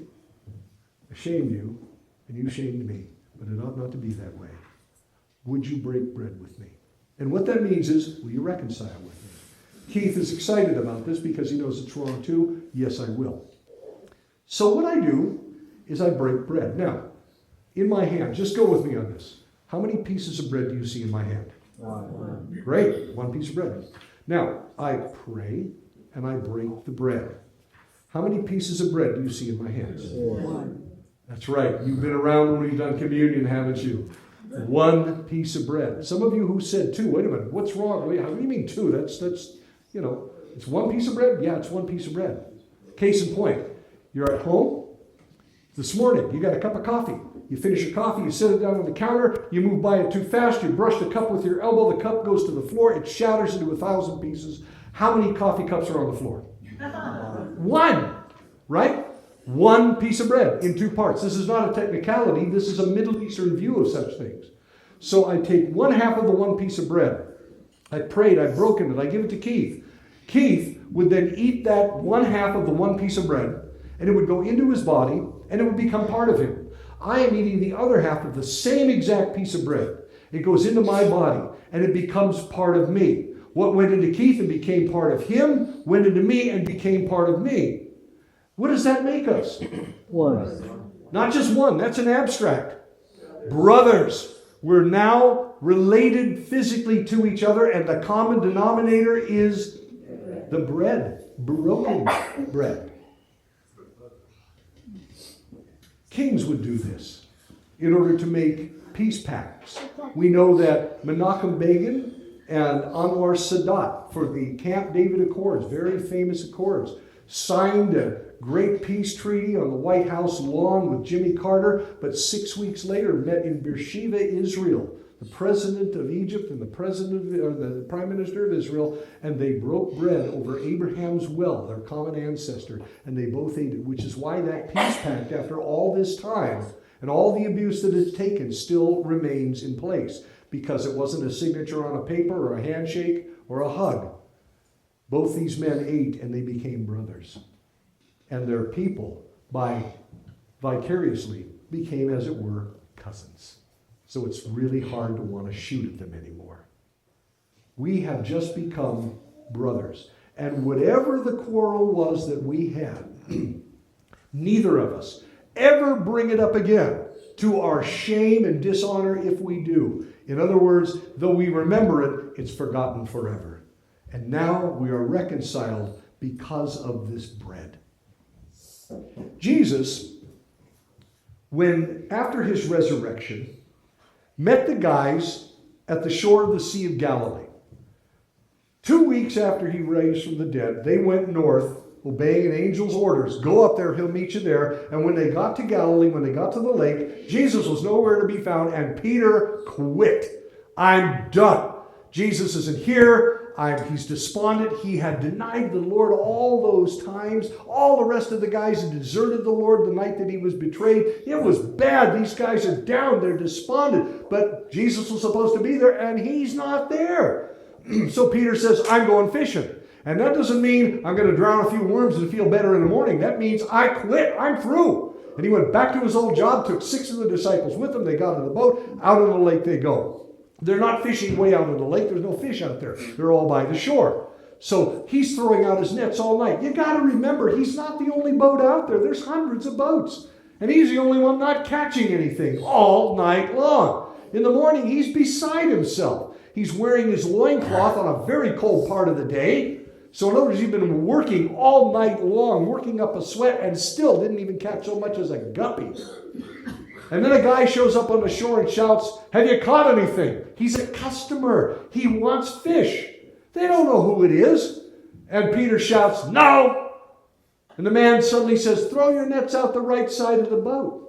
I shamed you, and you shamed me, but it ought not to be that way. Would you break bread with me? And what that means is, will you reconcile with me? Keith is excited about this because he knows it's wrong too. Yes, I will. So what I do is I break bread. Now, in my hand, just go with me on this. How many pieces of bread do you see in my hand? One. Great, 1 piece of bread. Now, I pray and I break the bread. How many pieces of bread do you see in my hands? 1. That's right. You've been around when we've done communion, haven't you? 1 piece of bread. Some of you who said 2, wait a minute, what's wrong? Wait, how do you mean 2? That's it's 1 piece of bread? Yeah, it's 1 piece of bread. Case in point, you're at home. This morning, you got a cup of coffee. You finish your coffee, you set it down on the counter, you move by it too fast, you brush the cup with your elbow, the cup goes to the floor, it shatters into 1,000 pieces. How many coffee cups are on the floor? 1, right? 1 piece of bread in 2 parts. This is not a technicality, this is a Middle Eastern view of such things. So I take 1/2 of the 1 piece of bread. I prayed, I've broken it, I give it to Keith. Keith would then eat that 1/2 of the 1 piece of bread, and it would go into his body, and it would become part of him. I am eating the other half of the same exact piece of bread. It goes into my body, and it becomes part of me. What went into Keith and became part of him, went into me and became part of me. What does that make us?
1.
Not just 1, that's an abstract. Brothers. We're now related physically to each other, and the common denominator is the bread, broken bread. Kings would do this in order to make peace pacts. We know that Menachem Begin and Anwar Sadat, for the Camp David Accords, very famous accords, signed a great peace treaty on the White House lawn with Jimmy Carter, but 6 weeks later met in Beersheba, Israel, the president of Egypt and the prime minister of Israel, and they broke bread over Abraham's well, their common ancestor, and they both ate it, which is why that peace pact, after all this time, And all the abuse that it's taken still remains in place because it wasn't a signature on a paper or a handshake or a hug. Both these men ate and they became brothers. And their people, vicariously, became, as it were, cousins. So it's really hard to want to shoot at them anymore. We have just become brothers. And whatever the quarrel was that we had, neither of us ever bring it up again to our shame and dishonor if we do. In other words, though we remember it, it's forgotten forever. And now we are reconciled because of this bread. Jesus, when after his resurrection, met the guys at the shore of the Sea of Galilee. 2 weeks after he raised from the dead, they went north, obeying an angel's orders. Go up there, he'll meet you there. And when they got to Galilee, when they got to the lake, Jesus was nowhere to be found, and Peter quit. I'm done. Jesus isn't here. He's despondent. He had denied the Lord all those times. All the rest of the guys had deserted the Lord the night that he was betrayed. It was bad. These guys are down. They're despondent. But Jesus was supposed to be there, and he's not there. So Peter says, I'm going fishing. And that doesn't mean I'm going to drown a few worms and feel better in the morning. That means I quit. I'm through. And he went back to his old job, took 6 of the disciples with him. They got in the boat. Out on the lake they go. They're not fishing way out in the lake. There's no fish out there. They're all by the shore. So he's throwing out his nets all night. You got to remember, he's not the only boat out there. There's hundreds of boats. And he's the only one not catching anything all night long. In the morning, he's beside himself. He's wearing his loincloth on a very cold part of the day. So in other words, he's been working all night long, working up a sweat, and still didn't even catch so much as a guppy. And then a guy shows up on the shore and shouts, have you caught anything? He's a customer. He wants fish. They don't know who it is. And Peter shouts, no! And the man suddenly says, throw your nets out the right side of the boat.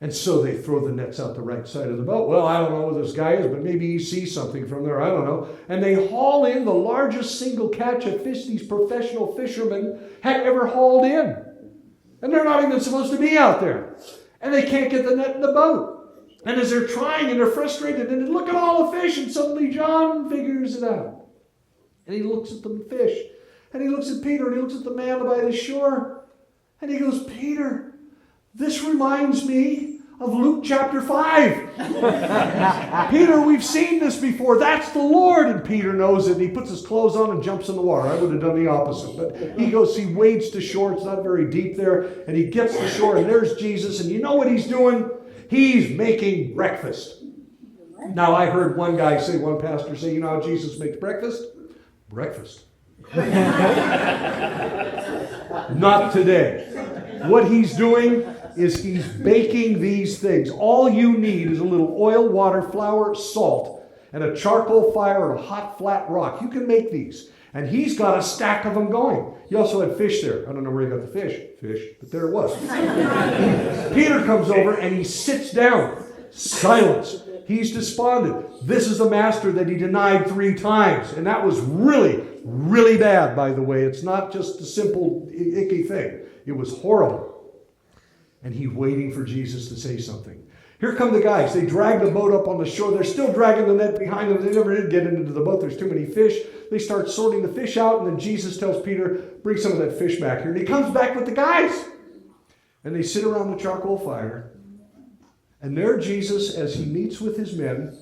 And so they throw the nets out the right side of the boat. Well, I don't know who this guy is, but maybe he sees something from there. I don't know. And they haul in the largest single catch of fish these professional fishermen had ever hauled in. And they're not even supposed to be out there. And they can't get the net in the boat. And as they're trying and they're frustrated, and they look at all the fish, and suddenly John figures it out. And he looks at the fish. And he looks at Peter, and he looks at the man by the shore. And he goes, Peter, this reminds me of Luke chapter 5. Peter, we've seen this before. That's the Lord. And Peter knows it. And he puts his clothes on and jumps in the water. I would have done the opposite. But he wades to shore. It's not very deep there. And he gets to shore, and there's Jesus. And you know what he's doing? He's making breakfast. Now, I heard one pastor say, you know how Jesus makes breakfast? Breakfast. Not today. What he's doing is he's baking these things. All you need is a little oil, water, flour, salt, and a charcoal fire and a hot flat rock. You can make these. And he's got a stack of them going. He also had fish there. I don't know where he got the fish, but there it was. Peter comes over and he sits down. Silence. He's despondent. This is the master that he denied 3 times. And that was really, really bad, by the way. It's not just a simple, icky thing. It was horrible. And he's waiting for Jesus to say something. Here come the guys. They drag the boat up on the shore. They're still dragging the net behind them. They never did get into the boat. There's too many fish. They start sorting the fish out, and then Jesus tells Peter, bring some of that fish back here. And he comes back with the guys. And they sit around the charcoal fire. And there Jesus, as he meets with his men,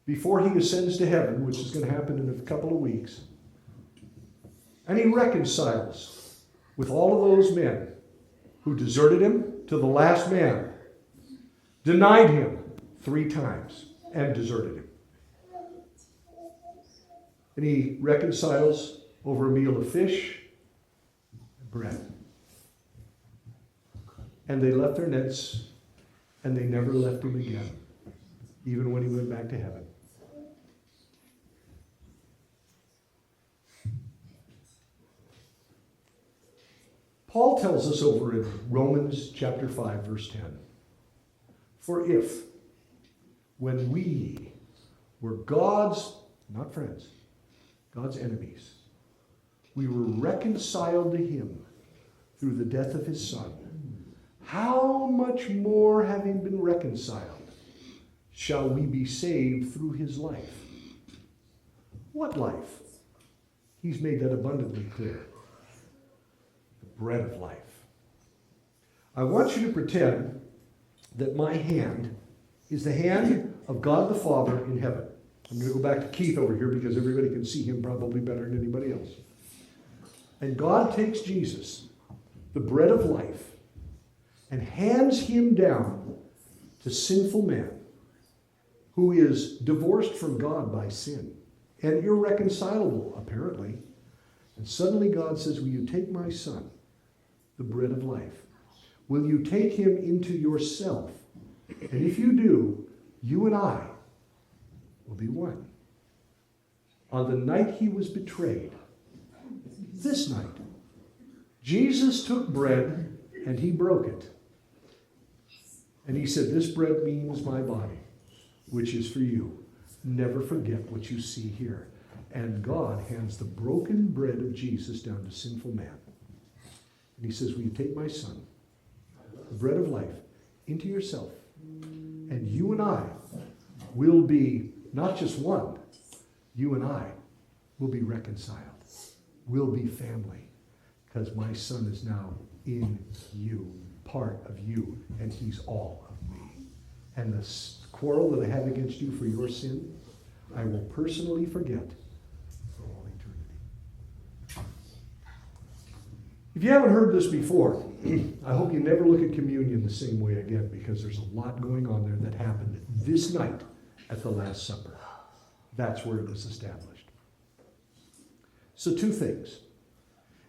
before he ascends to heaven, which is going to happen in a couple of weeks, and he reconciles with all of those men who deserted him to the last man, denied him 3 times, and deserted him. And he reconciles over a meal of fish and bread. And they left their nets, and they never left him again, even when he went back to heaven. Paul tells us over in Romans chapter 5, verse 10, for if, when we were God's, not friends, God's enemies, we were reconciled to him through the death of his Son, how much more, having been reconciled, shall we be saved through his life? What life? He's made that abundantly clear. The bread of life. I want you to pretend that my hand is the hand of God the Father in heaven. I'm going to go back to Keith over here because everybody can see him probably better than anybody else. And God takes Jesus, the bread of life, and hands him down to sinful man who is divorced from God by sin and irreconcilable, apparently. And suddenly God says, will you take my son, the bread of life? Will you take him into yourself? And if you do, you and I will be one. On the night he was betrayed, this night, Jesus took bread and he broke it. And he said, this bread means my body, which is for you. Never forget what you see here. And God hands the broken bread of Jesus down to sinful man. And he says, will you take my son, the bread of life, into yourself? And you and I will be not just one, you and I will be reconciled. We'll be family. Because my son is now in you, part of you, and he's all of me. And the quarrel that I have against you for your sin, I will personally forget for all eternity. If you haven't heard this before, I hope you never look at communion the same way again, because there's a lot going on there that happened this night at the Last Supper. That's where it was established. So 2 things.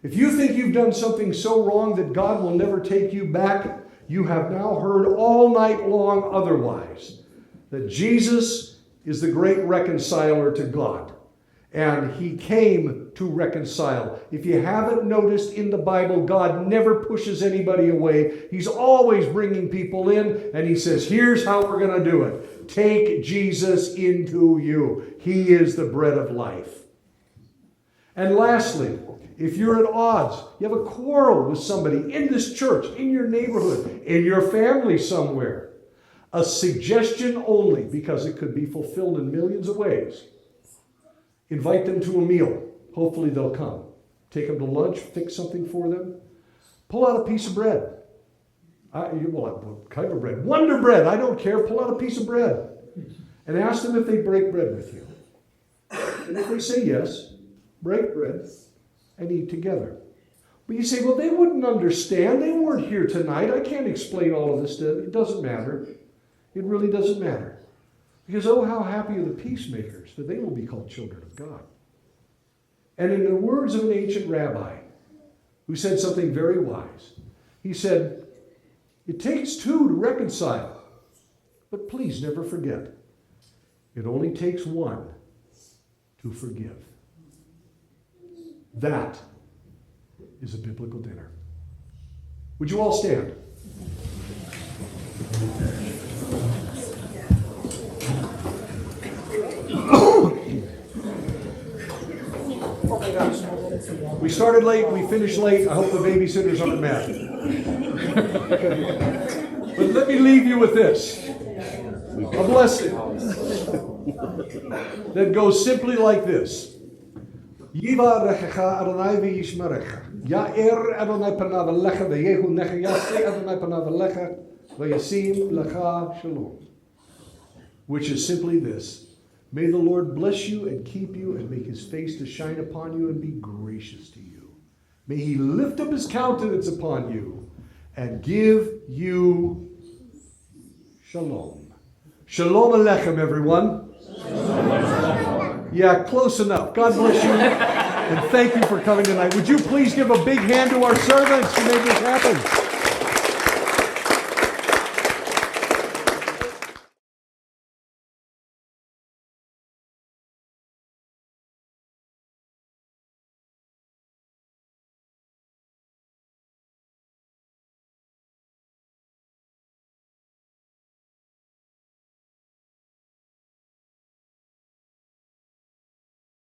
If you think you've done something so wrong that God will never take you back, you have now heard all night long otherwise. That Jesus is the great reconciler to God. And he came to reconcile. If you haven't noticed in the Bible, God never pushes anybody away. He's always bringing people in, and he says, here's how we're going to do it. Take Jesus into you. He is the bread of life. And lastly, if you're at odds, you have a quarrel with somebody in this church, in your neighborhood, in your family somewhere, a suggestion only, because it could be fulfilled in millions of ways. Invite them to a meal. Hopefully they'll come. Take them to lunch, fix something for them. Pull out a piece of bread. What kind of bread? Wonder bread, I don't care. Pull out a piece of bread. And ask them if they break bread with you. And if they say yes, break bread and eat together. But you say, well, they wouldn't understand. They weren't here tonight. I can't explain all of this to them. It doesn't matter. It really doesn't matter. Because, oh, how happy are the peacemakers, for they will be called children of God. And in the words of an ancient rabbi who said something very wise, he said, it takes 2 to reconcile, but please never forget, it only takes 1 to forgive. That is a biblical dinner. Would you all stand? We started late, we finished late. I hope the babysitters aren't mad. But let me leave you with this. A blessing that goes simply like this. Yivarechecha Adonai v'yishmerecha. Ya'er Adonai panav alecha v'yehu necha. Yaseh Adonai panav alecha v'yasim lecha shalom. Which is simply this. May the Lord bless you and keep you and make his face to shine upon you and be gracious to you. May he lift up his countenance upon you and give you shalom. Shalom aleichem, everyone. Shalom. Yeah, close enough. God bless you and thank you for coming tonight. Would you please give a big hand to our servants who made this happen?